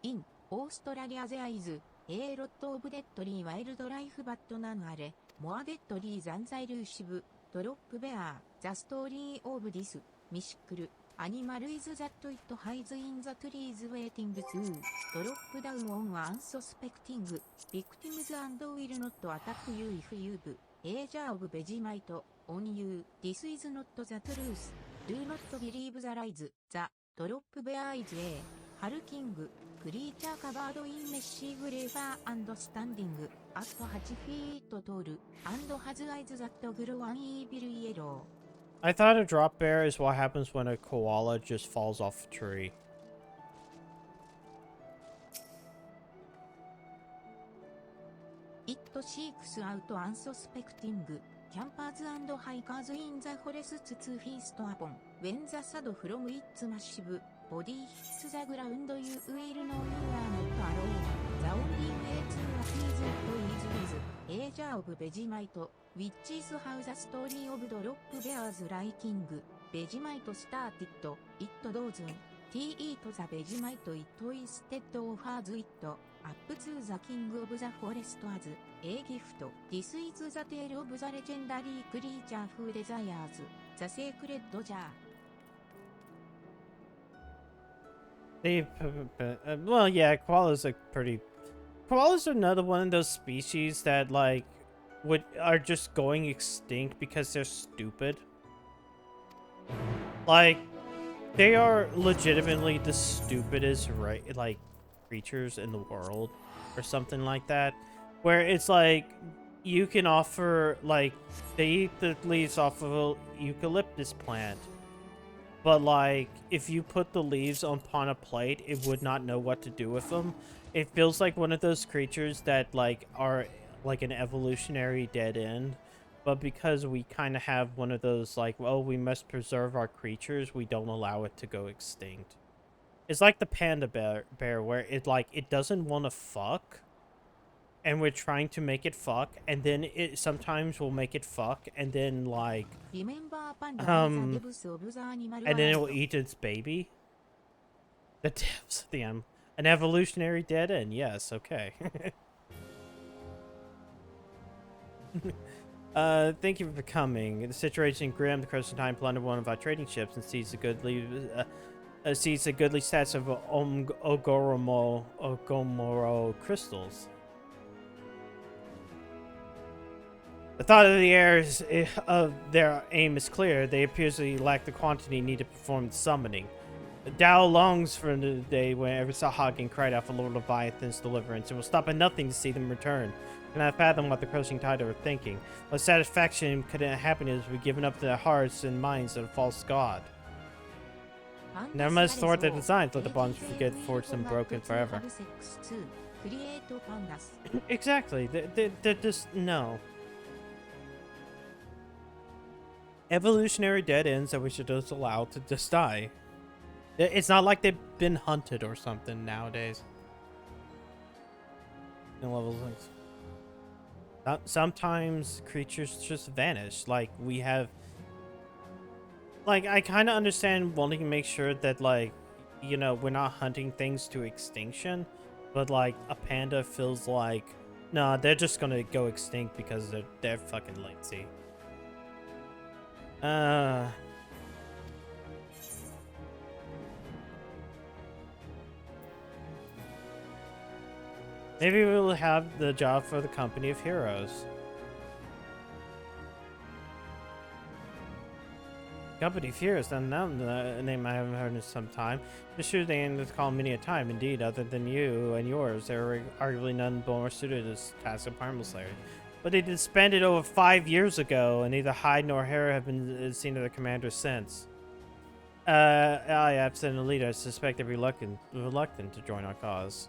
In Australia there is a lot of deadly wildlife but none are more deadly than the elusive drop bear. The story of this mystical animal is that it hides in the trees waiting to drop down on unsuspecting victims and will not attack you if you've a jar of Vegemite on you. This is not the truth. Do not believe the lies. The drop bear is a hulking creature covered in messy gray fur and standing at 8 feet tall and has eyes that glow an evil yellow. I thought a drop bear is what happens when a koala just falls off a tree. It seeks out unsuspecting campers and hikers in the forests to feast upon. When the shadow from its massive body hits the ground, you will know you are not alone. The only way to appease it is with a jar of Vegemite, which is how the story of drop bears liking Vegemite started. It doesn't eat the Vegemite, it instead offers it Up to the King of the Forest as a gift. This is the tale of the legendary creature who desires the sacred jar. Well, yeah, koalas are pretty. Koalas are another one of those species that like are just going extinct because they're stupid. Like, they are legitimately the stupidest, right? Like, creatures in the world, or something like that. Where it's like you can offer like they eat the leaves off of a eucalyptus plant. But, like, if you put the leaves upon a plate, it would not know what to do with them. It feels like one of those creatures that, like, are, like, an evolutionary dead end. But because we kind of have one of those, like, well, we must preserve our creatures, we don't allow it to go extinct. It's like the panda bear where it, like, it doesn't want to fuck. And we're trying to make it fuck, and then it sometimes will make it fuck, and then, like, Remember panda um... are the depths of the animal and then it will world. eat its baby. The depths of the an evolutionary dead end. Yes, okay. Thank you for coming. The situation grim. The Crescent Time plundered one of our trading ships and seized the goodly stats of Ogomoro crystals. The thought of the heirs of their aim is clear. They appear to lack the quantity needed to perform the summoning. Dao longs for the day when Hagen cried out for Lord Leviathan's deliverance, and will stop at nothing to see them return. Cannot fathom what the Crushing Tide are thinking. What satisfaction could happiness be given up to their hearts and minds to the false god? Never must thwart their designs, let the bonds forget forged and broken forever. Exactly. They're just no. Evolutionary dead ends that we should just allow to just die. It's not like they've been hunted or something nowadays. In level 6. Sometimes creatures just vanish. Like, we have... Like, I kind of understand wanting to make sure that, like, you know, we're not hunting things to extinction. But, like, a panda feels like... Nah, they're just gonna go extinct because they're fucking lazy. Maybe we'll have the job for the Company of Heroes. Company of Heroes, a name I haven't heard in some time. Just sure they ended to call many a time. Indeed, other than you and yours, there are arguably none more suited to this task of Primal Slayer. But they disbanded over 5 years ago, and neither Hyde nor Hera have been seen to their commander since. I have sent a leader. I suspect they're reluctant to join our cause.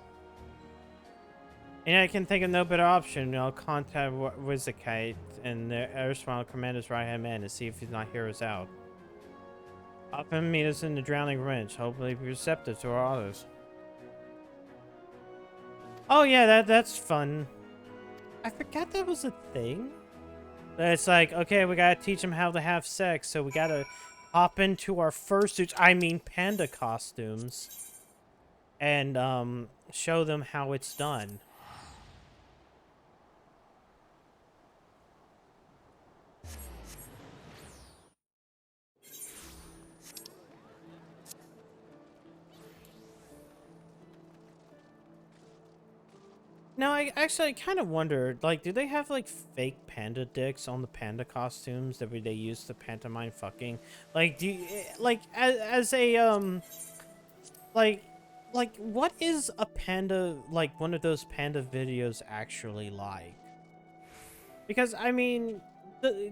And I can think of no better option. I'll contact Wizakite and the erstwhile commander's right-hand man to see if he's not Heroes out. Often meet us in the Drowning Wrench. Hopefully be receptive to our orders. Oh yeah, that's fun. I forgot that was a thing. It's like, okay, we gotta teach them how to have sex, so we gotta hop into our fursuits, I mean panda costumes, and show them how it's done. Now, I actually kind of wondered, like, do they have, like, fake panda dicks on the panda costumes that they use to pantomime fucking? Like, do you, like, as a, like, what is a panda, like, one of those panda videos actually like? Because, I mean, do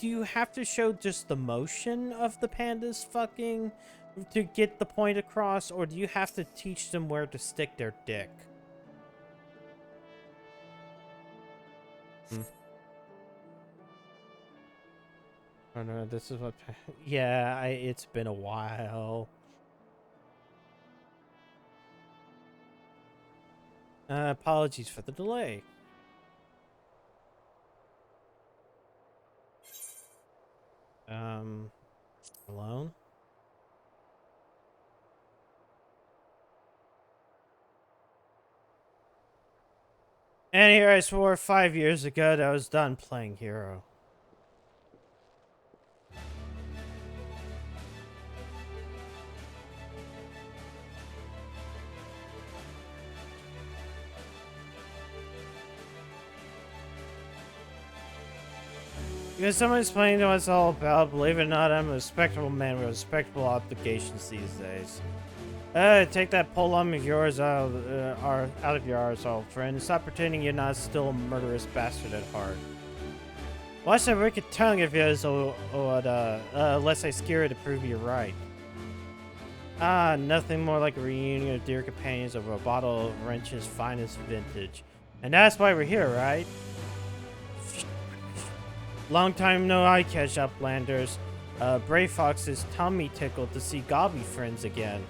you have to show just the motion of the pandas fucking to get the point across, or do you have to teach them where to stick their dick? Oh no, this is what... Yeah, it's been a while. Apologies for the delay. Alone? And here I swore 5 years ago that I was done playing hero. Because someone explained what it's all about, believe it or not, I'm a respectable man with respectable obligations these days. Take that pole arm of yours out of your arse, old friend. Stop pretending you're not still a murderous bastard at heart. Watch that wicked tongue of yours, unless I scare it to prove you're right. Ah, nothing more like a reunion of dear companions over a bottle of Wrench's finest vintage. And that's why we're here, right? Long time no eye catch, Uplanders. Brave Fox's tummy tickled to see gobby friends again.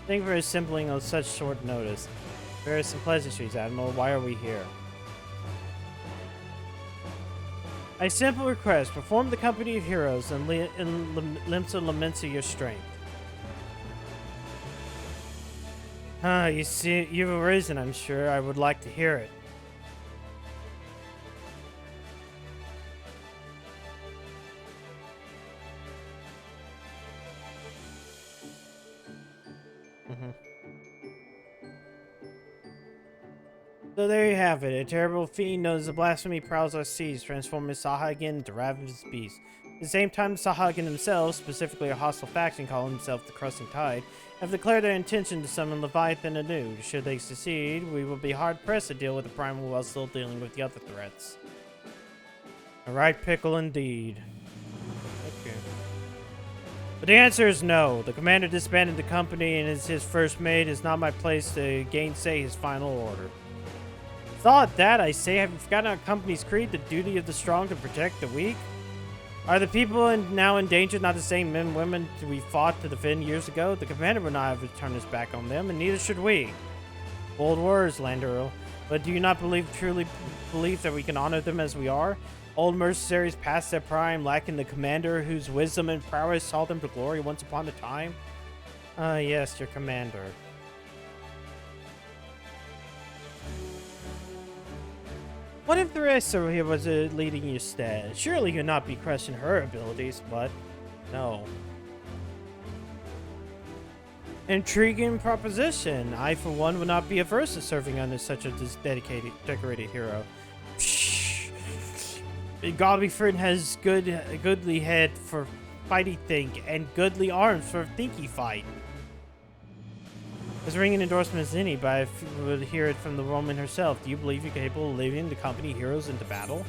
Thank you for assembling on such short notice. Various and pleasantries, Admiral. Why are we here? A simple request. Perform the company of heroes and Limsa Lamensa your strength. You see, you've a reason, I'm sure. I would like to hear it. So there you have it. A terrible fiend known as the Blasphemy prowls our seas, transforming Sahagin into ravenous beasts. At the same time, the Sahagin themselves, specifically a hostile faction calling themselves the Crescent Tide, have declared their intention to summon Leviathan anew. Should they succeed, we will be hard-pressed to deal with the Primal while still dealing with the other threats. A right pickle indeed. Okay. But the answer is no. The commander disbanded the company and as his first mate, it's not my place to gainsay his final order. Thought that, I say, have you forgotten our company's creed, the duty of the strong to protect the weak? Are the people now in danger not the same men and women we fought to defend years ago? The commander would not have turned his back on them, and neither should we. Bold words, Landerl, but do you not truly believe that we can honor them as we are? Old mercenaries past their prime, lacking the commander whose wisdom and prowess saw them to glory once upon a time? Yes, your commander. What if Theresa here was leading you instead? Surely you'd not be questioning her abilities, but no. Intriguing proposition. I, for one, would not be averse to serving under such a decorated hero. Psh. Godbyford has goodly head for fighty think, and goodly arms for thinky fight. As ringing endorsement as any, but I would hear it from the woman herself. Do you believe you're capable of leading the company heroes into battle?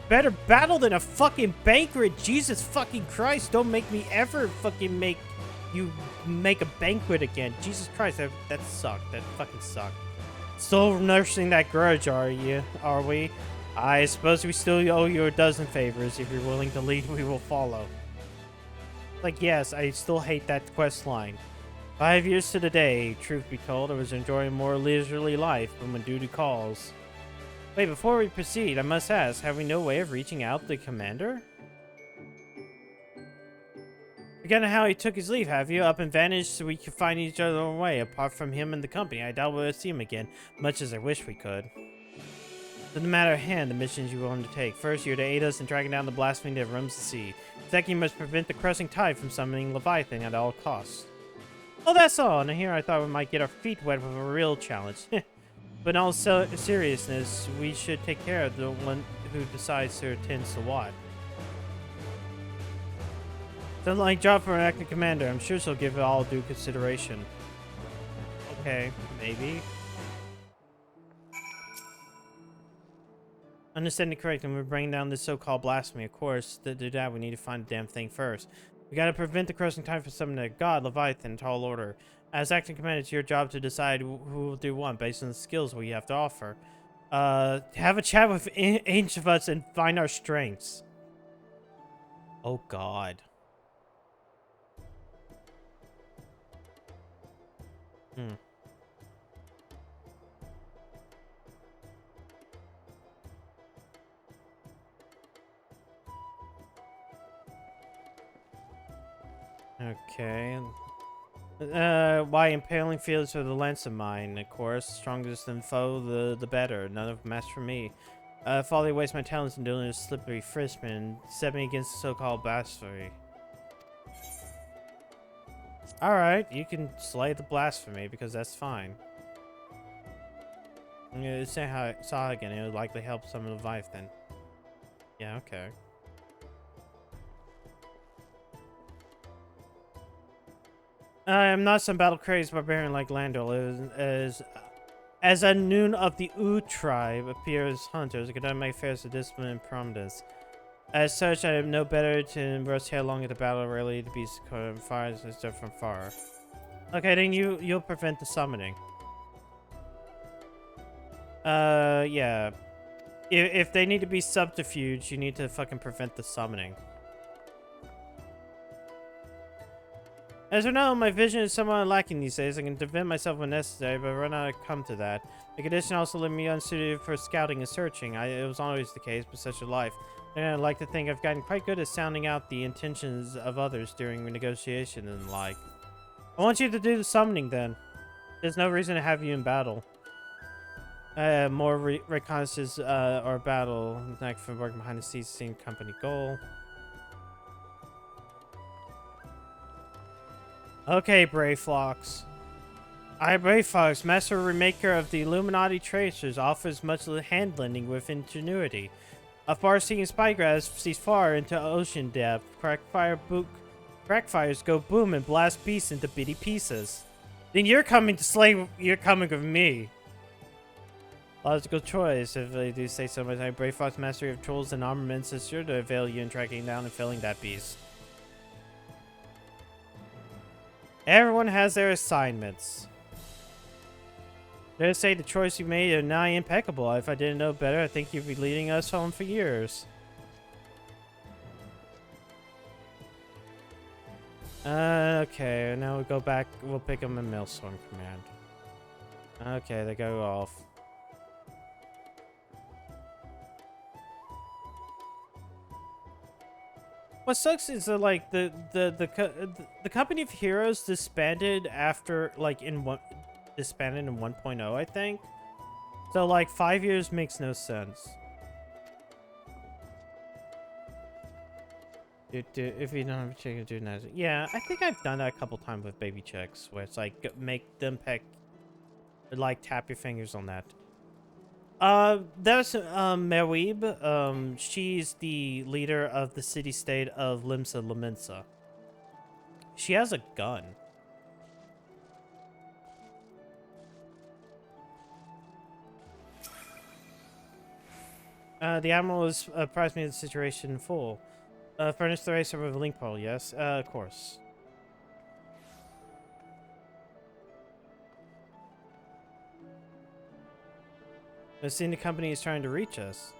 Better battle than a fucking banquet. Jesus fucking Christ, don't make me ever fucking make a banquet again. Jesus Christ, that sucked. That fucking sucked. Still nursing that grudge, are we? I suppose we still owe you a dozen favors. If you're willing to lead, we will follow. Like, yes, I still hate that quest line. 5 years to the day, truth be told, I was enjoying a more leisurely life, but when duty calls. Wait, before we proceed, I must ask, have we no way of reaching out to the commander? Forgetting how he took his leave, have you? Up and vanished so we could find each other on our way. Apart from him and the company, I doubt we'll see him again, much as I wish we could. To the matter at hand, the missions you will undertake. First, you're to aid us in tracking down the blasphemy that roams the sea. Second, you must prevent the Crescent Tide from summoning Leviathan at all costs. Oh, that's all. And here I thought we might get our feet wet with a real challenge. But in all seriousness, we should take care of the one who decides to attend to what. Sounds like job for an acting commander. I'm sure she'll give it all due consideration. Okay, maybe. Understanding correctly, we're bringing down this so-called blasphemy. Of course, to do that, we need to find the damn thing first. We gotta prevent the Crescent Tide from summoning a god, Leviathan, tall order. As acting commander, it's your job to decide who will do what based on the skills we have to offer. Have a chat with each of us and find our strengths. Oh God. Okay. Why impaling fields are the lance of mine, of course. Strongest than foe, the better. None of match for me. Folly waste my talents in doing a slippery friskman and set me against the so-called blasphemy. Alright, you can slay the blasphemy because that's fine. Say how I saw again, it would likely help some of the Leviathan. Yeah, okay. I am not some battle-crazed barbarian like Landor. As a noon of the U tribe appears hunters, I conduct my affairs with discipline and promptness. As such, I am no better to rush headlong into battle, rarely to be fires and stuff from far. Okay, then you'll prevent the summoning. Yeah. If they need to be subterfuge, you need to fucking prevent the summoning. As for now, my vision is somewhat lacking these days. I can defend myself when necessary, but run out of come to that. The condition also left me unsuited for scouting and searching. It was always the case, but such a life. And I like to think I've gotten quite good at sounding out the intentions of others during negotiation and the like. I want you to do the summoning then. There's no reason to have you in battle. More reconnaissance or battle. Like from working behind the scenes, same company goal. Okay, Brave Fox. I, Brave Fox, master remaker of the Illuminati Tracers, offers much hand-lending with ingenuity. A far-seeing spyglass sees far into ocean depth. Crackfires go boom and blast beasts into bitty pieces. Then you're coming to slay. You're coming with me. Logical choice, if I do say so myself. Brave Fox, mastery of tools and armaments is sure to avail you in tracking down and felling that beast. Everyone has their assignments. Dare say the choice you made are nigh impeccable. If I didn't know better, I think you'd be leading us home for years. Okay, now we go back. We'll pick them in Maelstrom Command. Okay, they go off. What sucks is that like the company of heroes disbanded after disbanded in 1.0, I think. So like 5 years makes no sense. If you don't have a chicken, do that. Yeah, I think I've done that a couple times with baby chicks, where it's like make them peck, like tap your fingers on that. There's Merweeb. She's the leader of the city-state of Limsa Laminsa. She has a gun. The Admiral has apprised me of the situation in full. Furnish the racer with a link pole, yes? Of course. I've seen the company is trying to reach us.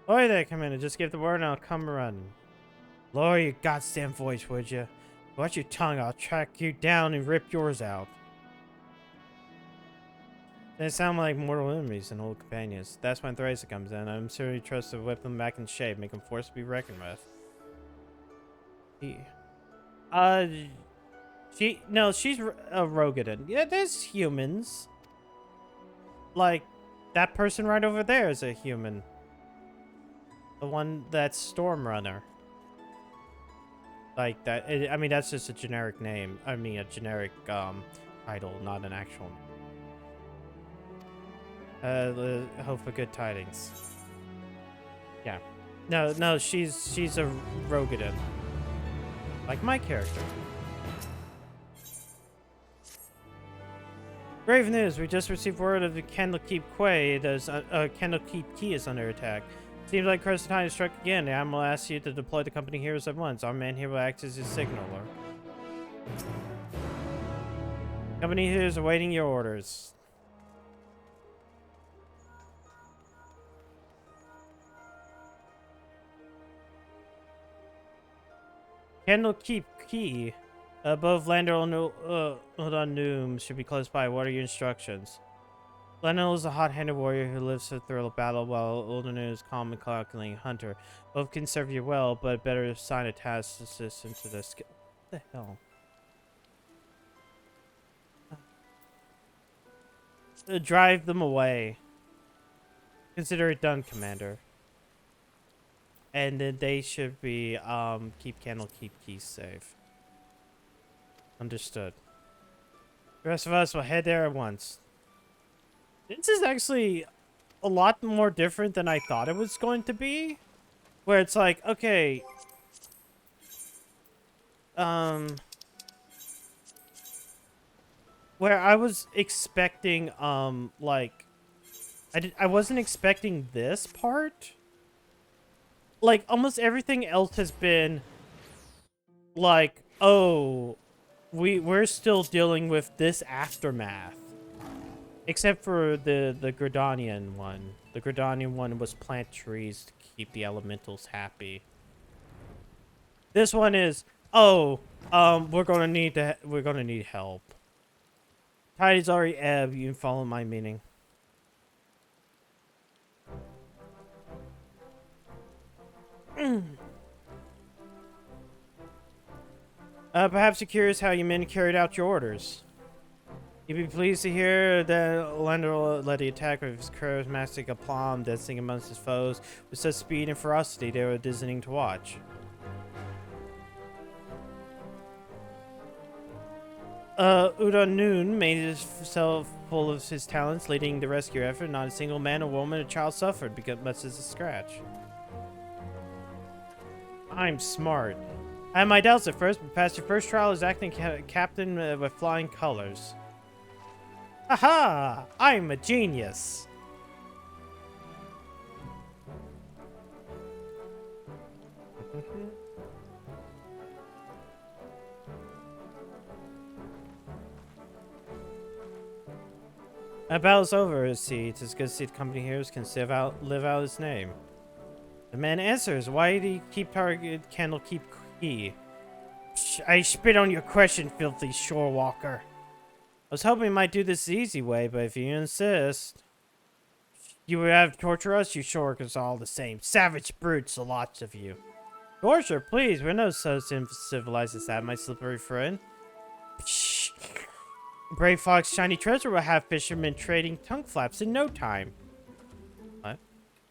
Oi there, Commander. Just give the word and I'll come running. Lower your goddamn voice, would you? Watch your tongue. I'll track you down and rip yours out. They sound like mortal enemies and old companions. That's when Theresa comes in. I'm sure you trust to whip them back in shape, make them forced to be reckoned with. She's a Rogadin. Yeah, there's humans. Like, that person right over there is a human. The one that's Stormrunner. Like that. I mean, that's just a generic name. I mean, a generic title, not an actual. Hope for good tidings. Yeah. No, she's a Rogadin. Like my character. Grave news, we just received word of the Candlekeep Quay. Candlekeep Key is under attack. Seems like Crescent Tide has struck again. The Admiral asks you to deploy the company heroes at once. Our man here will act as his signaler. Company heroes awaiting your orders. Candlekeep Key. Above Landor Noom should be close by. What are your instructions? Lionel is a hot-handed warrior who lives for the thrill of battle, while Uldanu is calm and calculating hunter. Both can serve you well, but better assign a task assistant to their skill. What the hell? Drive them away. Consider it done, Commander. And then they should be, keep candle, keep keys safe. Understood. The rest of us will head there at once. This is actually a lot more different than I thought it was going to be. Where it's like, okay. Where I was expecting, like, I wasn't expecting this part. Like, almost everything else has been, like, oh, we're still dealing with this aftermath. Except for the Gridanian one. The Gridanian one was plant trees to keep the elementals happy. This one is, oh, we're gonna need help. Tide is already ebbed. You can follow my meaning. Perhaps you're curious how your men carried out your orders. You'd be pleased to hear that Lendl led the attack with his charismatic aplomb, dancing amongst his foes with such speed and ferocity they were dizzying to watch. Udanun made himself full of his talents, leading the rescue effort. Not a single man or woman or child suffered because much as a scratch. I'm smart. I had my doubts at first, but past your first trial as acting captain with flying colors. Haha! I'm a genius! That battle's over, see. It's good to see the company heroes can live out his name. The man answers, why do you keep target candle keep key? I spit on your question, filthy shore walker. I was hoping you might do this the easy way, but if you insist... You would have to torture us, you shorkers all the same. Savage brutes, the lots of you. Torture, please, we're no so civilized as that, my slippery friend. Psh. Brave Fox Shiny Treasure will have fishermen trading tongue flaps in no time. What?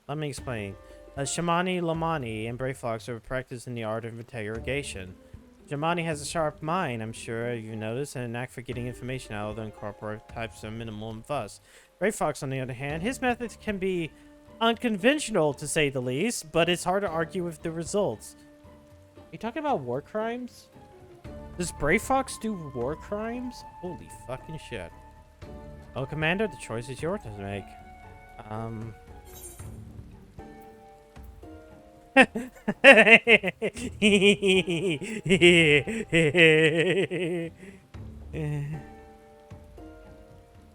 Let me explain. Shamani Lamani and Brave Fox are practiced in the art of interrogation. Jamani has a sharp mind, I'm sure you've noticed, and a knack for getting information out of the incorporated types of minimum fuss. Brave Fox, on the other hand, his methods can be unconventional, to say the least, but it's hard to argue with the results. Are you talking about war crimes? Does Brave Fox do war crimes? Holy fucking shit. Oh, Commander, the choice is yours to make.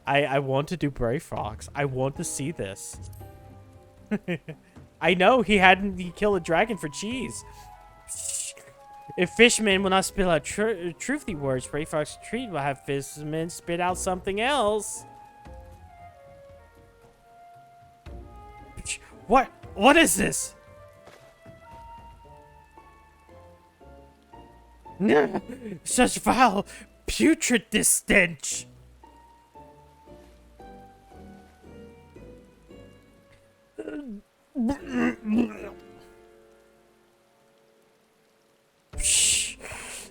I want to do Brave Fox. I want to see this. I know he killed a dragon for cheese. If fishermen will not spit out truthy words, Brave Fox Treat will have fishermen spit out something else. What is this? Such vile, putrid stench.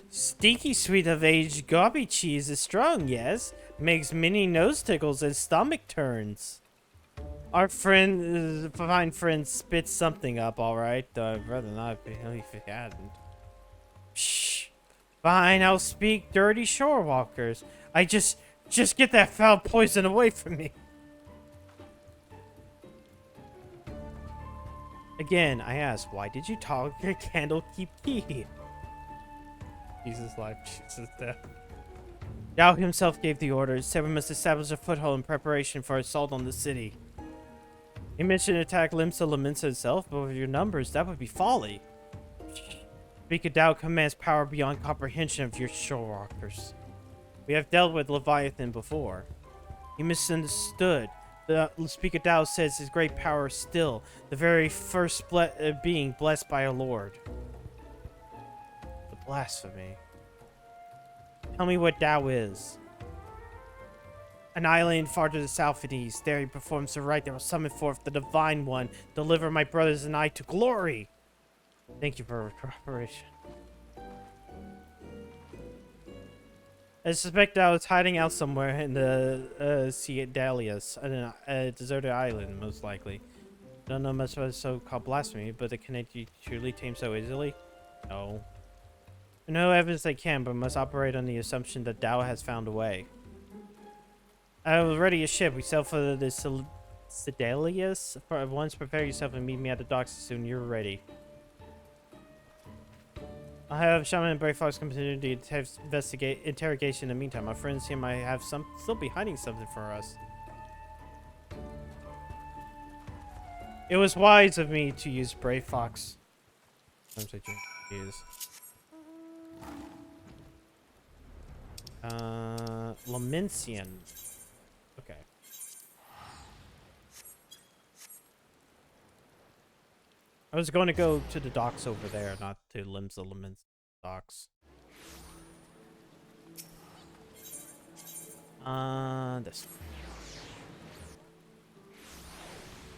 Stinky sweet of aged gobby cheese is strong, yes? Makes many nose tickles and stomach turns. Our fine friend spits something up, alright, though I'd rather not if he hadn't. Shh. Fine, I'll speak, dirty shore walkers. Just get that foul poison away from me. Again, I ask, why did you target candle keep key? Jesus life, Jesus death. Yao himself gave the orders, said we must establish a foothold in preparation for assault on the city. He mentioned attack Limsa Laminsa itself, but with your numbers, that would be folly. Speak of Dao commands power beyond comprehension of your shorewalkers. We have dealt with Leviathan before. He misunderstood. The Speaker Tao says his great power is still the very first being blessed by our Lord. The blasphemy. Tell me what Tao is. An island far to the south and east. There he performs the rite that will summon forth the Divine One, deliver my brothers and I to glory. Thank you for cooperation. I suspect I was hiding out somewhere in the Sea Dahlias, a deserted island, most likely. Don't know much about so-called blasphemy, but can it be truly tamed so easily? No. No evidence I can, but must operate on the assumption that Tao has found a way. I was ready a ship. We sail for the Sedalius. Once prepare yourself and meet me at the docks as soon as you're ready. I'll have Shaman and Brave Fox continue to investigate interrogation in the meantime. My friends here might have still be hiding something for us. It was wise of me to use Brave Fox. Sometimes I use. Lamencian. Okay. I was going to go to the docks over there, not to Limsa Lamencian docks. This.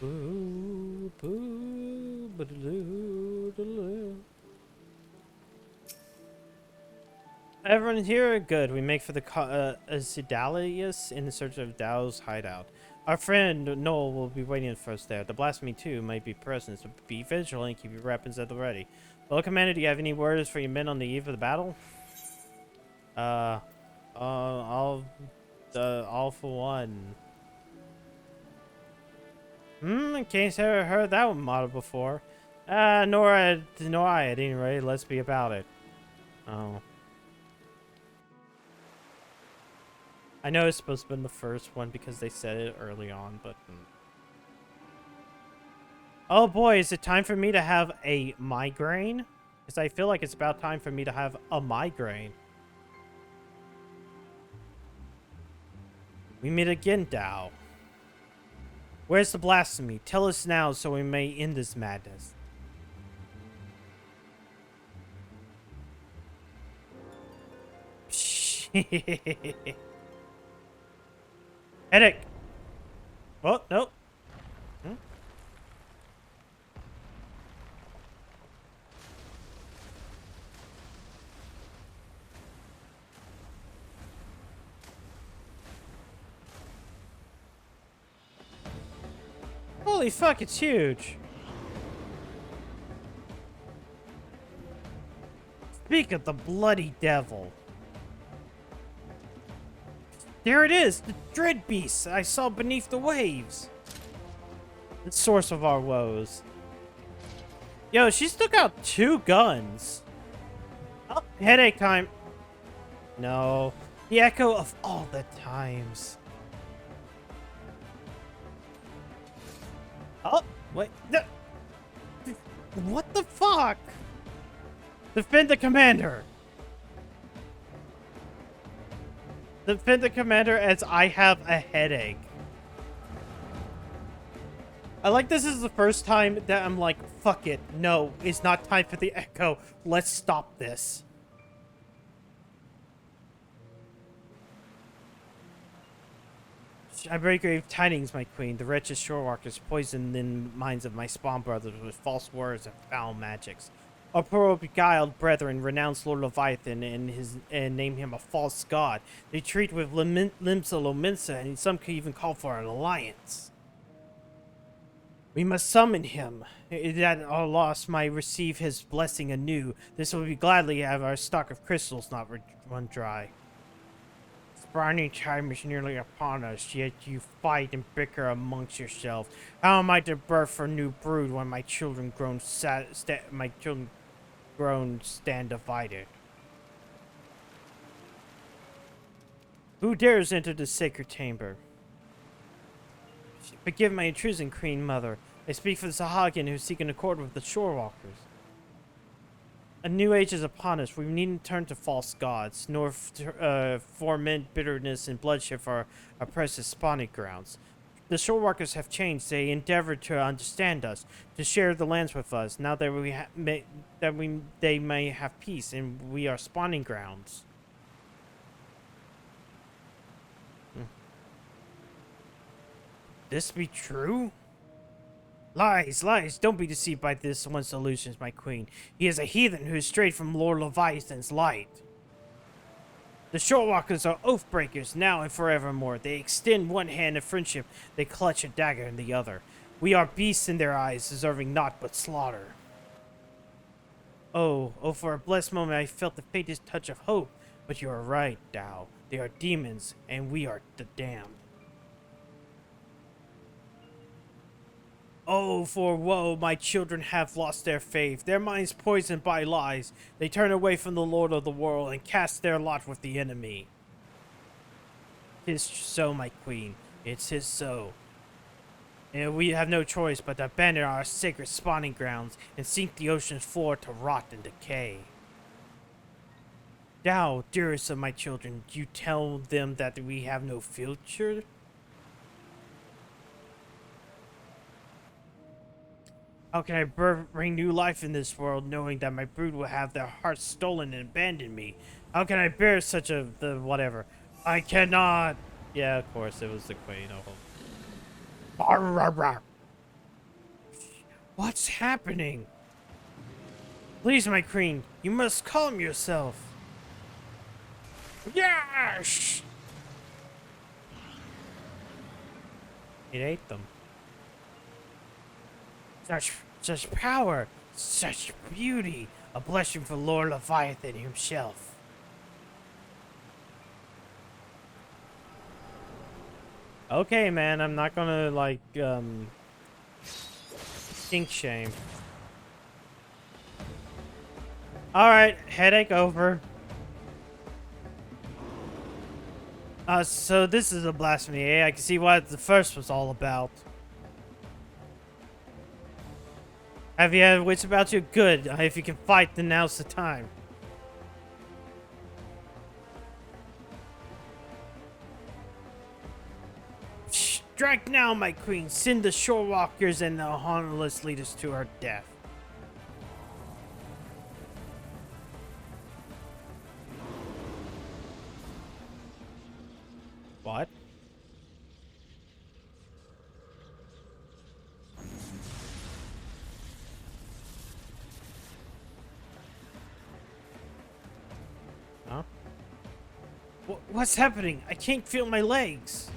Boo, boo, ba-da-doo, da-da. Everyone here? Good. We make for the Zidalius in search of Dao's hideout. Our friend Noel will be waiting for us there. The blasphemy too might be present, so be vigilant and keep your weapons at the ready. Well, Commander, do you have any orders for your men on the eve of the battle? All for one. In case I ever heard that one model before. Nor I at any rate. Let's be about it. Oh. I know it's supposed to be the first one because they said it early on, but... Oh boy, is it time for me to have a migraine? Because I feel like it's about time for me to have a migraine. We meet again, Tao. Where's the blasphemy? Tell us now so we may end this madness. Headache. Oh, no. Hmm? Holy fuck, it's huge. Speak of the bloody devil. There it is, the dread beast I saw beneath the waves. The source of our woes. Yo, she's took out 2 guns. Oh, headache time. No. The echo of all the times. Oh, wait. No. What the fuck? Defend the commander. Defend the commander as I have a headache. I like this is the first time that I'm like, fuck it. No, it's not time for the echo. Let's stop this. I bring grave tidings, my queen. The wretched shorewalkers poisoned the minds of my spawn brothers with false words and foul magics. Our poor beguiled brethren renounce Lord Leviathan and name him a false god. They treat with Limsa Lominsa, and some could even call for an alliance. We must summon him, that our loss might receive his blessing anew. This will be gladly have our stock of crystals not run dry. Briny time is nearly upon us, yet you fight and bicker amongst yourselves. How am I to birth a new brood when my children stand divided? Who dares enter the sacred chamber? Forgive my intrusion, Queen Mother. I speak for the Sahagin who seek an accord with the Shorewalkers. A new age is upon us. We needn't turn to false gods, nor foment bitterness and bloodshed for our precious spawning grounds. The shorewalkers have changed. They endeavored to understand us, to share the lands with us. Now that they may have peace, and we are spawning grounds. This be true? Lies, lies. Don't be deceived by this one's illusions, my queen. He is a heathen who is strayed from Lord Leviathan's light. The Shorewalkers are oath breakers now and forevermore. They extend one hand in friendship, they clutch a dagger in the other. We are beasts in their eyes, deserving naught but slaughter. Oh, for a blessed moment I felt the faintest touch of hope. But you are right, Dao. They are demons, and we are the damned. Oh, for woe, my children have lost their faith, their minds poisoned by lies. They turn away from the Lord of the world and cast their lot with the enemy. 'Tis so, my queen, it's his so. And we have no choice but to abandon our sacred spawning grounds and sink the ocean's floor to rot and decay. Now, dearest of my children, you tell them that we have no future? How can I bring new life in this world, knowing that my brood will have their hearts stolen and abandon me? How can I bear such whatever? I cannot. Yeah, of course, it was the queen. Oh. What's happening? Please, my queen, you must calm yourself. Yes! It ate them. Such power, such beauty, a blessing for Lord Leviathan himself. Okay, man, I'm not gonna, like, stink shame. Alright, headache over. So this is a blasphemy, eh? I can see what the first was all about. Have you had wits about you? Good. If you can fight, then now's the time. Strike now, my queen. Send the shorewalkers and the harmless leaders to her death. What? Huh? What's happening? I can't feel my legs.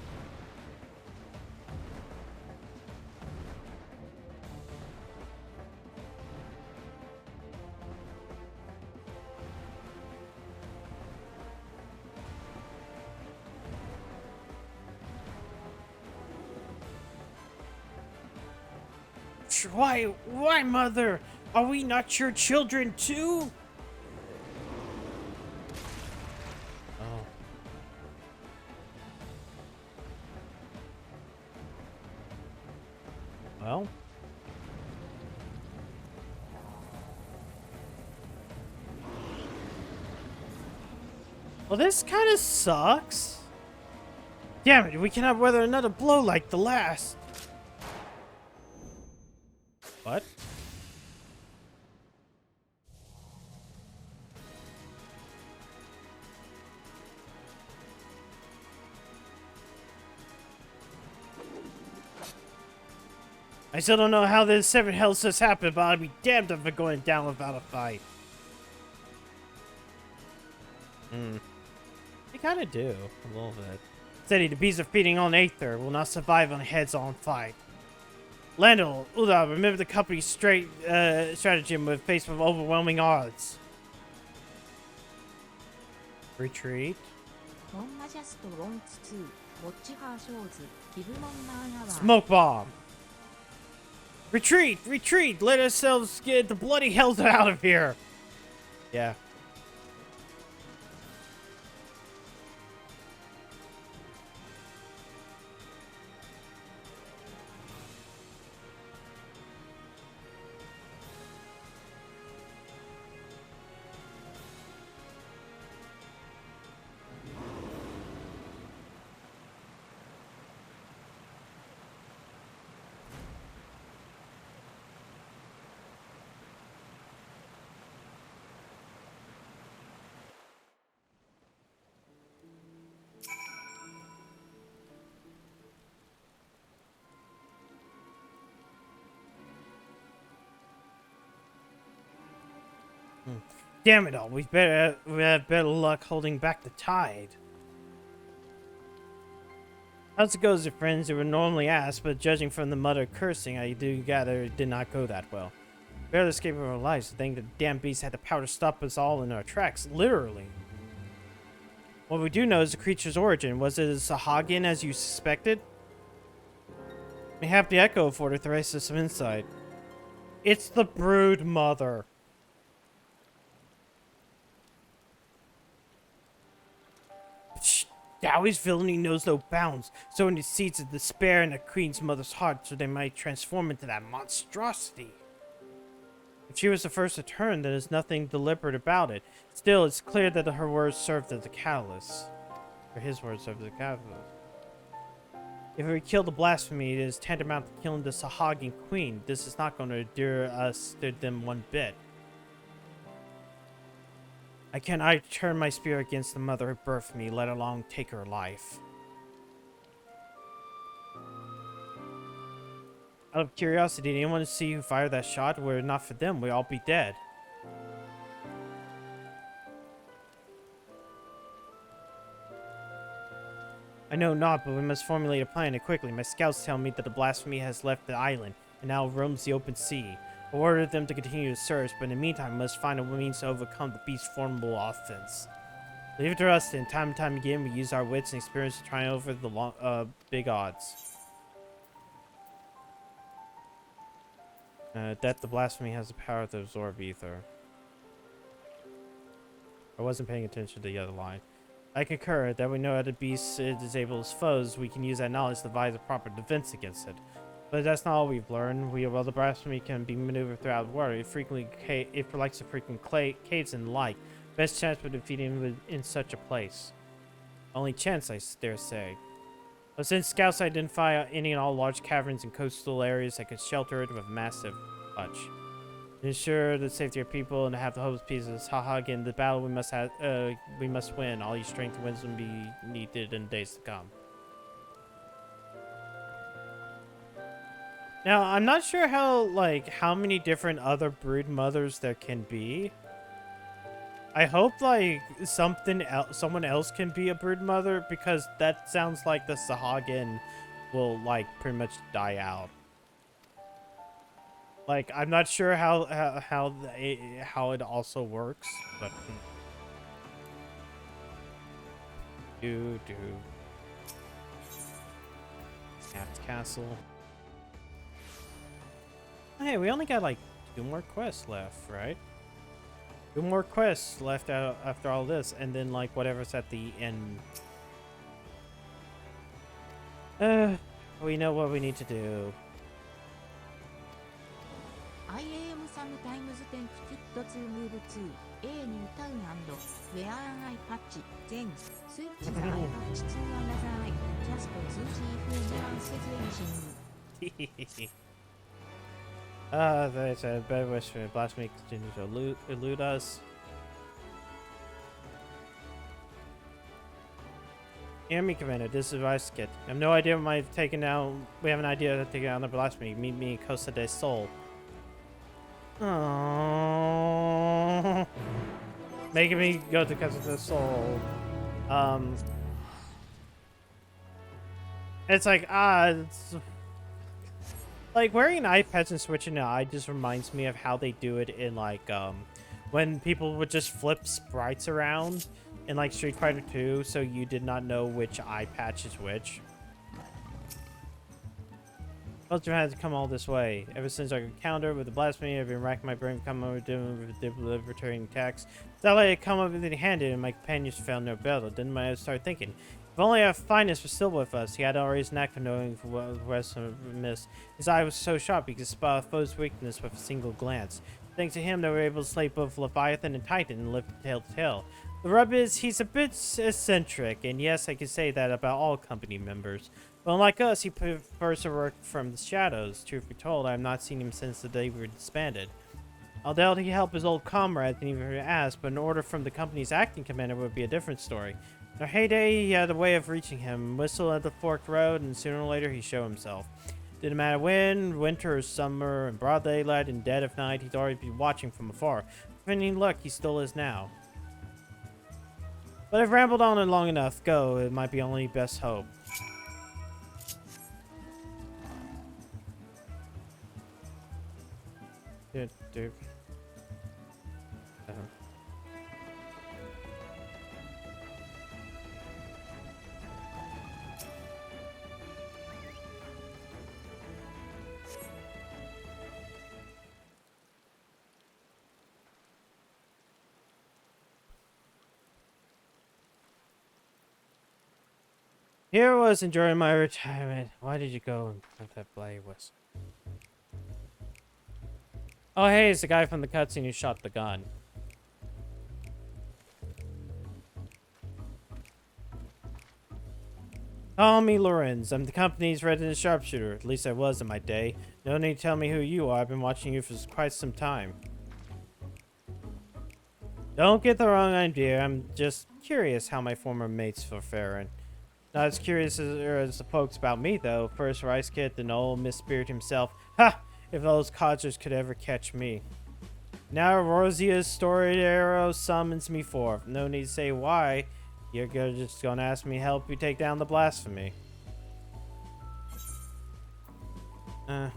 Why, mother? Are we not your children too? Oh. Well. Well, this kind of sucks. Damn it, we cannot weather another blow like the last. What? I still don't know how this seven hells has happened, but I'd be damned if we're going down without a fight. They kind of do, a little bit. Steady, the bees are feeding on Aether, will not survive on a heads-on fight. Landel, Uda, remember the company's stratagem with faced with overwhelming odds. Retreat. Smoke bomb. Retreat! Retreat! Let ourselves get the bloody hells out of here! Yeah. Damn it all, we have better luck holding back the tide. How's it goes, your friends? They would normally ask, but judging from the muttered cursing, I do gather it did not go that well. Barely escaping our lives, I think the damn beast had the power to stop us all in our tracks, literally. What we do know is the creature's origin. Was it a Sahagin as you suspected? We have the echo for to thrace us some insight. It's the Brood Mother. Dowie's villainy knows no bounds, sowing the seeds of despair in the Queen's mother's heart so they might transform into that monstrosity. If she was the first to turn, then there's nothing deliberate about it. Still, it's clear that her words served as a catalyst. Or his words served as a catalyst. If we kill the blasphemy, it is tantamount to killing the Sahagin Queen. This is not going to endear us to them one bit. I cannot turn my spirit against the mother who birthed me, let alone take her life. Out of curiosity, did anyone see who fired that shot? Were it not for them, we'd all be dead. I know not, but we must formulate a plan and quickly. My scouts tell me that the blasphemy has left the island and now roams the open sea. I ordered them to continue the search, but in the meantime, we must find a means to overcome the beast's formidable offense. Leave it to us, and time and time again, we use our wits and experience to triumph over the big odds. That the blasphemy has the power to absorb ether. I wasn't paying attention to the other line. I concur that we know how the beast disables foes. We can use that knowledge to devise a proper defense against it. But that's not all we've learned. While the blasphemy can be maneuvered throughout the water, it likes to frequent caves and the like. Best chance for defeating him in such a place. Only chance, I dare say. But since scouts identify any and all large caverns and coastal areas that could shelter it with massive touch. To ensure the safety of people and to have the hopes peace of Sahagin, the battle we must win. All your strength and wisdom be needed in days to come. Now, I'm not sure how many different other brood mothers there can be. I hope someone else can be a brood mother, because that sounds like the Sahagin will pretty much die out. I'm not sure how it also works, but Snapped Castle. Hey, we only got 2 more quests left, right? 2 more quests left out after all this, and then whatever's at the end. We know what we need to do. I am sometimes tempted to move to A new town and where an eye patch, then switch the eye patch to another eye, just to see if anyone says anything. There's a better wish for blasphemy continue to elude us. Enemy Commander, this is advice kit. I have no idea what might have taken down. We have an idea of taking down the blasphemy. Meet me in Costa del Sol. Aww. Making me go to Costa del Sol. It's wearing an eye patch and switching an eye just reminds me of how they do it in when people would just flip sprites around in Street Fighter 2, so you did not know which eye patch is which. Most of had to come all this way. Ever since our encounter with the blasphemy, I've been racking my brain come over doing returning attacks. Thought I had come up empty-handed and my companions found no battle. Then I started thinking, if only our finest was still with us. He had already a knack for knowing what was amiss. His eye was so sharp he could spot a foe's weakness with a single glance. Thanks to him, they were able to slay both Leviathan and Titan and lift tail to tail. The rub is, he's a bit eccentric, and yes, I can say that about all company members. But unlike us, he prefers to work from the shadows. Truth be told, I have not seen him since the day we were disbanded. I doubt he helped his old comrades and even asked, but an order from the company's acting commander would be a different story. In our heyday, he had a way of reaching him. Whistle at the forked road, and sooner or later, he'd show himself. Didn't matter when, winter or summer, in broad daylight and dead of night, he'd always be watching from afar. With any luck, he still is now. But I've rambled on long enough. Go, it might be only best hope. Dude. Here I was enjoying my retirement. Why did you go and put that bloody whistle? Oh, hey, it's the guy from the cutscene who shot the gun. Call me Lorenz. I'm the company's resident sharpshooter. At least I was in my day. No need to tell me who you are. I've been watching you for quite some time. Don't get the wrong idea. I'm just curious how my former mates feel faring. Not as curious as the folks about me, though. First Rice Kid, then old Miss Spirit himself. Ha! If those codgers could ever catch me. Now Rosia's storied arrow summons me forth. No need to say why. You're just gonna ask me to help you take down the blasphemy. I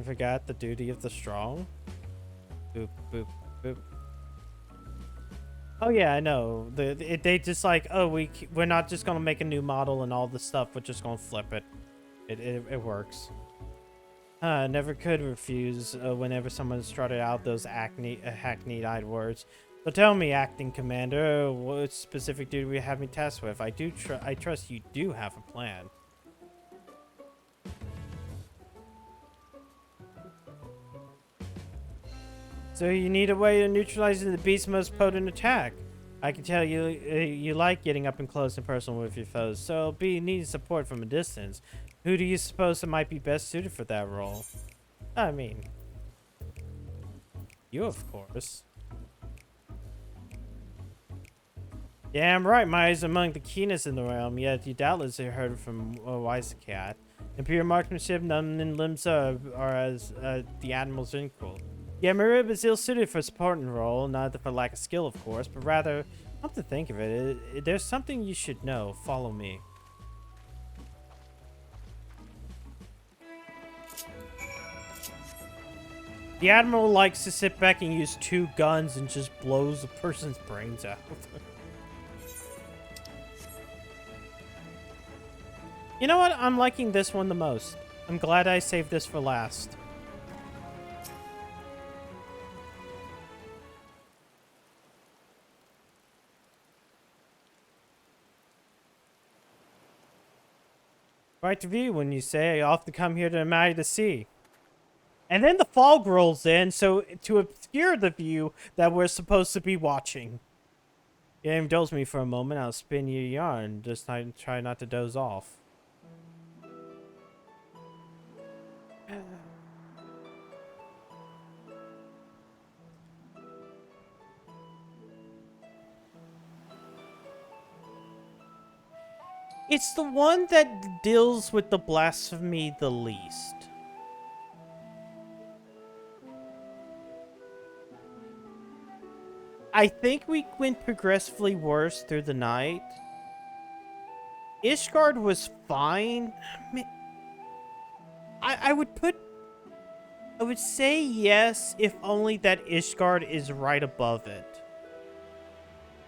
forgot the duty of the strong. Boop, boop, boop. Oh yeah, I know. They just like, oh, we're not just gonna make a new model and all this stuff. We're just gonna flip it. It works. Never could refuse whenever someone started out those hackneyed words. So tell me, acting commander, what specific duty we have me tasked with? I trust you do have a plan. So you need a way of neutralizing the beast's most potent attack. I can tell you, you like getting up and close and personal with your foes, so be needing support from a distance. Who do you suppose that might be best suited for that role? I mean, you, of course. Damn right, my eyes among the keenest in the realm, yet you doubtless have heard from Cat. Imperial marksmanship, none in Limsa are as the Admiral's equal. Yeah, Marib is ill-suited for a supporting role, not for lack of skill, of course, but rather, come to think of it, there's something you should know. Follow me. The Admiral likes to sit back and use 2 guns and just blows a person's brains out. You know what? I'm liking this one the most. I'm glad I saved this for last. Right to view when you say I often come here to admire the sea. And then the fog rolls in, so to obscure the view that we're supposed to be watching. Yeah, indulge me for a moment, I'll spin you a yarn. Just try not to doze off. It's the one that deals with the blasphemy the least. I think we went progressively worse through the night. Ishgard was fine. I would say yes, if only that Ishgard is right above it.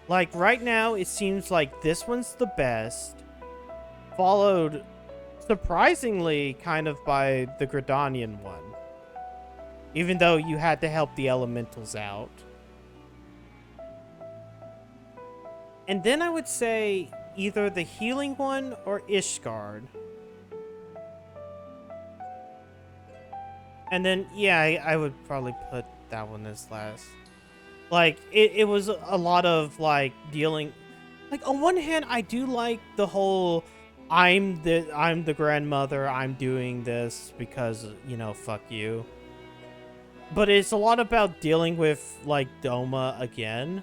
Like, right now, it seems like this one's the best. Followed, surprisingly, kind of by the Gridanian one. Even though you had to help the elementals out. And then I would say either the healing one or Ishgard. And then, yeah, I would probably put that one as last. Like, it was a lot of, like, dealing... Like, on one hand, I do like the whole... I'm the grandmother, I'm doing this because, you know, fuck you. But it's a lot about dealing with, like, Doma again.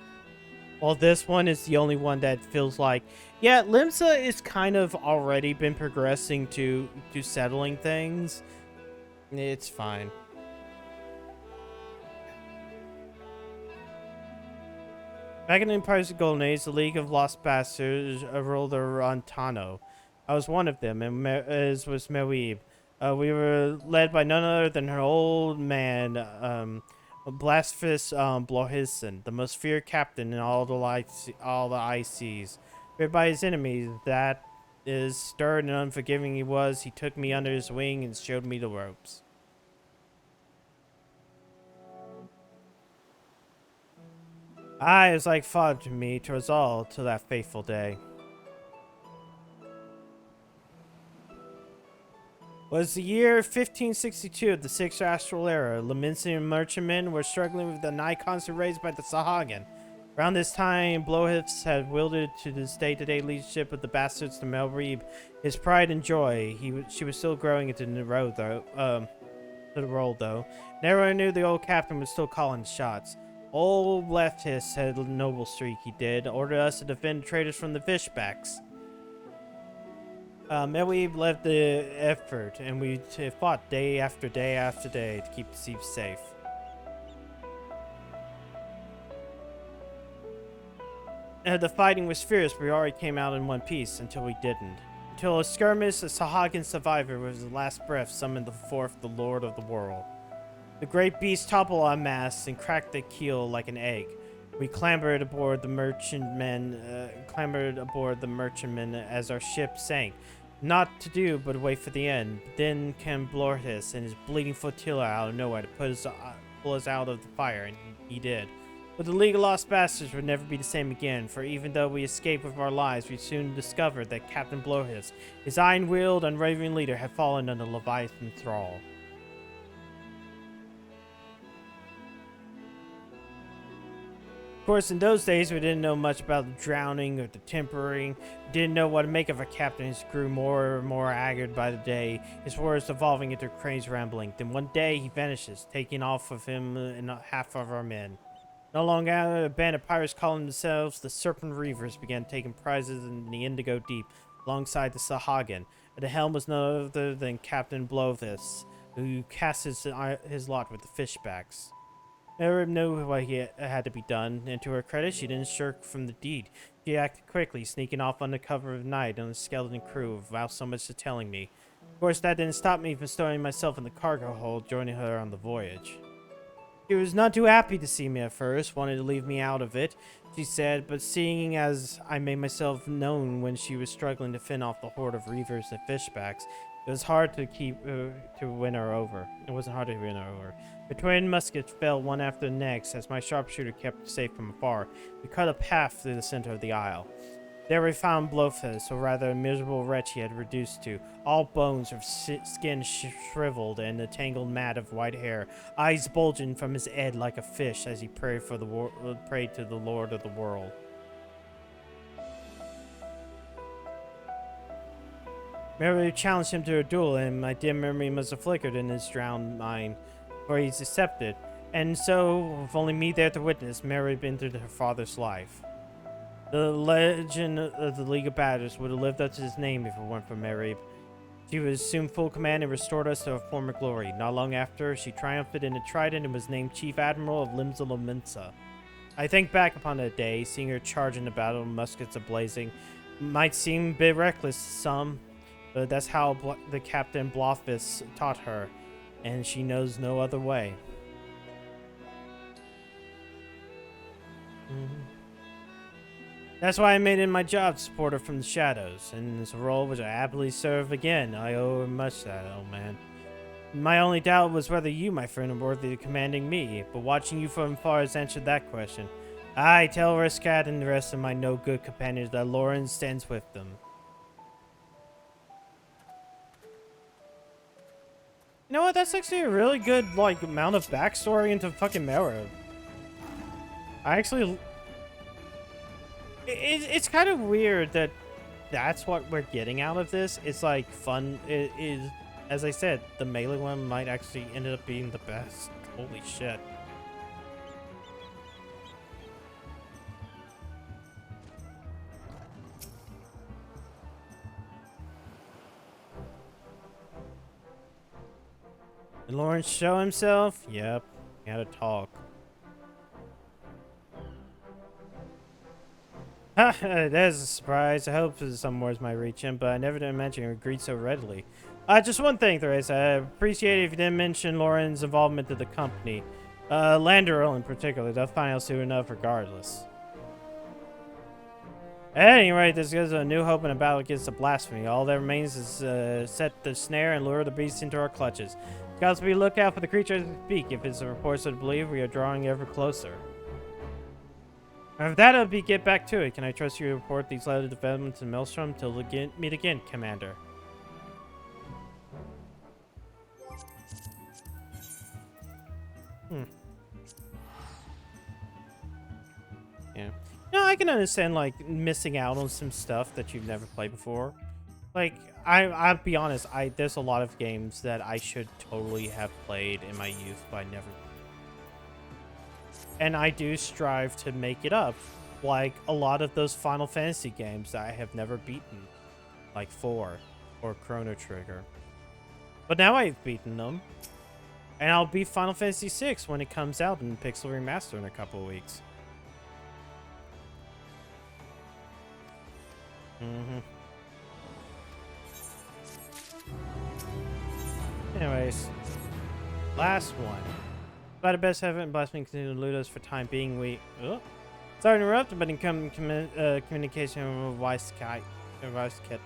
While this one is the only one that feels like... Yeah, Limsa is kind of already been progressing to settling things. It's fine. Back in the Empire's Golden Age, the League of Lost Bastards ruled around Tano. I was one of them, and as was Merweeb. We were led by none other than her old man, Blasphus Blorhison, the most feared captain in all the ice seas. Feared by his enemies, that is, stern and unforgiving he was, he took me under his wing and showed me the ropes. It was like father to me, to us all, till that fateful day. Was the year 1562 of the Sixth Astral Era. Leminsian merchantmen were struggling with the Nikons raised by the Sahagin. Around this time, Blowhifs had wielded to this day-to-day leadership of the bastards to Melreeb. His pride and joy. She was still growing into the role, though. Never knew the old captain was still calling the shots. Old Bleftis had a noble streak, he did. Ordered us to defend traitors from the fishbacks. Melweeb led the effort, and we fought day after day after day to keep the seas safe. The fighting was fierce, but we already came out in one piece, until we didn't. Until a skirmish, a Sahagin survivor with his last breath summoned forth the Lord of the World. The great beast toppled our masts and cracked the keel like an egg. We clambered aboard the merchantmen as our ship sank. Not to do but wait for the end. Then came Blorhis and his bleeding flotilla out of nowhere to pull us out of the fire, and he did. But the League of Lost Bastards would never be the same again, for even though we escaped with our lives, we soon discovered that Captain Blorhis, his iron-willed, unwavering leader, had fallen under Leviathan thrall. Of course, in those days, we didn't know much about the drowning or the tempering. We didn't know what to make of a captain who grew more and more haggard by the day, his words evolving into crazy rambling. Then one day, he vanishes, taking off with him and half of our men. Not long after, a band of pirates calling themselves the Serpent Reavers began taking prizes in the Indigo Deep alongside the Sahagin. At the helm was none other than Captain Blowthis, who cast his lot with the fishbacks. Merib knew what had to be done, and to her credit, she didn't shirk from the deed. She acted quickly, sneaking off under cover of night on the skeleton crew without so much as telling me. Of course, that didn't stop me from stowing myself in the cargo hold, joining her on the voyage. She was not too happy to see me at first, wanted to leave me out of it, she said, but seeing as I made myself known when she was struggling to fend off the horde of reavers and fishbacks, it was hard to win her over. It wasn't hard to win her over. The twin muskets fell one after the next as my sharpshooter kept safe from afar. We cut a path through the center of the isle. There we found Blowfist, or rather a miserable wretch he had reduced to, all bones, of skin shriveled, and a tangled mat of white hair, eyes bulging from his head like a fish as he prayed to the Lord of the World. Mary challenged him to a duel, and my dim memory must have flickered in his drowned mind, for he's accepted. And so, with only me there to witness, Mary entered her father's life. The legend of the League of Bastards would have lived up to his name if it weren't for Merib. She was soon full command and restored us to our former glory. Not long after, she triumphed in a trident and was named Chief Admiral of Limsa Lominsa. I think back upon that day, seeing her charge in the battle, muskets ablazing, might seem a bit reckless to some, but that's how the Captain Blofis taught her, and she knows no other way. That's why I made it my job to support her from the shadows, and it's a role which I happily serve again. I owe her much that, old man. My only doubt was whether you, my friend, are worthy of commanding me, but watching you from afar has answered that question. I tell Riscat and the rest of my no-good companions that Lauren stands with them. You know what? That's actually a really good, amount of backstory into fucking Merib. I actually... It's kind of weird that that's what we're getting out of this. It's like fun. It is, as I said, the melee one might actually end up being the best. Holy shit. Did Lawrence show himself? Yep. He had a talk. There's a surprise. I hope some words might reach him, but I never did imagine he agreed so readily. Just one thing, Therese. I appreciate it if you didn't mention Lauren's involvement to the company. Landero in particular. They'll find out soon enough regardless. At any rate, this gives a new hope in a battle against the blasphemy. All that remains is set the snare and lure the beast into our clutches. Got to be lookout for the creature to speak. If it's a report to believe, we are drawing ever closer. With that, I'll get back to it. Can I trust you to report these latter developments in Maelstrom till we meet again, Commander? Yeah. No, I can understand, like, missing out on some stuff that you've never played before. Like, I'll be honest, there's a lot of games that I should totally have played in my youth, but I never. And I do strive to make it up, like a lot of those Final Fantasy games that I have never beaten, like 4 or Chrono Trigger. But now I've beaten them, and I'll beat Final Fantasy VI when it comes out in Pixel Remaster in a couple of weeks. Anyways, last one. By the best heaven, blasphemy continue to elude us for time being. Sorry to interrupt, but in communication with Wise Kit.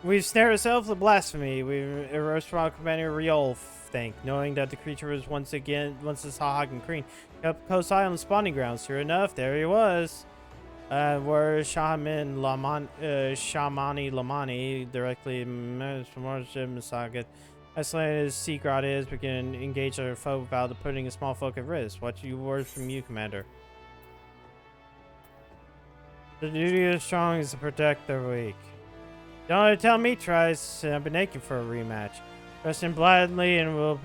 We've snared ourselves with blasphemy. We arose from our commander Riol, knowing that the creature was once the Sahagin Queen. Kept a close eye on the spawning grounds. Sure enough, there he was. Where Shamani Lamani directly from Masagat. Isolated as Seagrot is, we can engage our foe without putting a small folk at risk. What's your words from you, Commander? The duty of the strong is to protect the weak. Don't tell me tries. I've been aching for a rematch. Trust him blindly and we'll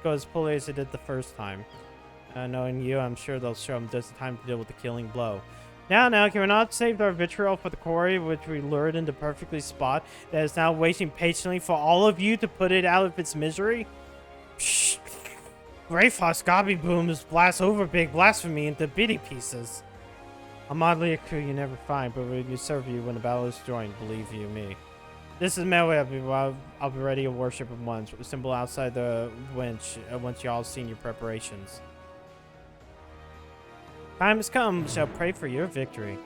go as fully as it did the first time. Knowing you, I'm sure they'll show him just the time to deal with the killing blow. Now, can we not save our vitriol for the quarry, which we lured into perfectly spot, that is now waiting patiently for all of you to put it out of its misery? Psh! Greyfoss Gobby Booms blast over big blasphemy into bitty pieces. I'm oddly a crew you never find, but we serve you when the battle is joined, believe you me. This is Melway. I'll be ready to worship at once. Assemble outside the winch once y'all have seen your preparations. Time has come. Shall pray for your victory.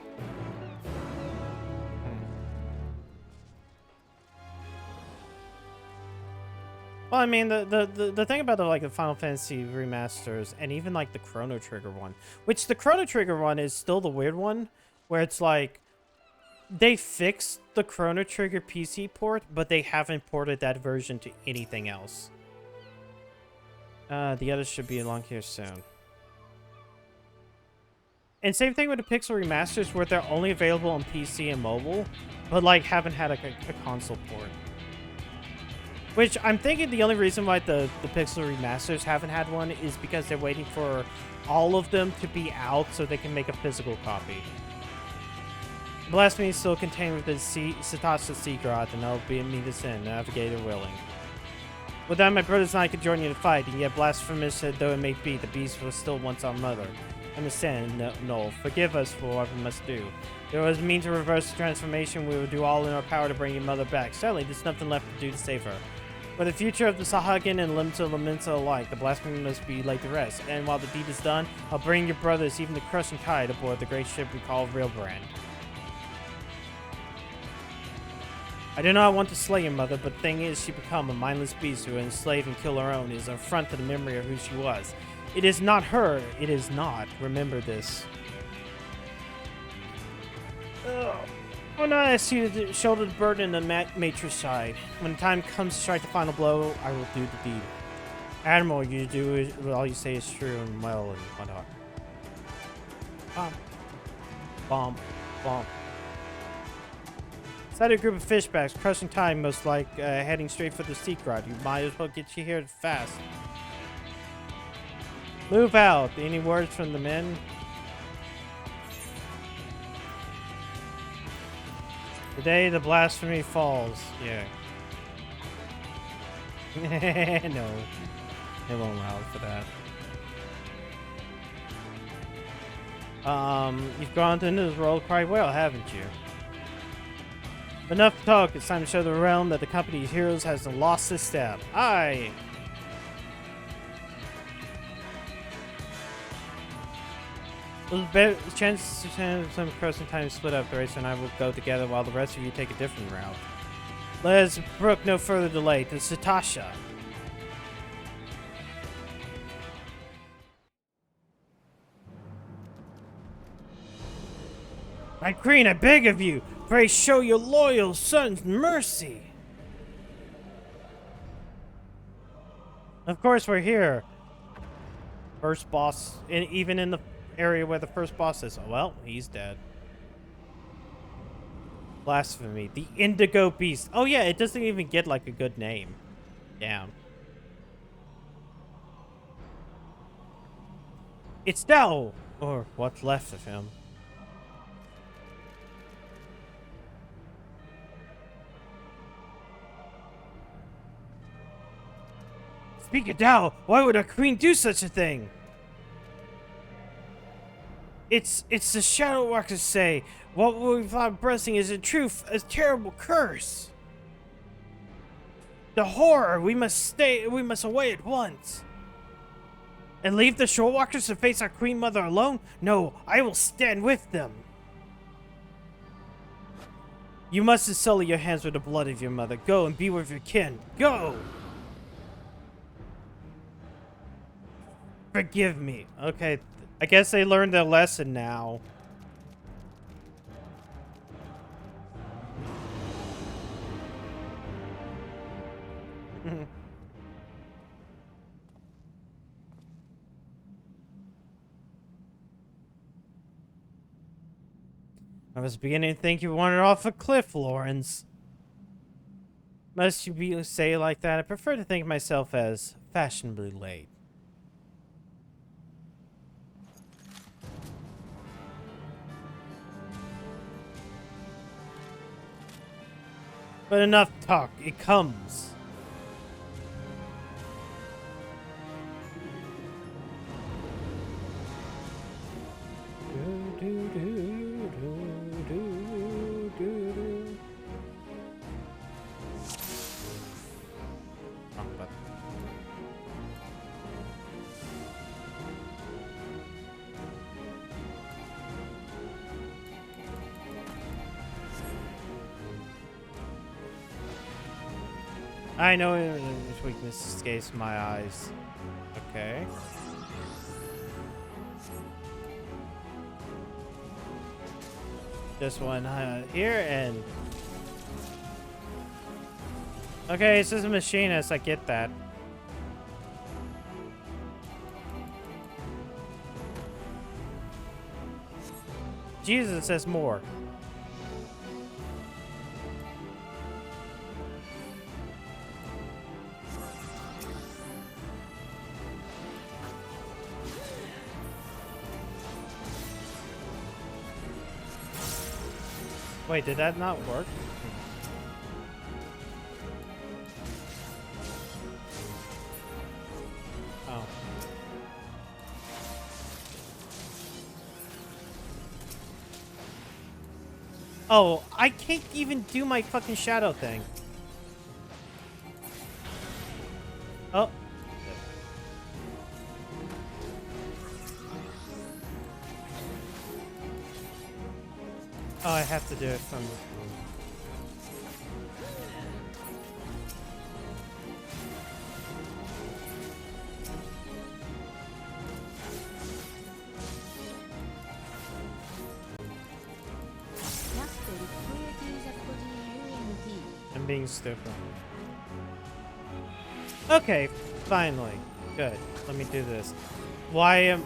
Well, I mean, the thing about the Final Fantasy remasters and even like the Chrono Trigger one, which the Chrono Trigger one is still the weird one, where it's like they fixed the Chrono Trigger PC port, but they haven't ported that version to anything else. The others should be along here soon. And same thing with the Pixel remasters, where they're only available on PC and mobile, but like haven't had a console port. Which I'm thinking the only reason why the Pixel remasters haven't had one is because they're waiting for all of them to be out so they can make a physical copy. Blasphemy is still contained within Satasha Seagrot, and I'll be me this in, navigator willing. With that, my brothers and I could join you to fight, and yet blasphemous though it may be, the beast was still once our mother. Understand, no, forgive us for what we must do. There was a means to reverse the transformation. We will do all in our power to bring your mother back. Sadly, there's nothing left to do to save her. For the future of the Sahagin and Lamenta alike, the blasphemy must be like the rest. And while the deed is done, I'll bring your brothers, even the crushing tide, aboard the great ship we call Railbrand. I do not want to slay your mother, but the thing is, she become a mindless beast who enslave and kill her own is an affront to the memory of who she was. It is not her. It is not. Remember this. When I ask you to shoulder the burden of the matricide, when the time comes to strike the final blow, I will do the deed. Admiral, you do all you say is true and well and whatnot. Bomb. Inside a group of fishbacks, crushing time, most like heading straight for the Seagrot. You might as well get you here fast. Move out. Any words from the men? Today the blasphemy falls. Yeah. No. They won't allow for that. You've gone into this role quite well, haven't you? Enough talk. It's time to show the realm that the company's heroes has lost its step. Aye. There's a chance to some crossing time to split up. The racer and I will go together while the rest of you take a different route. Let's brook no further delay to Satasha. My queen, I beg of you, pray show your loyal sons mercy. Of course we're here. First boss, even in the area where the first boss is. Well, he's dead. Blasphemy. The Indigo Beast. Oh yeah, it doesn't even get like a good name. Damn. It's Dao! Or what's left of him. Speak of Dao, why would a queen do such a thing? It's the Shadow Walkers say. What we thought blessing is in truth a terrible curse. The horror, we must away at once. And leave the Shore Walkers to face our Queen Mother alone? No, I will stand with them. You mustn't sully your hands with the blood of your mother. Go and be with your kin. Go! Forgive me. Okay, I guess they learned their lesson now. I was beginning to think you wandered off a cliff, Lawrence. Must you say it like that? I prefer to think of myself as fashionably late. But enough talk, it comes. I know this weakness escapes my eyes. Okay. This one here and... Okay, this is a machinist, I get that. Jesus says more. Wait, did that not work? Oh. Oh, I can't even do my fucking shadow thing. Oh. Oh, I have to do it from... I'm being stupid. Okay, finally. Good. Let me do this. Why am...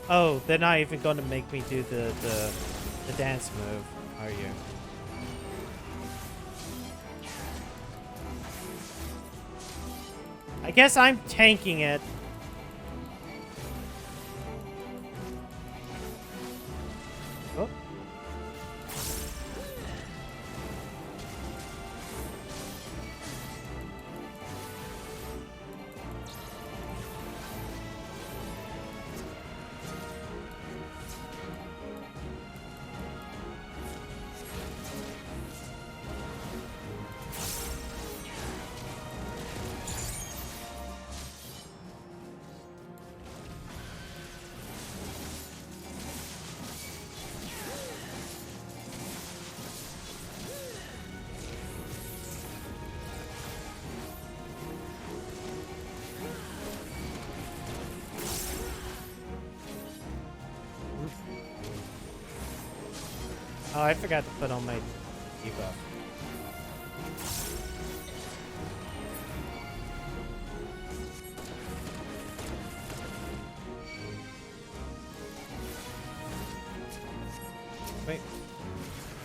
Oh, they're not even going to make me do the dance move, are you? I guess I'm tanking it. Oh. Oh, I forgot to put on my debuff. Wait.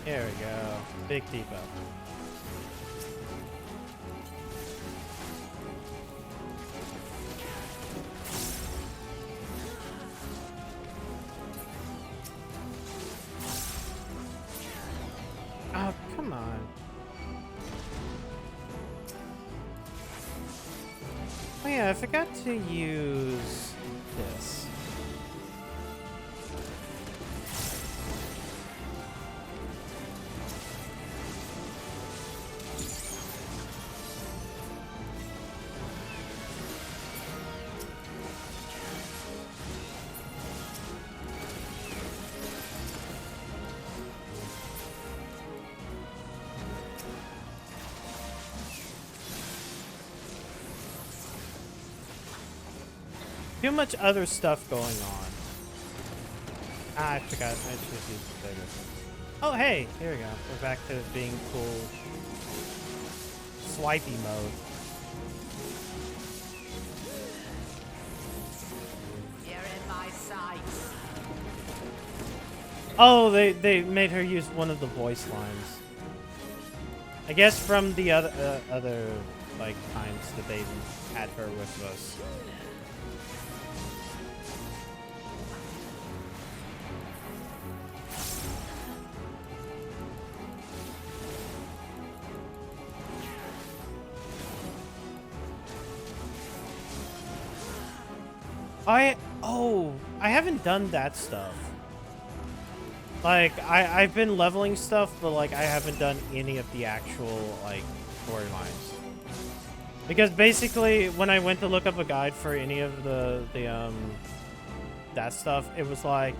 There we go. Big debuff. Oh, come on. Oh yeah, I forgot to use this. Too much other stuff going on. Ah, I forgot. I should use the bigger. Oh, hey! Here we go. We're back to being cool. Swipey mode. You're in my sights. Oh, they made her use one of the voice lines. I guess from the other like times that they had her with us. I haven't done that stuff. Like, I've been leveling stuff, but like I haven't done any of the actual like storylines. Because basically when I went to look up a guide for any of the that stuff, it was like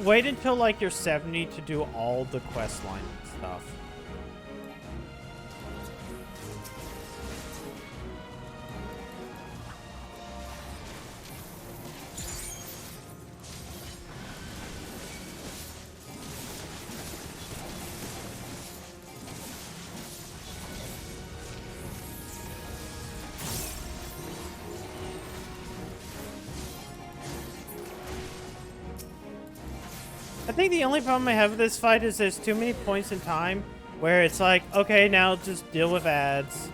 wait until like you're 70 to do all the quest line stuff. I think the only problem I have with this fight is there's too many points in time where it's like, okay, now just deal with ads.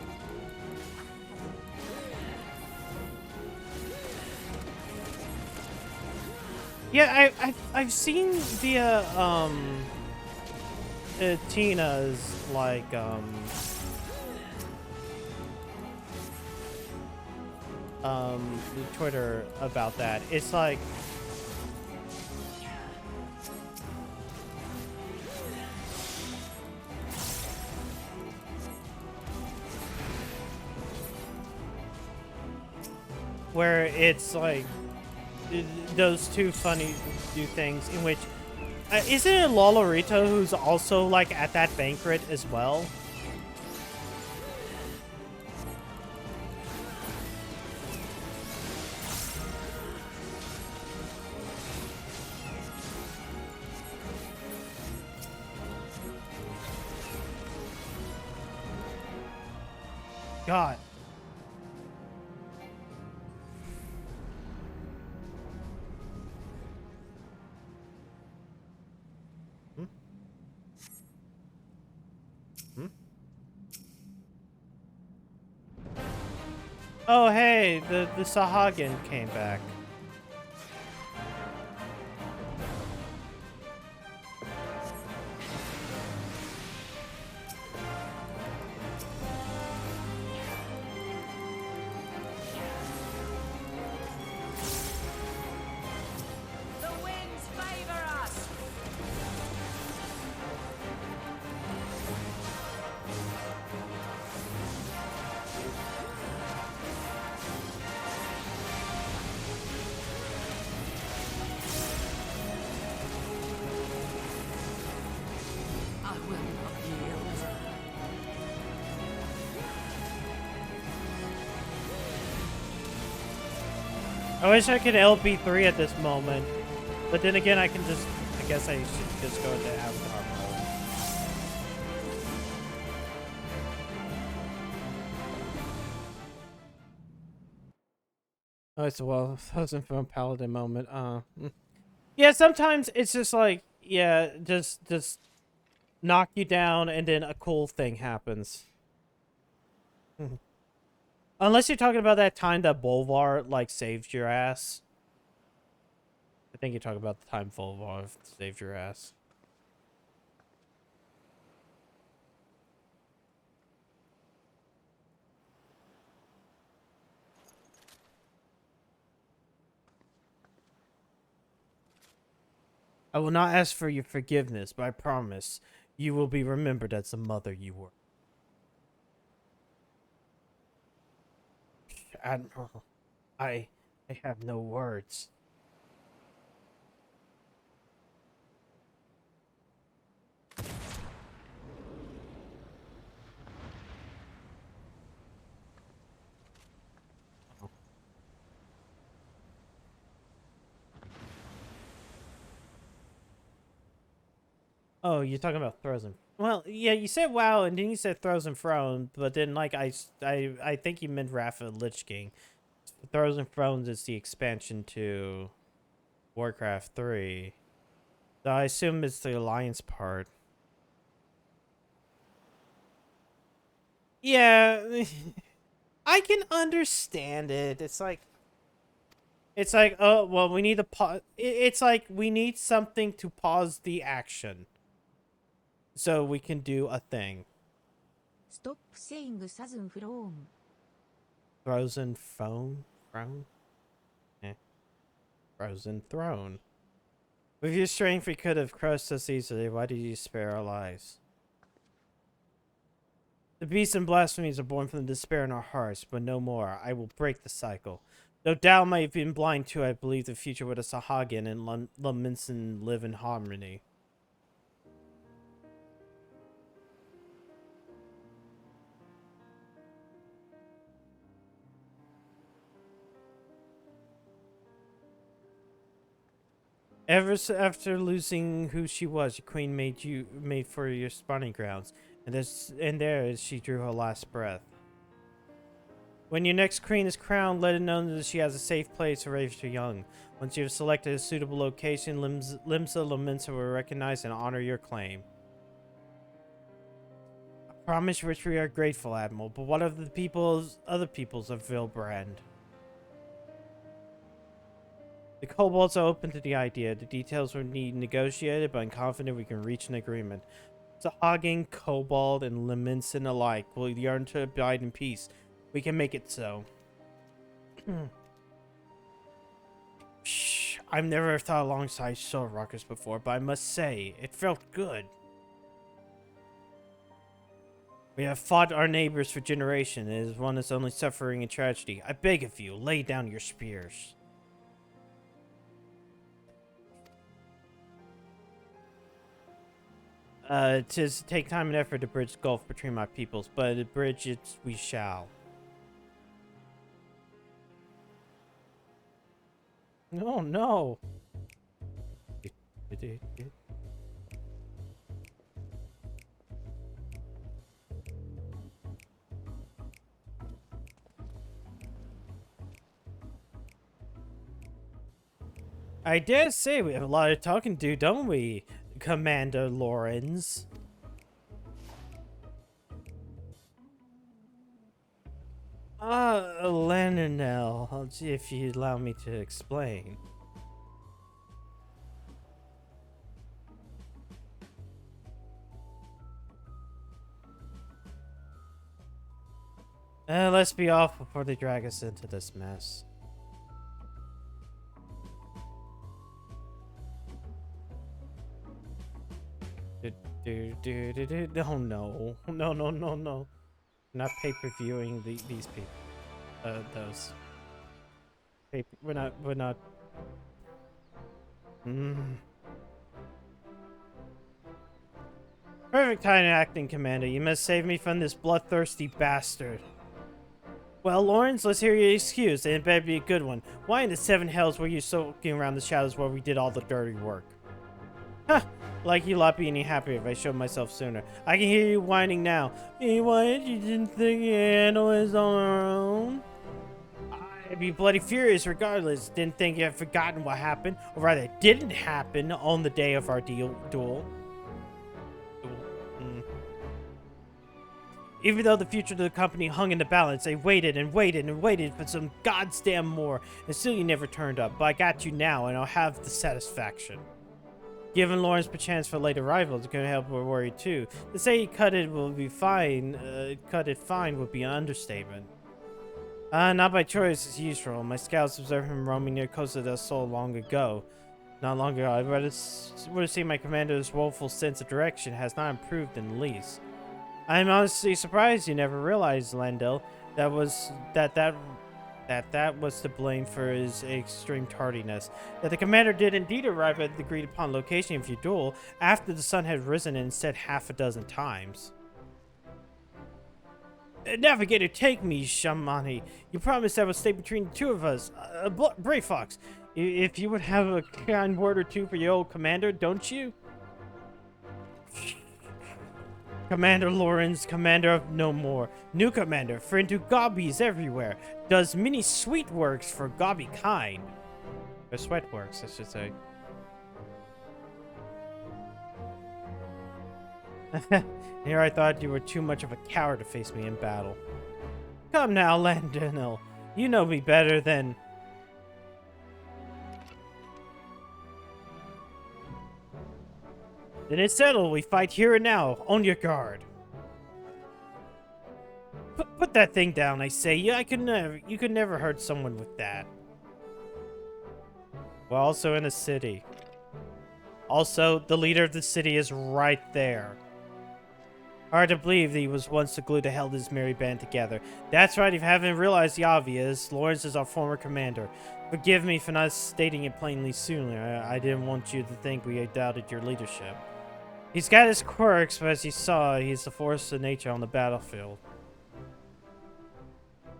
Yeah, I've seen via Tina's like Twitter about that. It's like where it's like those two funny things in which isn't it Lolorito who's also like at that banquet as well? God. Oh, hey, the Sahagin came back. The winds favor us. I wish I could LP3 at this moment. But then again, I can just... I guess I should just go into Avatar mode. Oh, it's a well, thousand from Paladin moment. Yeah, sometimes it's just like, yeah, just knock you down and then a cool thing happens. Unless you're talking about that time that Bolvar, like, saved your ass. I think you're talking about the time Bolvar saved your ass. I will not ask for your forgiveness, but I promise you will be remembered as the mother you were. Admiral, I have no words. Oh, you're talking about Throws and... Well, yeah, you said WoW, and then you said Throws and Thrones, but then, like, I think you meant Wrath of the Lich King. Throws and Thrones is the expansion to Warcraft 3. So I assume it's the Alliance part. Yeah, I can understand it. It's like, oh, well, we need to pause. It's like we need something to pause the action. So we can do a thing. Stop saying Southern Throne. Frozen phone? Throne? Eh. Frozen throne. With your strength, we could have crushed us easily. Why did you spare our lives? The beasts and blasphemies are born from the despair in our hearts, but no more. I will break the cycle. Though Tao may have been blind too, I believe the future with a Sahagin and Laminson live in harmony. After losing who she was, your queen made for your spawning grounds, and there as she drew her last breath. When your next queen is crowned, let it known that she has a safe place to raise her young. Once you have selected a suitable location, Limsa Laminsa will recognize and honor your claim. A promise which we are grateful, Admiral, but what of the other peoples of Vilbrand? The kobolds are open to the idea. The details will need negotiated, but I'm confident we can reach an agreement. Sahagin, Kobold, and Leminson alike will yearn to abide in peace. We can make it so. Shh, I've never thought alongside Soul Rockers before, but I must say, it felt good. We have fought our neighbors for generations, and as one is only suffering and tragedy. I beg of you, lay down your spears. Tis take time and effort to bridge the gulf between my peoples, but to bridge it we shall. Oh no! I dare say we have a lot of talking to, don't we, Commander Lorenz? Lenonel, if you allow me to explain. Let's be off before they drag us into this mess. Oh no. No. Not pay-per-viewing these people. Those. We're not. Perfect time acting, Commander. You must save me from this bloodthirsty bastard. Well, Lawrence, let's hear your excuse, and it better be a good one. Why in the seven hells were you soaking around the shadows while we did all the dirty work? Huh, like you'll not be any happier if I showed myself sooner. I can hear you whining now. Hey, what? You didn't think you handle this on our own? I'd be bloody furious regardless. Didn't think you had forgotten what happened, or rather, didn't happen on the day of our duel. Even though the future of the company hung in the balance, they waited and waited and waited for some goddamn more, and still you never turned up. But I got you now, and I'll have the satisfaction. Giving Lawrence a chance for late arrivals could help with worry too. To say he cut it fine would be an understatement. Not by choice as usual. My scouts observed him roaming near Costa del Sol long ago. Not long ago, I would have seen my commander's woeful sense of direction has not improved in the least. I'm honestly surprised you never realized, Landell, that was to blame for his extreme tardiness. That the commander did indeed arrive at the agreed upon location of your duel after the sun had risen and set half a dozen times. Navigator, take me, Shamani. You promised that would stay between the two of us. Brave Fox, if you would have a kind word or two for your old commander, don't you? Commander Lawrence, commander of no more. New commander, friend to gobbies everywhere. Does many sweet works for gobby kind. Or sweat works, I should say. Here I thought you were too much of a coward to face me in battle. Come now, Landonil. You know me better than... Then it's settled. We fight here and now. On your guard. Put that thing down, I say. Yeah, you could never hurt someone with that. We're also in a city. Also, the leader of the city is right there. Hard to believe that he was once the glue that held his merry band together. That's right, if you haven't realized the obvious, Lawrence is our former commander. Forgive me for not stating it plainly sooner. I didn't want you to think we doubted your leadership. He's got his quirks, but as you saw, he's the force of nature on the battlefield.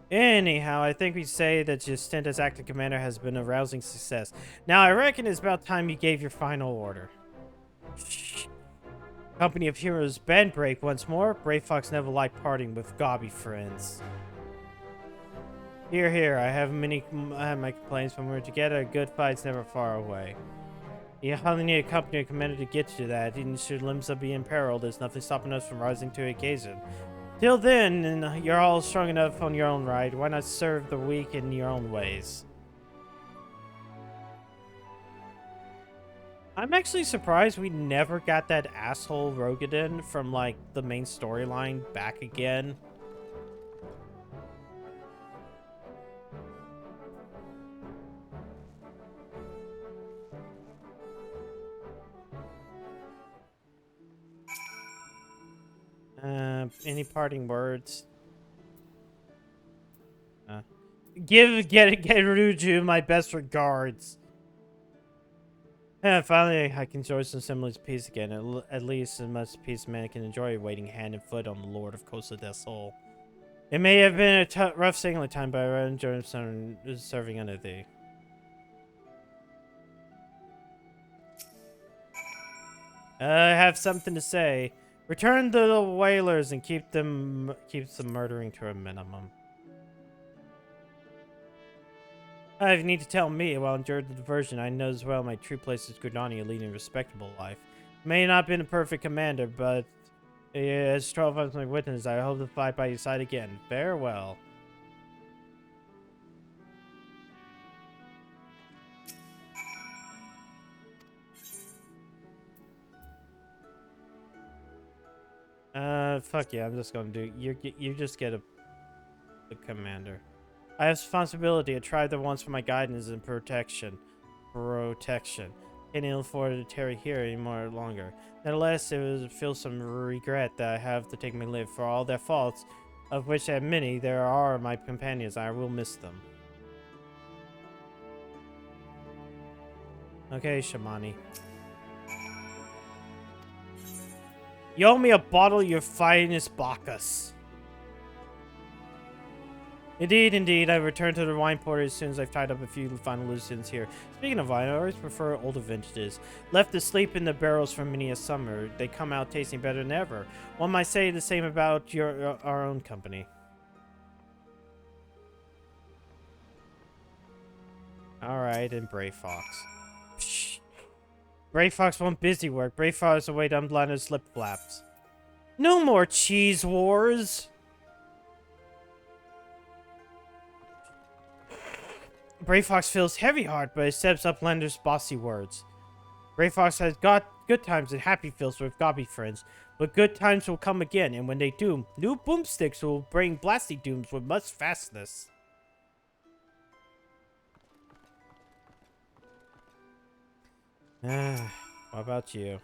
Anyhow, I think we say that your stint as acting commander has been a rousing success. Now, I reckon it's about time you gave your final order. Shh. Company of Heroes band break once more. Brave Fox never liked parting with gobby friends. Here, I have my complaints when we're together. A good fight's never far away. You hardly need a company or commander to get you that. Even should limbs be in peril, there's nothing stopping us from rising to the occasion. Till then, and you're all strong enough on your own right, why not serve the weak in your own ways? I'm actually surprised we never got that asshole Rogadin from, like, the main storyline back again. Any parting words? Get Ruju my best regards. Finally, I can enjoy some semblance of peace again. At least as much peace man can enjoy waiting hand and foot on the Lord of Costa del Sol. It may have been a rough sailing time, but I enjoy serving under thee. I have something to say. Return the whalers and keep the murdering to a minimum. I need to tell me, while enduring the diversion, I know as well my true place is Gridania, leading a respectable life. May not have been a perfect commander, but as 12 of my witness, I hope to fight by your side again. Farewell. Fuck yeah, I'm just gonna do, you just get a commander. I have responsibility. I tried the once for my guidance and protection. Can't afford to tarry here anymore longer. Nevertheless, it feels some regret that I have to take my leave for all their faults, of which I have many. There are my companions. I will miss them. Okay, Shamani. You owe me a bottle of your finest Bacchus. Indeed, indeed. I return to the wine porter as soon as I've tied up a few final loose ends here. Speaking of wine, I always prefer older vintages. Left asleep in the barrels for many a summer, they come out tasting better than ever. One might say the same about our own company. Alright, and Brave Fox. Psh. Brave Fox won't busy work. Brave Fox away to unblind his slip flaps. No more cheese wars! Brave Fox feels heavy heart, but accepts Uplander's bossy words. Brave Fox has got good times and happy feels with gobby friends, but good times will come again, and when they do, new boomsticks will bring blasty dooms with much fastness. What about you?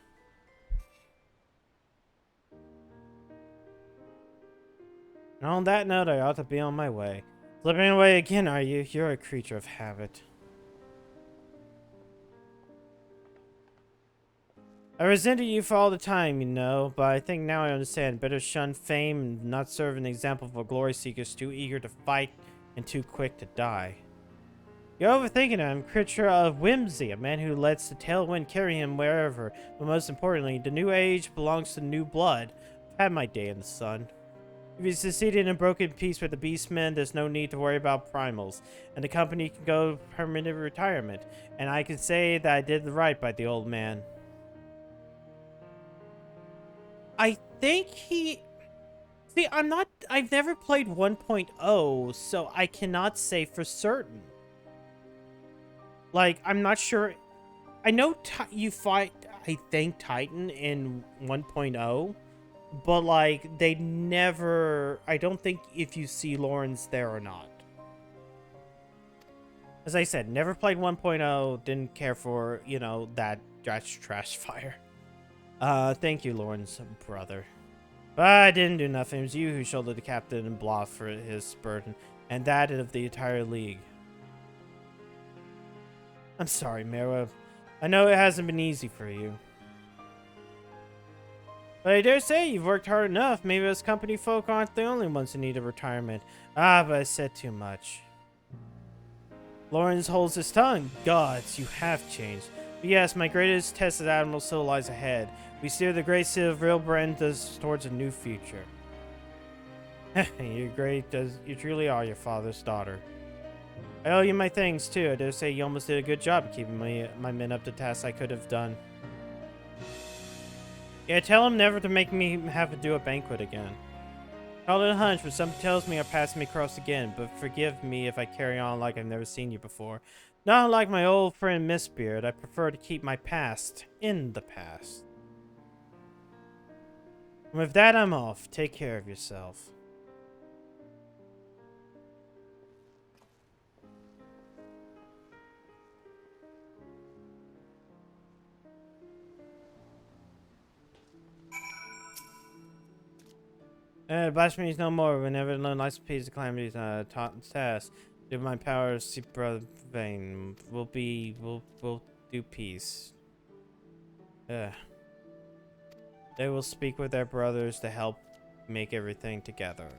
And on that note, I ought to be on my way. Slipping away again, are you? You're a creature of habit. I resented you for all the time, you know, but I think now I understand. Better shun fame and not serve an example for glory seekers too eager to fight and too quick to die. You're overthinking it. I'm a creature of whimsy, a man who lets the tailwind carry him wherever. But most importantly, the new age belongs to new blood. I've had my day in the sun. If you succeeded in broken peace with the Beastmen, there's no need to worry about primals, and the company can go permanent retirement, and I can say that I did right by the old man. I think he... See, I've never played 1.0, so I cannot say for certain. Like, I'm not sure... I know you fight, I think, Titan in 1.0, but, like, they never... I don't think if you see Lawrence there or not. As I said, never played 1.0, didn't care for, you know, that trash fire. Thank you, Lawrence, brother. But I didn't do nothing. It was you who shouldered the captain and bluff for his burden, and that of the entire league. I'm sorry, Mara. I know it hasn't been easy for you. But I dare say you've worked hard enough. Maybe us company folk aren't the only ones who need a retirement. Ah, but I said too much. Lawrence holds his tongue. Gods, you have changed. But yes, my greatest test as Admiral still lies ahead. We steer the great city of Real Brand towards a new future. You're great, you truly are your father's daughter. I owe you my thanks, too. I dare say you almost did a good job keeping my men up to tasks I could have done. Yeah, tell him never to make me have to do a banquet again. Call it a hunch, but something tells me I'll pass me across again, but forgive me if I carry on like I've never seen you before. Not like my old friend Mistbeard, I prefer to keep my past in the past. And with that, I'm off. Take care of yourself. Blasphemy is no more. Whenever the nice piece of calamities task. Do my power see brother vain. We'll do peace. They will speak with their brothers to help make everything together.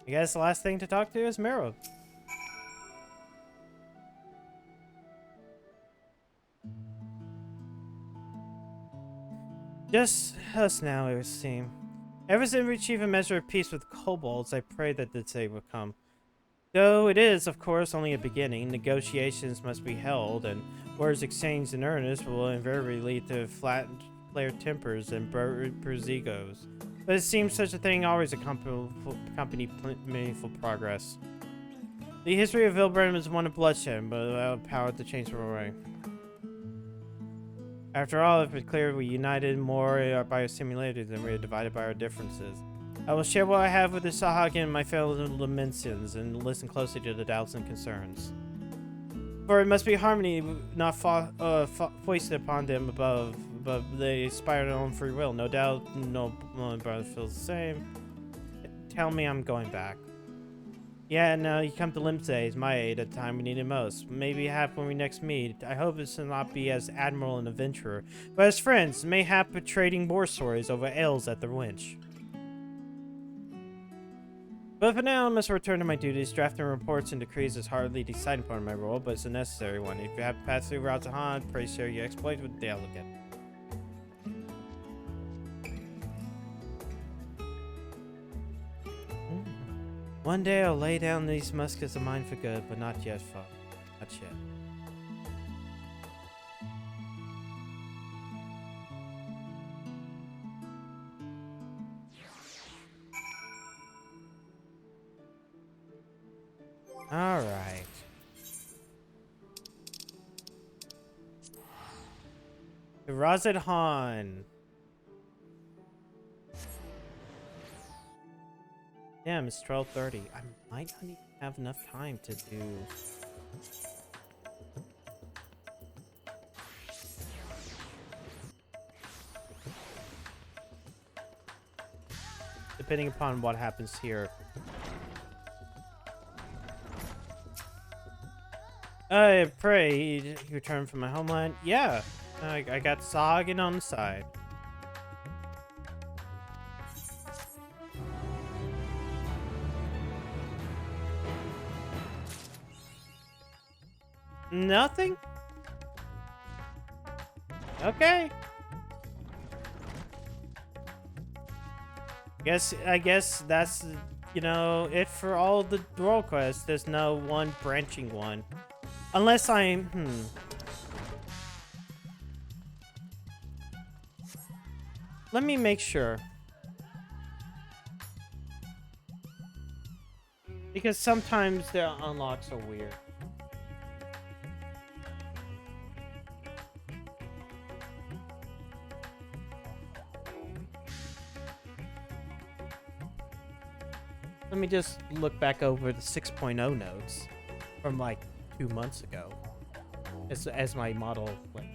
I guess the last thing to talk to is Mero. Just us now, it would seem. Ever since we achieved a measure of peace with kobolds, I pray that the day will come. Though it is, of course, only a beginning, negotiations must be held, and words exchanged in earnest will invariably lead to flattened player tempers and bruised egos. But it seems such a thing always accompany meaningful progress. The history of Vilbren is one of bloodshed, but without power to change the way. After all, if it's clear we united more biosimulators than we are divided by our differences. I will share what I have with the Sahagin and my fellow Dimensions and listen closely to the doubts and concerns. For it must be harmony, not foisted upon them above, but they aspire to their own free will. No doubt, no brother feels the same. Tell me I'm going back. Yeah, no, you come to Limsay, my aid at the time we need it most. Maybe half when we next meet. I hope it's to not be as admiral and adventurer, but as friends, mayhap trading war stories over ales at the winch. But for now, I must return to my duties. Drafting reports and decrees is hardly the deciding part of my role, but it's a necessary one. If you have passed through routes of Han, pray share your exploits with the delegate. One day I'll lay down these muskets of mine for good, but not yet, father. Not yet. All right. Razed Han. Damn, it's 12:30. I might not even have enough time to do. Depending upon what happens here. I pray you return from my homeland. Yeah, I got Sagan on the side. Nothing? Okay. I guess that's, you know, it for all the role quests. There's no one branching one. Unless I'm, Let me make sure. Because sometimes the unlocks are weird. Let me just look back over the 6.0 notes from like 2 months ago as my model went.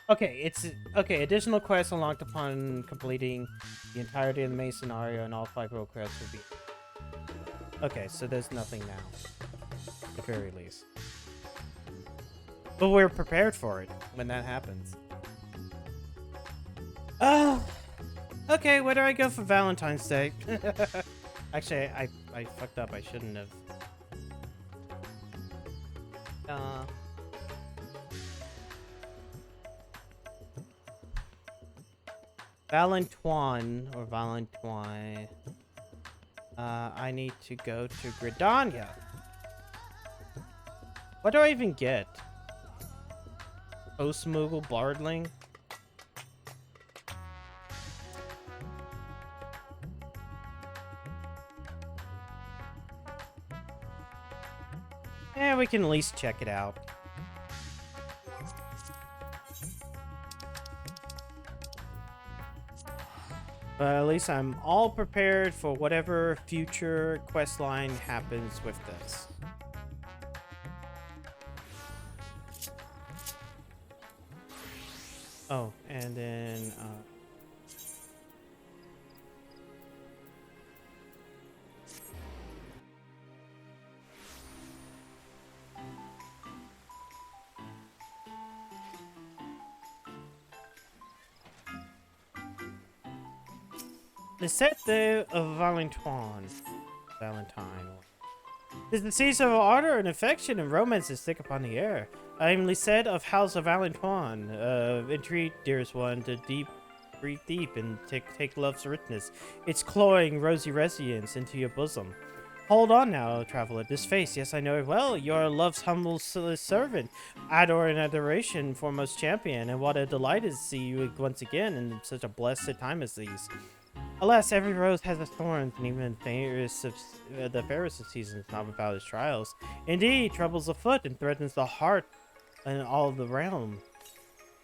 Okay, it's okay. Additional quests unlocked upon completing the entirety of the main scenario, and all 5 role quests will be. Okay, so there's nothing now, at the very least. But we're prepared for it when that happens. Oh, okay. Where do I go for Valentine's Day? Actually, I fucked up. I shouldn't have. Valentine or Valentine. I need to go to Gridania. What do I even get? Post-Moogle Bardling? Yeah, we can at least check it out. But at least I'm all prepared for whatever future quest line happens with this. Oh, and then the set of Valentine. Is the season of ardor and affection and romance is thick upon the air. I am Lisette of House of Valentine. Entreat, dearest one, to breathe deep and take love's richness, its cloying rosy radiance into your bosom. Hold on now, traveler. This face, yes, I know it well. You're love's humble servant, adore and adoration, foremost champion, and what a delight is to see you once again in such a blessed time as these. Alas, every rose has its thorns, and even the fairest of seasons not without its trials. Indeed, troubles afoot and threatens the heart and all the realm.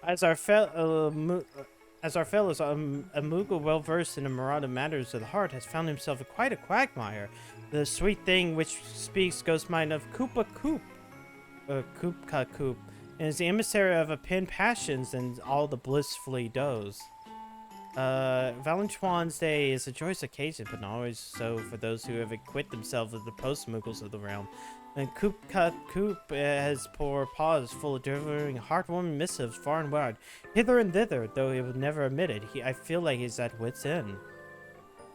As our fellows, a Moogle well versed in the Marauder matters of the heart has found himself quite a quagmire. The sweet thing which speaks goes mind of Koopa Koop, and is the emissary of a pin passions and all the blissfully does. Valentine's Day is a joyous occasion, but not always so for those who have acquitted themselves of the post-Muggles of the realm. And Coop has poor paws full of delivering heartwarming missives far and wide, hither and thither, though he would never admit it. I feel like he's at wit's end.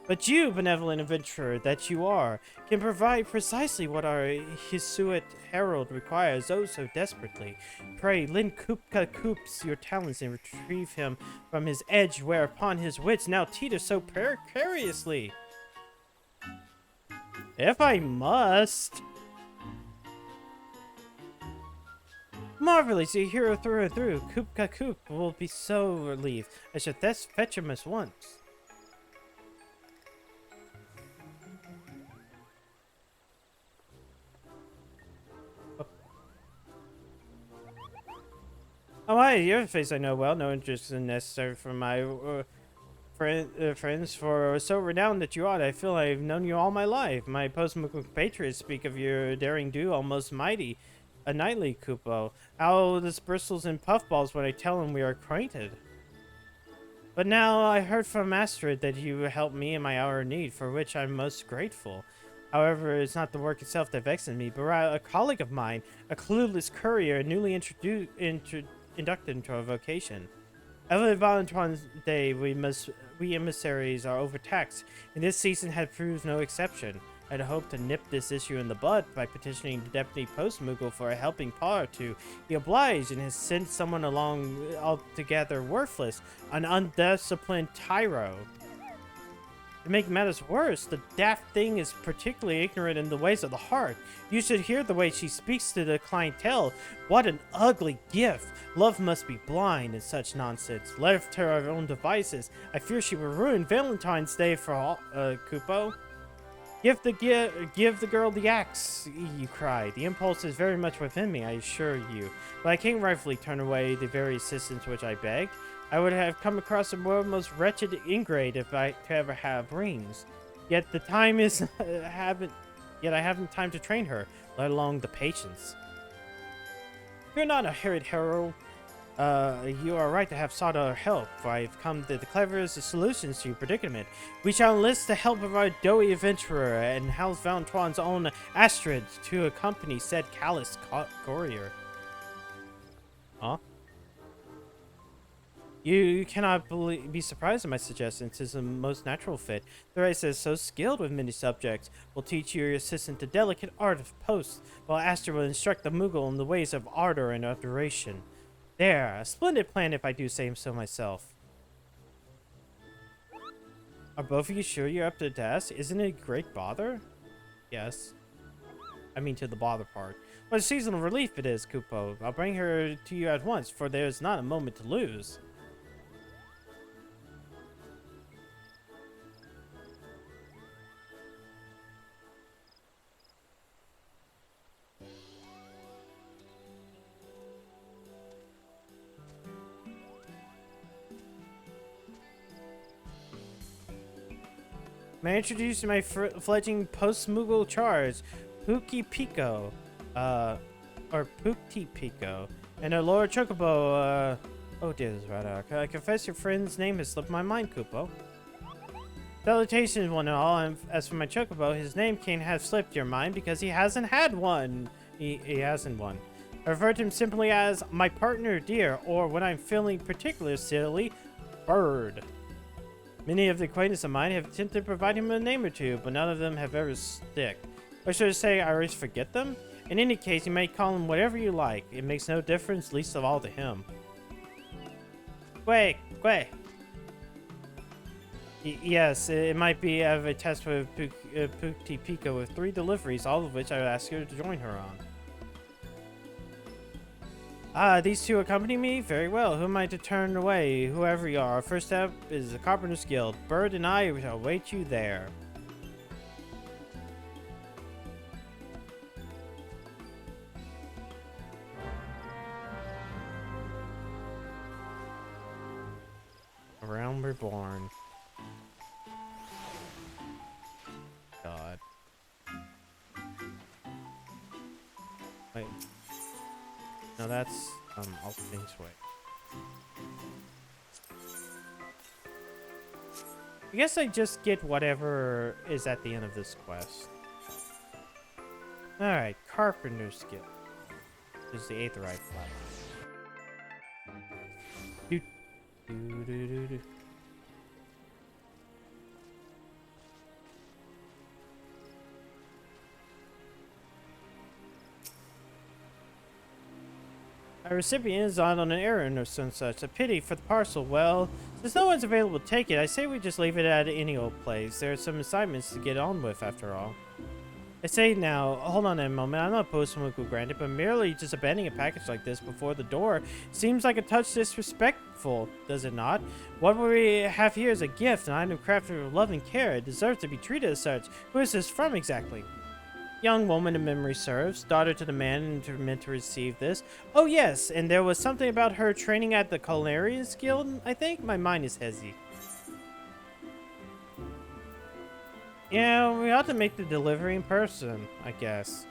But you, benevolent adventurer that you are, can provide precisely what our Hisuit herald requires oh so desperately. Pray, lend Coops your talents and retrieve him from his edge whereupon his wits now teeter so precariously. If I must. Marvelous, a hero through and through. Coop will be so relieved. I should thus fetch him at once. Oh, hi, your face I know well. No interest is necessary for my friends, for so renowned that you are. I feel I've known you all my life. My post-Muggle compatriots speak of your daring do, almost mighty. A knightly Kupo. How this bristles and puffballs when I tell him we are acquainted. But now I heard from Astrid that you helped me in my hour of need, for which I'm most grateful. However, it's not the work itself that vexes me, but rather a colleague of mine, a clueless courier, newly inducted into our vocation. Every Valentine's Day, we emissaries are overtaxed, and this season had proved no exception. I'd hoped to nip this issue in the bud by petitioning the Deputy Post-Moogle for a helping paw or two. He obliged and has sent someone along altogether worthless, an undisciplined tyro. To make matters worse, the daft thing is particularly ignorant in the ways of the heart. You should hear the way she speaks to the clientele. What an ugly gift. Love must be blind and such nonsense. Left to her own devices, I fear she will ruin Valentine's Day for all, Kupo. Give the girl the axe, you cried. The impulse is very much within me, I assure you. But I can't rightfully turn away the very assistance which I begged. I would have come across a most wretched ingrate if I could ever have rings. Yet the time is I haven't time to train her, let alone the patience. You're not a harried herald. You are right to have sought our help, for I've come to the cleverest solutions to your predicament. We shall enlist the help of our doughty adventurer and House Valentron's own Astrid to accompany said callous courier. Huh? You cannot be surprised at my suggestion. It is a most natural fit. The race is so skilled with many subjects will teach your assistant the delicate art of post, while Astrid will instruct the Moogle in the ways of ardor and adoration. There, a splendid plan if I do say so myself. Are both of you sure you're up to the task? Isn't it a great bother? Yes. I mean to the bother part. What a seasonal relief it is, Kupo. I'll bring her to you at once, for there is not a moment to lose. May I introduce my fledgling post-Moogle charge, Pookie Pico, or Pookty Pico, and a Lord Chocobo, oh dear, this is right. I confess your friend's name has slipped my mind, Kupo. Salutations, one and all, and as for my Chocobo, his name can't have slipped your mind because he hasn't had one. He hasn't one. I refer to him simply as my partner, dear, or when I'm feeling particularly silly, Bird. Many of the acquaintances of mine have attempted to provide him a name or two, but none of them have ever stick. Or should I say, I always forget them? In any case, you may call him whatever you like. It makes no difference, least of all to him. Quay. Yes, it might be of a test with Pookty Pico with 3 deliveries, all of which I would ask you to join her on. Ah, these two accompany me? Very well. Who am I to turn away? Whoever you are. Our first step is the Carpenter's Guild. Bird and I shall await you there. A Realm Reborn. God. Wait. No, that's, all things way. I guess I just get whatever is at the end of this quest. Alright, Carpenter skill. This is the Aetheryte flag. Do, do, do, do, do. Our recipient is on an errand or some such. A pity for the parcel. Well, since no one's available to take it, I say we just leave it at any old place. There are some assignments to get on with, after all. I say now, hold on a moment. I'm not opposed to Muku granted, but merely just abandoning a package like this before the door seems like a touch disrespectful, does it not? What we have here is a gift, an item crafted with love and care. It deserves to be treated as such. Who is this from exactly? Young woman of memory serves, daughter to the man meant to receive this. Oh yes, and there was something about her training at the Culinarians Guild, I think? My mind is hazy. Yeah, we ought to make the delivery in person, I guess.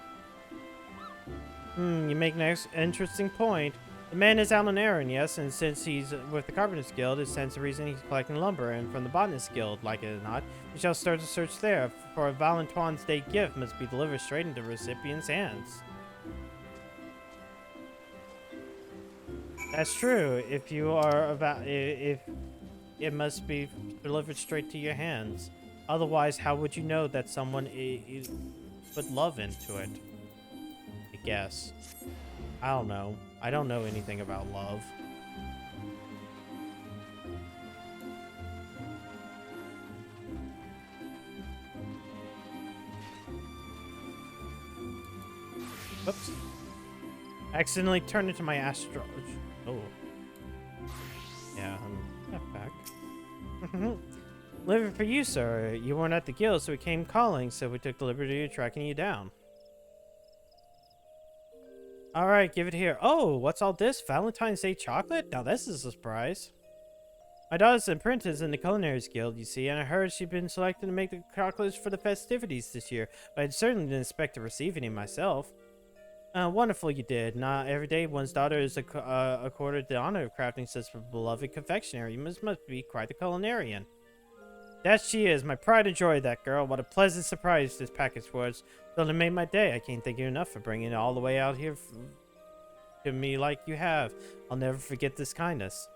You make an interesting point. The man is out on errand, yes, and since he's with the Carpenters Guild, it stands to reason he's collecting lumber, and from the Botanist Guild, like it or not, we shall start a search there, for a Valentine's Day gift must be delivered straight into the recipient's hands. That's true. If you are about, if it must be delivered straight to your hands. Otherwise, how would you know that someone put love into it? I guess. I don't know. I don't know anything about love. Oops. Accidentally turned into my astro. Oh. Yeah, I'm back. Living for you, sir. You weren't at the guild, so we came calling, so we took the liberty of tracking you down. Alright, give it here. Oh, what's all this? Valentine's Day chocolate? Now this is a surprise. My daughter's an apprentice in the Culinarians Guild, you see, and I heard she'd been selected to make the chocolates for the festivities this year, but I certainly didn't expect to receive any myself. Wonderful you did. Not every day one's daughter is accorded the honor of crafting such a beloved confectionery. You must be quite the culinarian. That she is. My pride and joy, that girl. What a pleasant surprise this package was. It made my day. I can't thank you enough for bringing it all the way out here to me like you have. I'll never forget this kindness.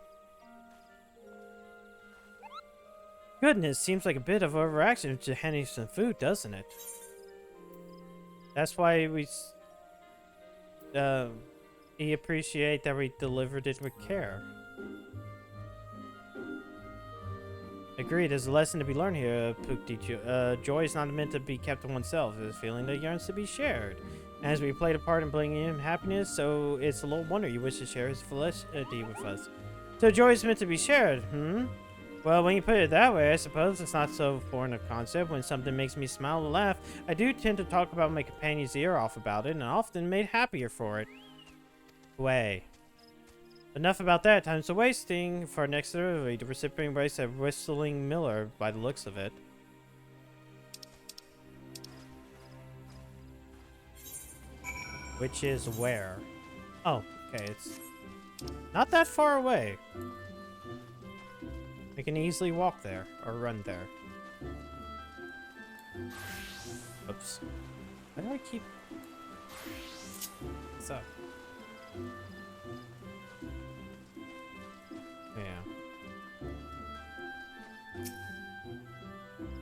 Goodness, seems like a bit of overreaction to handing some food, doesn't it? That's why we appreciate that we delivered it with care. Agreed, there's a lesson to be learned here, Pukti. Joy is not meant to be kept to oneself. It's a feeling that yearns to be shared. As we played a part in bringing him happiness, so it's a little wonder you wish to share his felicity with us. So joy is meant to be shared, Well, when you put it that way, I suppose it's not so foreign a concept. When something makes me smile or laugh, I do tend to talk about my companion's ear off about it, and often made happier for it. Way. Enough about that. Time to wasting. For our next delivery, the recipient embrace a whistling miller by the looks of it. Which is where? Oh, okay. It's not that far away. I can easily walk there or run there. Oops. Why do I keep... What's up? Yeah.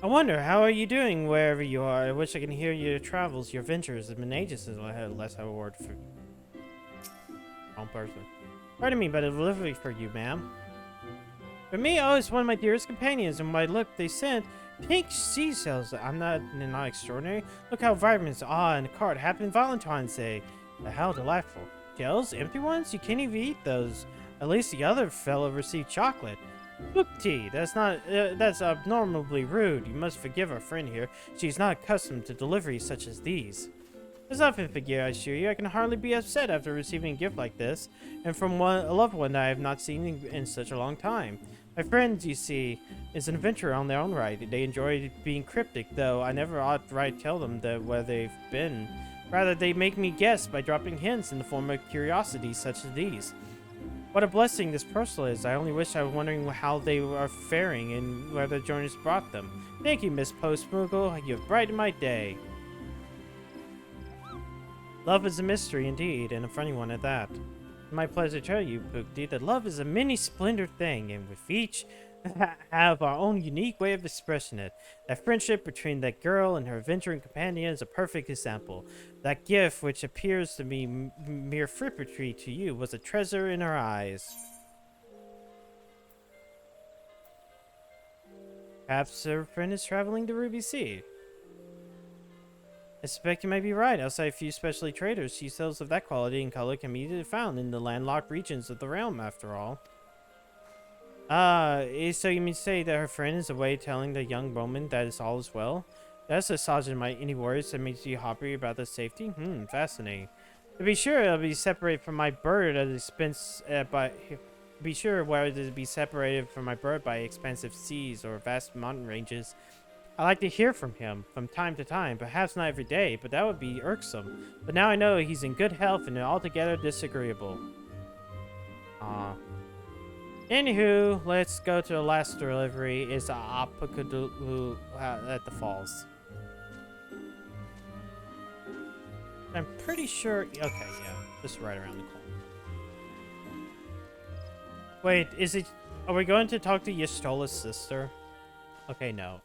I wonder, how are you doing wherever you are? I wish I can hear your travels, your ventures. It's been ages since I had less have a word for wrong person. Pardon me, but a delivery for you, ma'am. For me, oh, it's one of my dearest companions, and why, look, they sent pink seashells. I'm not extraordinary. Look how vibrant. Ah, and a card. Happy Valentine's Day. How delightful. Shells? Empty ones? You can't even eat those. At least the other fellow received chocolate. Bukti, that's abnormally rude. You must forgive our friend here. She's not accustomed to deliveries such as these. There's nothing figure, I assure you. I can hardly be upset after receiving a gift like this, and from a loved one that I have not seen in such a long time. My friends, you see, is an adventurer on their own right. They enjoy being cryptic, though I never outright tell them where they've been. Rather, they make me guess by dropping hints in the form of curiosities such as these. What a blessing this parcel is. I only wish I was wondering how they are faring and where the journey's brought them. Thank you, Miss Postmuggle. You have brightened my day. Love is a mystery indeed, and a funny one at that. It's my pleasure to tell you, Pukti, that love is a many splendored thing, and with each have our own unique way of expressing it. That friendship between that girl and her adventuring companion is a perfect example. That gift, which appears to be mere frippery to you, was a treasure in her eyes. Perhaps her friend is traveling to Ruby Sea. I suspect you might be right. Outside a few specialty traders, she sells of that quality and color can be easily found in the landlocked regions of the realm, after all. So you mean to say that her friend is away telling the young woman that it's all is well? That's assuaging my any worries that makes you happy about their safety? Fascinating. To be sure, it'll be separated from my bird at expense, be sure whether to be separated from my bird by expansive seas or vast mountain ranges. I like to hear from him from time to time, perhaps not every day, but that would be irksome. But now I know he's in good health and altogether disagreeable. Anywho, let's go to the last delivery. It's Apakadulu at the falls. I'm pretty sure. Okay, yeah, just right around the corner. Wait, is it? Are we going to talk to Yastola's sister? Okay, no.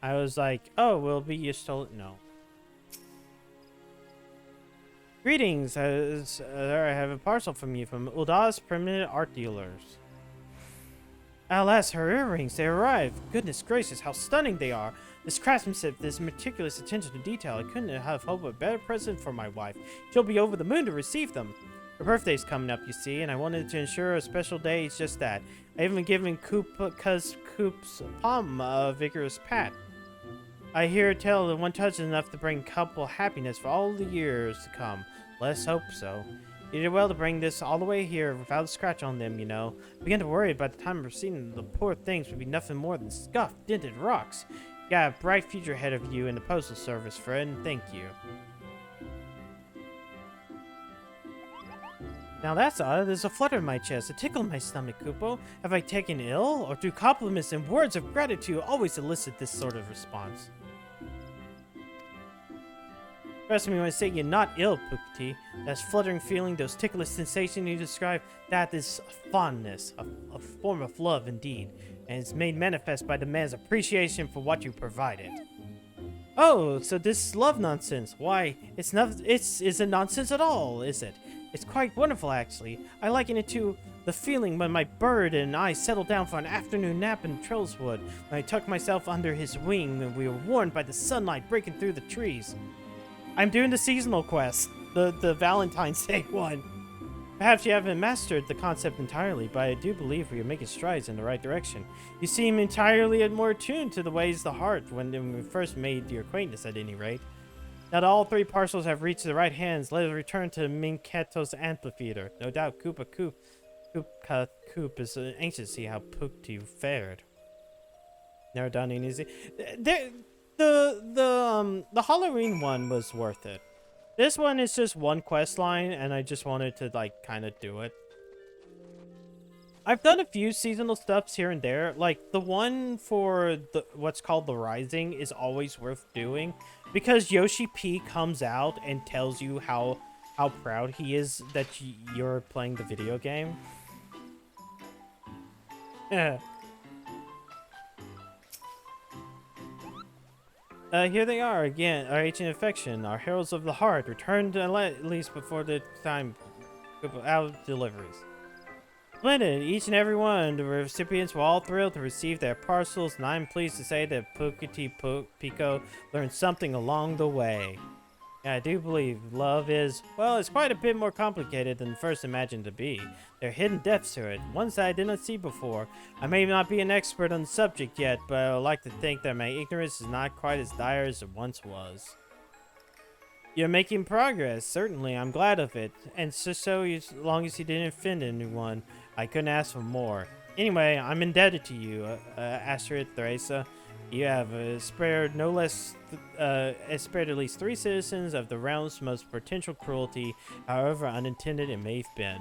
I was like, oh, will be Yastola? No. Greetings, there I have a parcel from you from Ulda's Permanent Art Dealers. Alas, her earrings, they arrived. Goodness gracious, how stunning they are. This craftsmanship, this meticulous attention to detail, I couldn't have hoped for a better present for my wife. She'll be over the moon to receive them. Her birthday's coming up, you see, and I wanted to ensure a special day is just that. I even given Coop's palm a vigorous pat. I hear tell that one touch is enough to bring couple happiness for all the years to come. Let's hope so. You did well to bring this all the way here without a scratch on them, you know. I began to worry by the time of receiving the poor things would be nothing more than scuffed, dented rocks. You got a bright future ahead of you in the postal service, friend. Thank you. Now that's odd. There's a flutter in my chest, a tickle in my stomach, Kupo. Have I taken ill? Or do compliments and words of gratitude always elicit this sort of response? Trust me when I say you're not ill, Pukti. That fluttering feeling, those ticklish sensations you describe, that is fondness, a form of love indeed, and it's made manifest by the man's appreciation for what you provided. Oh, so this love nonsense, why, it's isn't nonsense at all, is it? It's quite wonderful, actually. I liken it to the feeling when my bird and I settled down for an afternoon nap in Trillswood, when I tucked myself under his wing and we were warmed by the sunlight breaking through the trees. I'm doing the seasonal quest, the Valentine's Day one. Perhaps you haven't mastered the concept entirely, but I do believe we are making strides in the right direction. You seem entirely more attuned to the ways of the heart when we first made your acquaintance, at any rate. Now that all three parcels have reached the right hands, let us return to Minketo's amphitheater. No doubt Koopa Koop is anxious to see how Pukti fared. Never done any easy. The Halloween one was worth it. This one is just one quest line, and I just wanted to like kind of do it. I've done a few seasonal stuffs here and there. Like the one for the what's called the Rising is always worth doing because Yoshi P comes out and tells you how proud he is that you're playing the video game. Here they are again, our ancient affection, our heralds of the heart, returned at least before the time out deliveries. Splendid! Each and every one of the recipients were all thrilled to receive their parcels, and I'm pleased to say that Pukati Pico learned something along the way. Yeah, I do believe love is, well, it's quite a bit more complicated than first imagined to be. There are hidden depths to it, ones that I did not see before. I may not be an expert on the subject yet, but I would like to think that my ignorance is not quite as dire as it once was. You're making progress, certainly, I'm glad of it, and so as long as you didn't offend anyone, I couldn't ask for more. Anyway, I'm indebted to you, Astrid Theresa. You have spared spared at least 3 citizens of the realm's most potential cruelty, however unintended it may have been.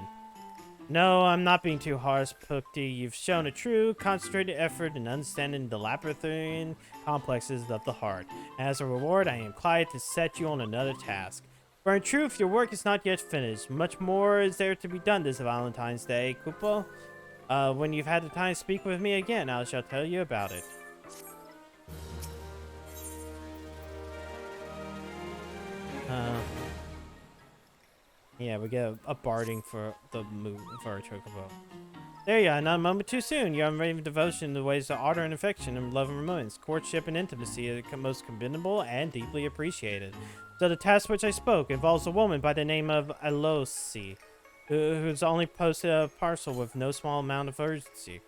No, I'm not being too harsh, Pukti. You've shown a true, concentrated effort in understanding the labyrinthine complexes of the heart. As a reward, I am inclined to set you on another task. For in truth, your work is not yet finished. Much more is there to be done this Valentine's Day, Kupo. When you've had the time to speak with me again, I shall tell you about it. Yeah, we get a barding for the move for our chocobo. There you are, not a moment too soon. Your unwavering devotion to the ways of honor and affection and love and romance, courtship and intimacy are most commendable and deeply appreciated. So the task which I spoke involves a woman by the name of Alosi, who's only posted a parcel with no small amount of urgency.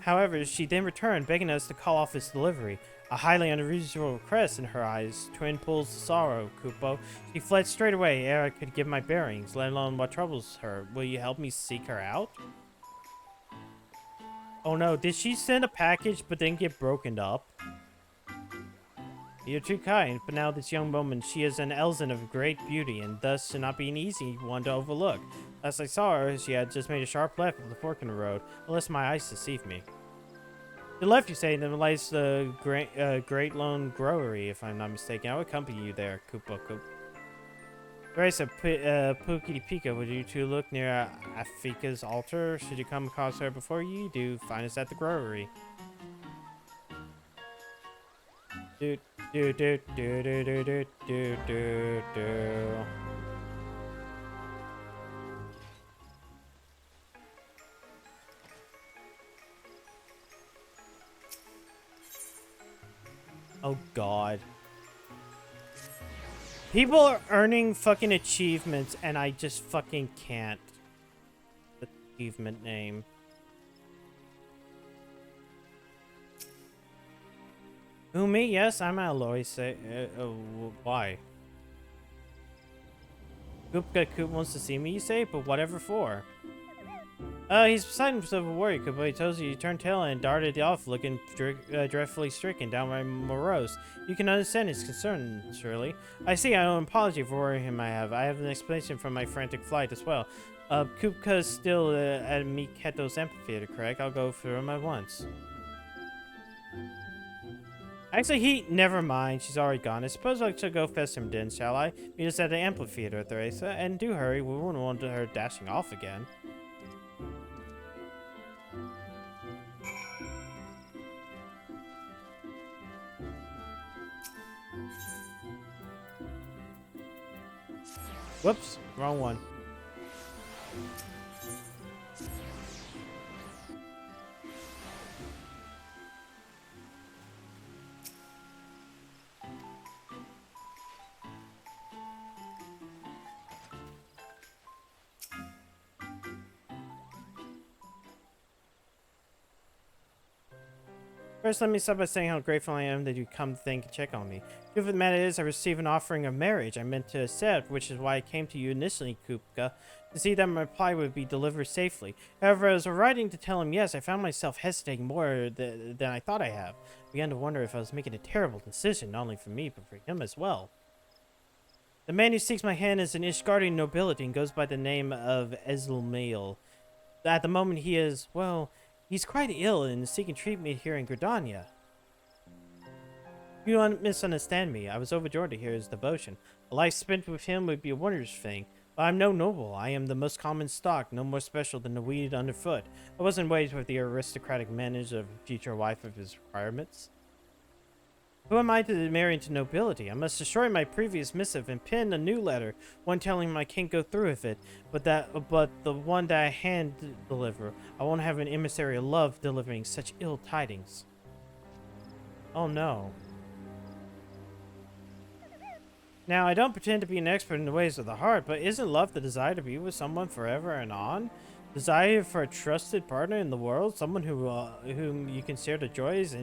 However, she then returned, begging us to call off its delivery. A highly unusual request in her eyes, twin pools of sorrow, Kupo. She fled straight away ere I could give my bearings, let alone what troubles her. Will you help me seek her out? Oh no, did she send a package but then get broken up? You're too kind, but now this young woman, she is an Elzen of great beauty, and thus should not be an easy one to overlook. Last I saw her, she had just made a sharp left at the fork in the road, unless my eyes deceive me. To the left, you say, then lies the Great Lone Growery, if I'm not mistaken. I would accompany you there, Koopa Koop. Teresa, Pukity Pika, would you two look near Afika's altar? Should you come across her before you do, find us at the growery. Do do do do do do do do do do. Oh god. People are earning fucking achievements and I just fucking can't. The achievement name. Who, me? Yes, I'm Aloy. Say, why? Koopka Koop wants to see me, you say? But whatever for? He's beside himself with worry, but he tells you turned tail and darted off, looking dreadfully stricken, downright morose. You can understand his concern, surely. I see, I owe an apology for worrying him. I have an explanation for my frantic flight as well. Koopka's still at Miketo's amphitheater, correct? I'll go through him at once. Actually, never mind. She's already gone. I suppose I should go fetch him then, shall I? Meet us at the amphitheater, Teresa. And do hurry. We wouldn't want her dashing off again. Whoops, wrong one. First, let me start by saying how grateful I am that you come to think and check on me. The truth of the matter is, I received an offering of marriage I meant to accept, which is why I came to you initially, Koopka, to see that my reply would be delivered safely. However, as I was writing to tell him yes, I found myself hesitating more than I thought I have. I began to wonder if I was making a terrible decision, not only for me, but for him as well. The man who seeks my hand is an Ishgardian nobility and goes by the name of Ezulmail. At the moment he is, well, he's quite ill and is seeking treatment here in Gridania. You don't misunderstand me. I was overjoyed to hear his devotion. A life spent with him would be a wondrous thing. But I'm no noble. I am the most common stock, no more special than the weed underfoot. I wasn't raised with the aristocratic manners of a future wife of his requirements. Who am I to marry into nobility? I must destroy my previous missive and pen a new letter, one telling him I can't go through with it, but the one that I hand deliver. I won't have an emissary of love delivering such ill tidings. Oh no. Now, I don't pretend to be an expert in the ways of the heart, but isn't love the desire to be with someone forever and on? Desire for a trusted partner in the world, someone whom you can share the joys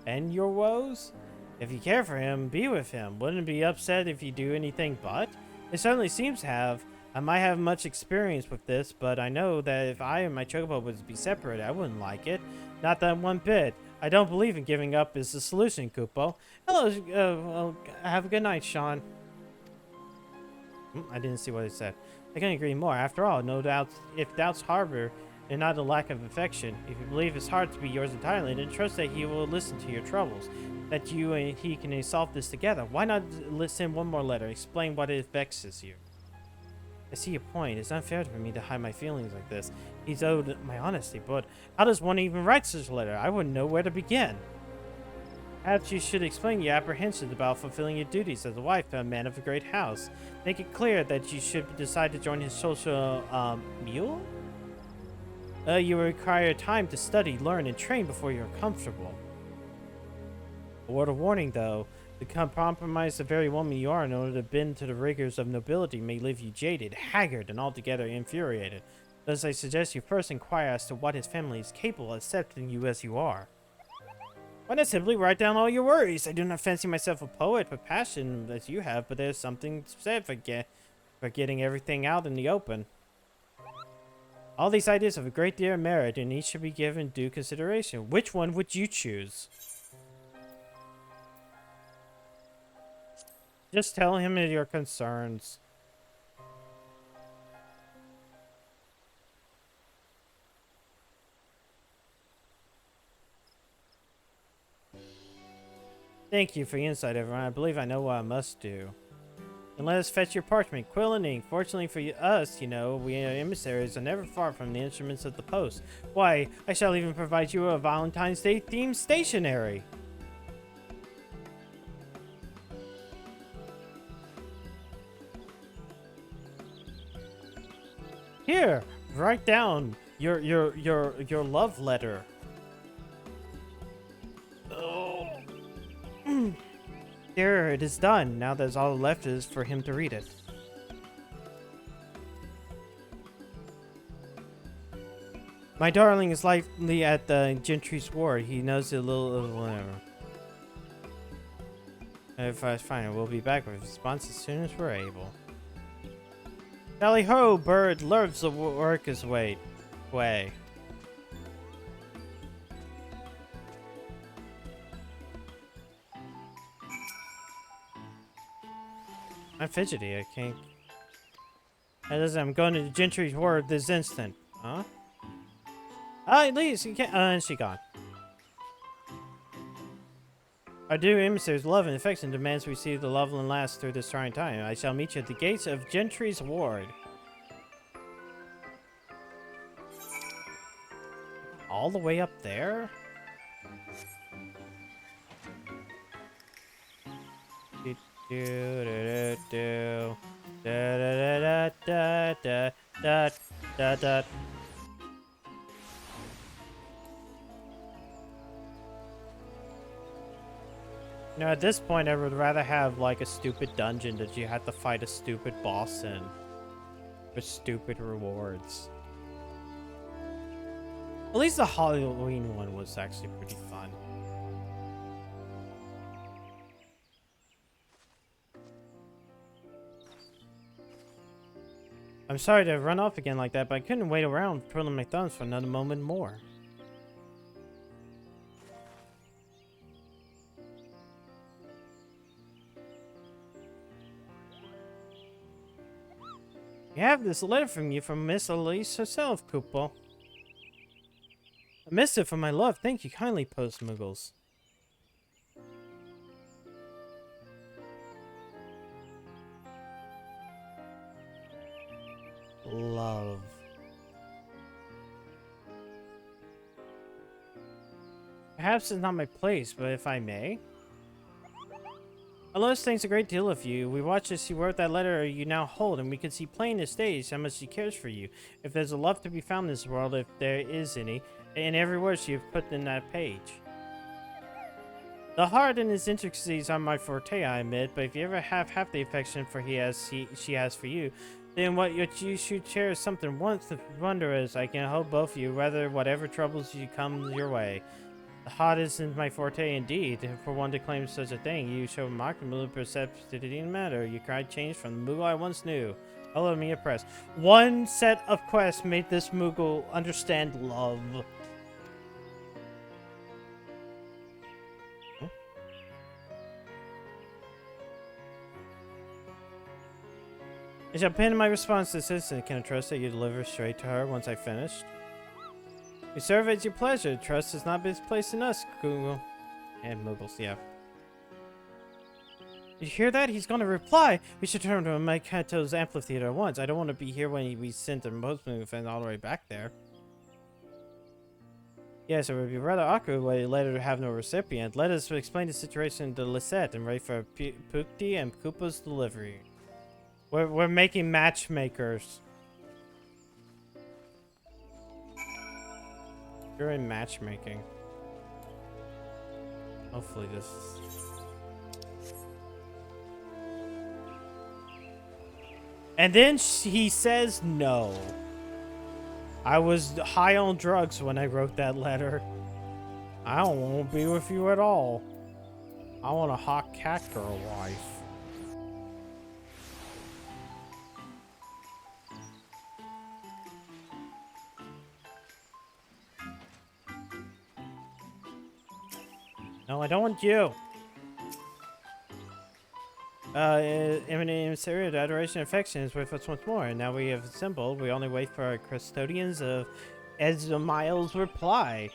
and your woes? If you care for him, be with him. Wouldn't be upset if you do anything but? It certainly seems to have. I might have much experience with this, but I know that if I and my chocobo would be separated, I wouldn't like it. Not that one bit. I don't believe in giving up is the solution, Kupo. Hello, well, have a good night, Sean. I didn't see what it said. I can't agree more. After all, no doubt, if doubts harbor and not a lack of affection, if you believe his heart to be yours entirely, then trust that he will listen to your troubles, that you and he can solve this together. Why not send one more letter? Explain what it vexes you. I see your point. It's unfair for me to hide my feelings like this. He's owed my honesty, but how does one even write such a letter? I wouldn't know where to begin. Perhaps you should explain your apprehensions about fulfilling your duties as a wife to a man of a great house. Make it clear that you should decide to join his social, mule? You will require time to study, learn, and train before you're comfortable. A word of warning, though. To compromise the very woman you are in order to bend to the rigors of nobility may leave you jaded, haggard, and altogether infuriated. Thus, I suggest you first inquire as to what his family is capable of accepting you as you are. Why not simply write down all your worries? I do not fancy myself a poet with passion as you have, but there's something said for getting everything out in the open. All these ideas have a great deal of merit, and each should be given due consideration. Which one would you choose? Just tell him your concerns. Thank you for the insight, everyone. I believe I know what I must do. And let us fetch your parchment, quill and ink. Fortunately for us, you know, we emissaries are never far from the instruments of the post. Why, I shall even provide you a Valentine's Day themed stationery. Here, write down your love letter. Oh. There, it is done. Now there's all left is for him to read it. My darling is likely at the Gentry's ward. He knows a little of whatever. If I find it, we'll be back with a response as soon as we're able. Tally ho, bird loves the worker's way. I'm fidgety, I can't. I'm going to the Gentry's ward this instant. Huh? Ah, at least you can't. And she gone. Our dear emissary's love and affection demands we see the Loveland last through this trying time. I shall meet you at the gates of Gentry's ward. All the way up there? You know, at this point, I would rather have, like, a stupid dungeon that you have to fight a stupid boss in. With stupid rewards. At least the Halloween one was actually pretty fun. I'm sorry to run off again like that, but I couldn't wait around twiddling my thumbs for another moment more. You have this letter from you from Miss Elise herself, Kupo. A missive from my love. Thank you kindly, Post Muggles. Love. Perhaps it's not my place, but if I may. Lois thinks a great deal of you. We watched as she wrote that letter you now hold, and we can see plain as day how much she cares for you. If there's a love to be found in this world, if there is any, in every word she has put in that page. The heart and its intricacies are my forte, I admit, but if you ever have half the affection for she has for you, then what you should cherish something once to wonder as I can hold both of you, rather whatever troubles you come your way. The heart isn't my forte indeed. For one to claim such a thing, you show remarkable perceptivity in the matter. You cried change from the Moogle I once knew. Follow me, press. One set of quests made this Moogle understand love. Huh? I shall pin my response to the citizen. Can I trust that you deliver straight to her once I finished? We serve at your pleasure. Trust has not been placed in us, Google. And Moogles, yeah. You hear that? He's gonna reply. We should turn to Maikato's amphitheater at once. I don't want to be here when we sent the postman defense all the way back there. Yes, it would be rather awkward when a letter to have no recipient. Let us explain the situation to Lisette and wait for Pukti and Koopa's delivery. We're making matchmakers. You're in matchmaking. Hopefully this is... And then he says no. I was high on drugs when I wrote that letter. I don't want to be with you at all. I want a hot cat girl wife. No, I don't want you. Emanating serious adoration and affection is with us once more, and now we have assembled. We only wait for our custodians of Ezamile's reply.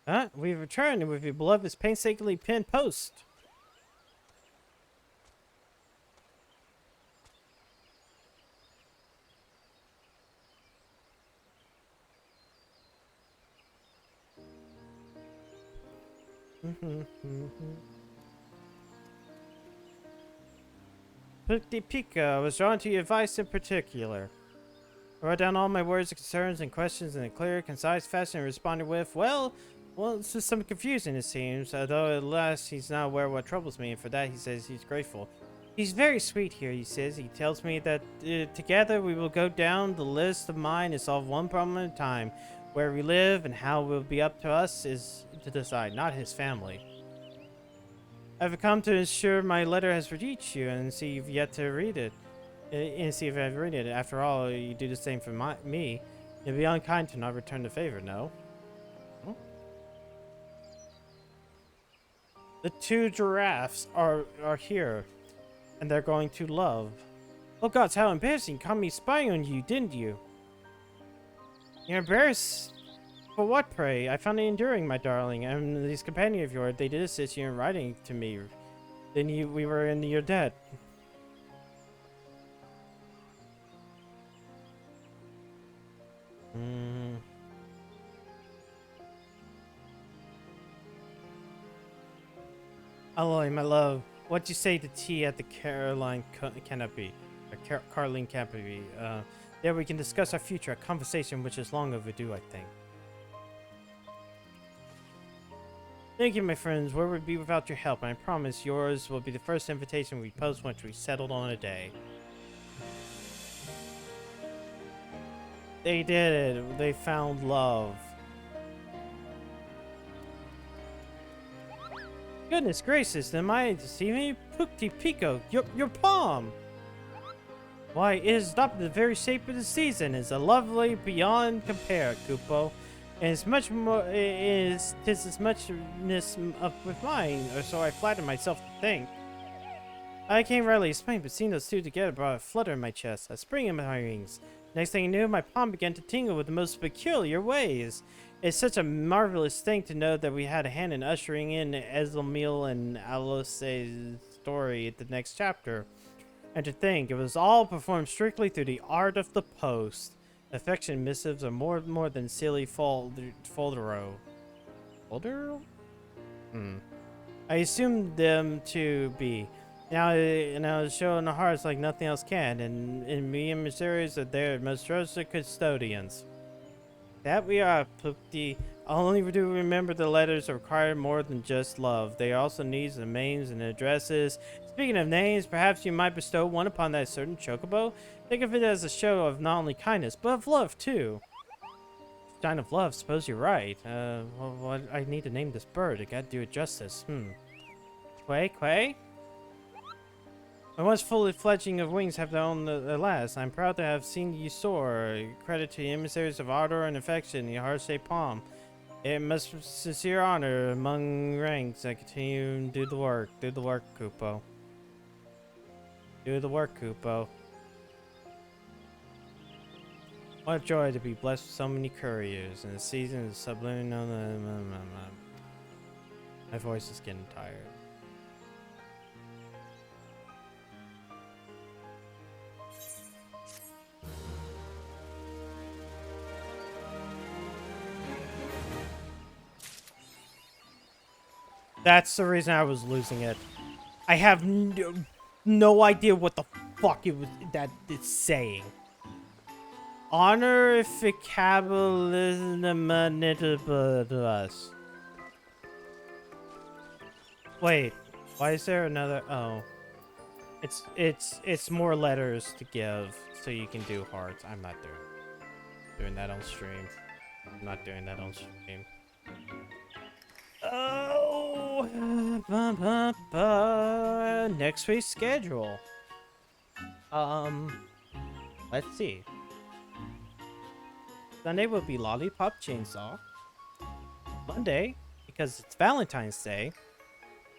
Huh? We've returned with your beloved's painstakingly pinned post. Pukti Pika, I was drawn to your advice in particular. I wrote down all my worries, concerns, and questions in a clear, concise fashion and responded with, well, it's just some confusion, it seems, although at last he's not aware of what troubles me, and for that he says he's grateful. He's very sweet here, he says. He tells me that together we will go down the list of mine and solve one problem at a time. Where we live and how it will be up to us is to decide, not his family. I've come to ensure my letter has reached you and see you've yet to read it. And see if I've read it. After all, you do the same for me. It'd be unkind to not return the favor, no? Hmm? The two giraffes are here, and they're going to love. Oh gods, how embarrassing. You caught me spying on you, didn't you? You're embarrassed? For what, pray? I found it enduring, my darling. And these companions of yours, they did assist you in writing to me. Then we were in your debt. Aloy, my love, what'd you say to tea at the Caroline Canopy? Carline Canopy. There we can discuss our future, a conversation which is long overdue, I think. Thank you, my friends. Where would we be without your help? And I promise yours will be the first invitation we post once we settled on a day. They did it. They found love. Goodness gracious, am I deceiving? Pukti Pico, your palm! Why, it is adopted the very shape of the season. It's a lovely beyond compare, Kupo. And it's much more, tis as muchness with mine, or so I flatter myself to think. I can't rightly explain, but seeing those two together brought a flutter in my chest, a spring in my wings. Next thing I knew, my palm began to tingle with the most peculiar ways. It's such a marvelous thing to know that we had a hand in ushering in Ezamil and Alice's story at the next chapter. And to think, it was all performed strictly through the art of the post. Affection missives are more than silly foldero. Foldero? I assumed them to be. Now it's showing the hearts like nothing else can, and me and Mysterious are their most trusted custodians. That we are, Pukti. only do remember the letters require more than just love. They also need the names and addresses. Speaking of names, perhaps you might bestow one upon that certain chocobo. Think of it as a show of not only kindness, but of love, too. Sign of love, suppose you're right. Well, I need to name this bird. I gotta do it justice. Quay? Quay? My once fully fledging of wings have their own at last. I'm proud to have seen you soar. Credit to the emissaries of ardor and affection, your heart-shaped palm. It must be sincere honor among ranks. I continue to do the work. Do the work, Kupo. Do the work, Kupo. What a joy to be blessed with so many couriers in the season of subliminal. My voice is getting tired. That's the reason I was losing it. I have no idea what the fuck it was that it's saying. Honor us. Wait, why is there another? Oh, it's more letters to give so you can do hearts. I'm not doing that on stream. I'm not doing that on stream. Oh, next week's schedule. Let's see. Sunday will be Lollipop Chainsaw. Monday, because it's Valentine's Day,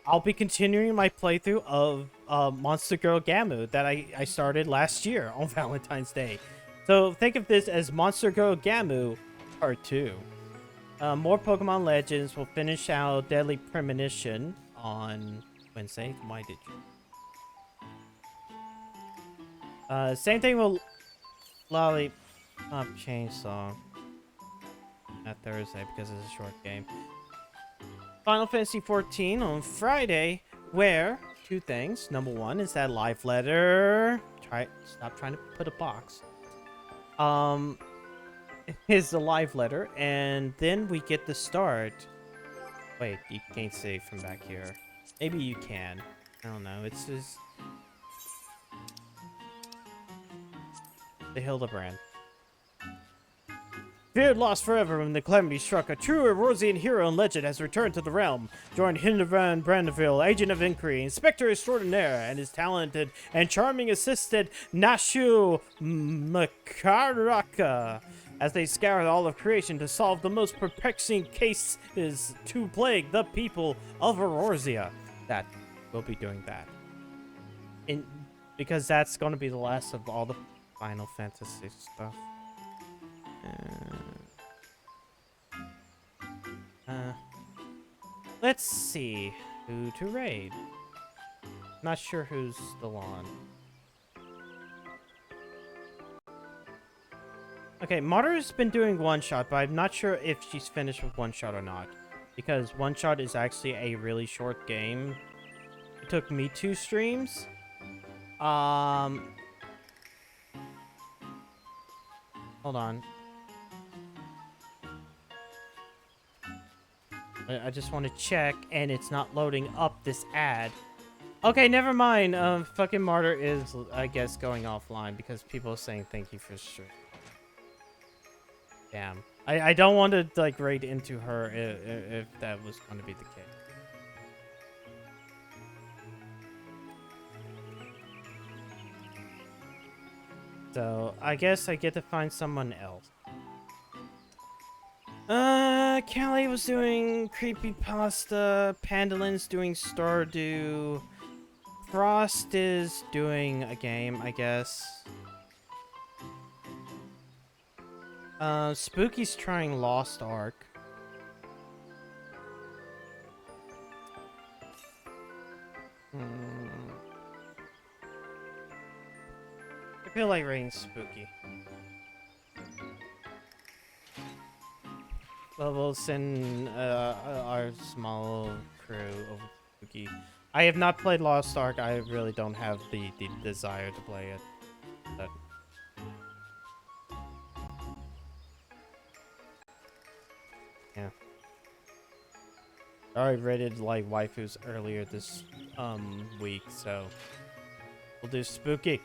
I'll be continuing my playthrough of Monster Girl Gamu that I started last year on Valentine's Day. So think of this as Monster Girl Gamu Part 2. More Pokemon Legends will finish out Deadly Premonition on Wednesday. Why did you? Same thing with Lollipop Chainsaw at Thursday because it's a short game. Final Fantasy XIV on Friday, where two things. Number one is that live letter. Stop trying to put a box. Is the live letter, and then we get the start. Wait, you can't save from back here. Maybe you can. I don't know. It's just the Hildebrand. Feared lost forever when the calamity struck, a true Erosian hero and legend has returned to the realm. Join Hildebrand Brandeville, agent of inquiry, inspector extraordinaire, and his talented and charming assistant Nashu Makaraka, as they scour all of creation to solve the most perplexing cases to plague the people of Eorzea. That we'll be doing that, because that's going to be the last of all the Final Fantasy stuff. Let's see who to raid. Not sure who's still on. Okay, Marty's been doing one shot, but I'm not sure if she's finished with one shot or not, because one shot is actually a really short game. It took me 2 streams. Hold on. I just want to check, and it's not loading up this ad. Okay, never mind. Fucking Martyr is, I guess, going offline because people are saying thank you for stream. Damn. I don't want to, like, raid into her if that was going to be the case. So, I guess I get to find someone else. Callie was doing Creepypasta, Pandalin's doing Stardew, Frost is doing a game, I guess. Spooky's trying Lost Ark. I feel like raiding Spooky. Well, we'll send our small crew over to Spooky. I have not played Lost Ark. I really don't have the desire to play it. But yeah. I already rated like waifus earlier this week, so we'll do spooky.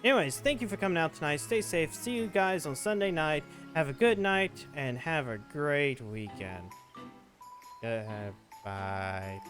Anyways, thank you for coming out tonight. Stay safe. See you guys on Sunday night. Have a good night and have a great weekend. Bye.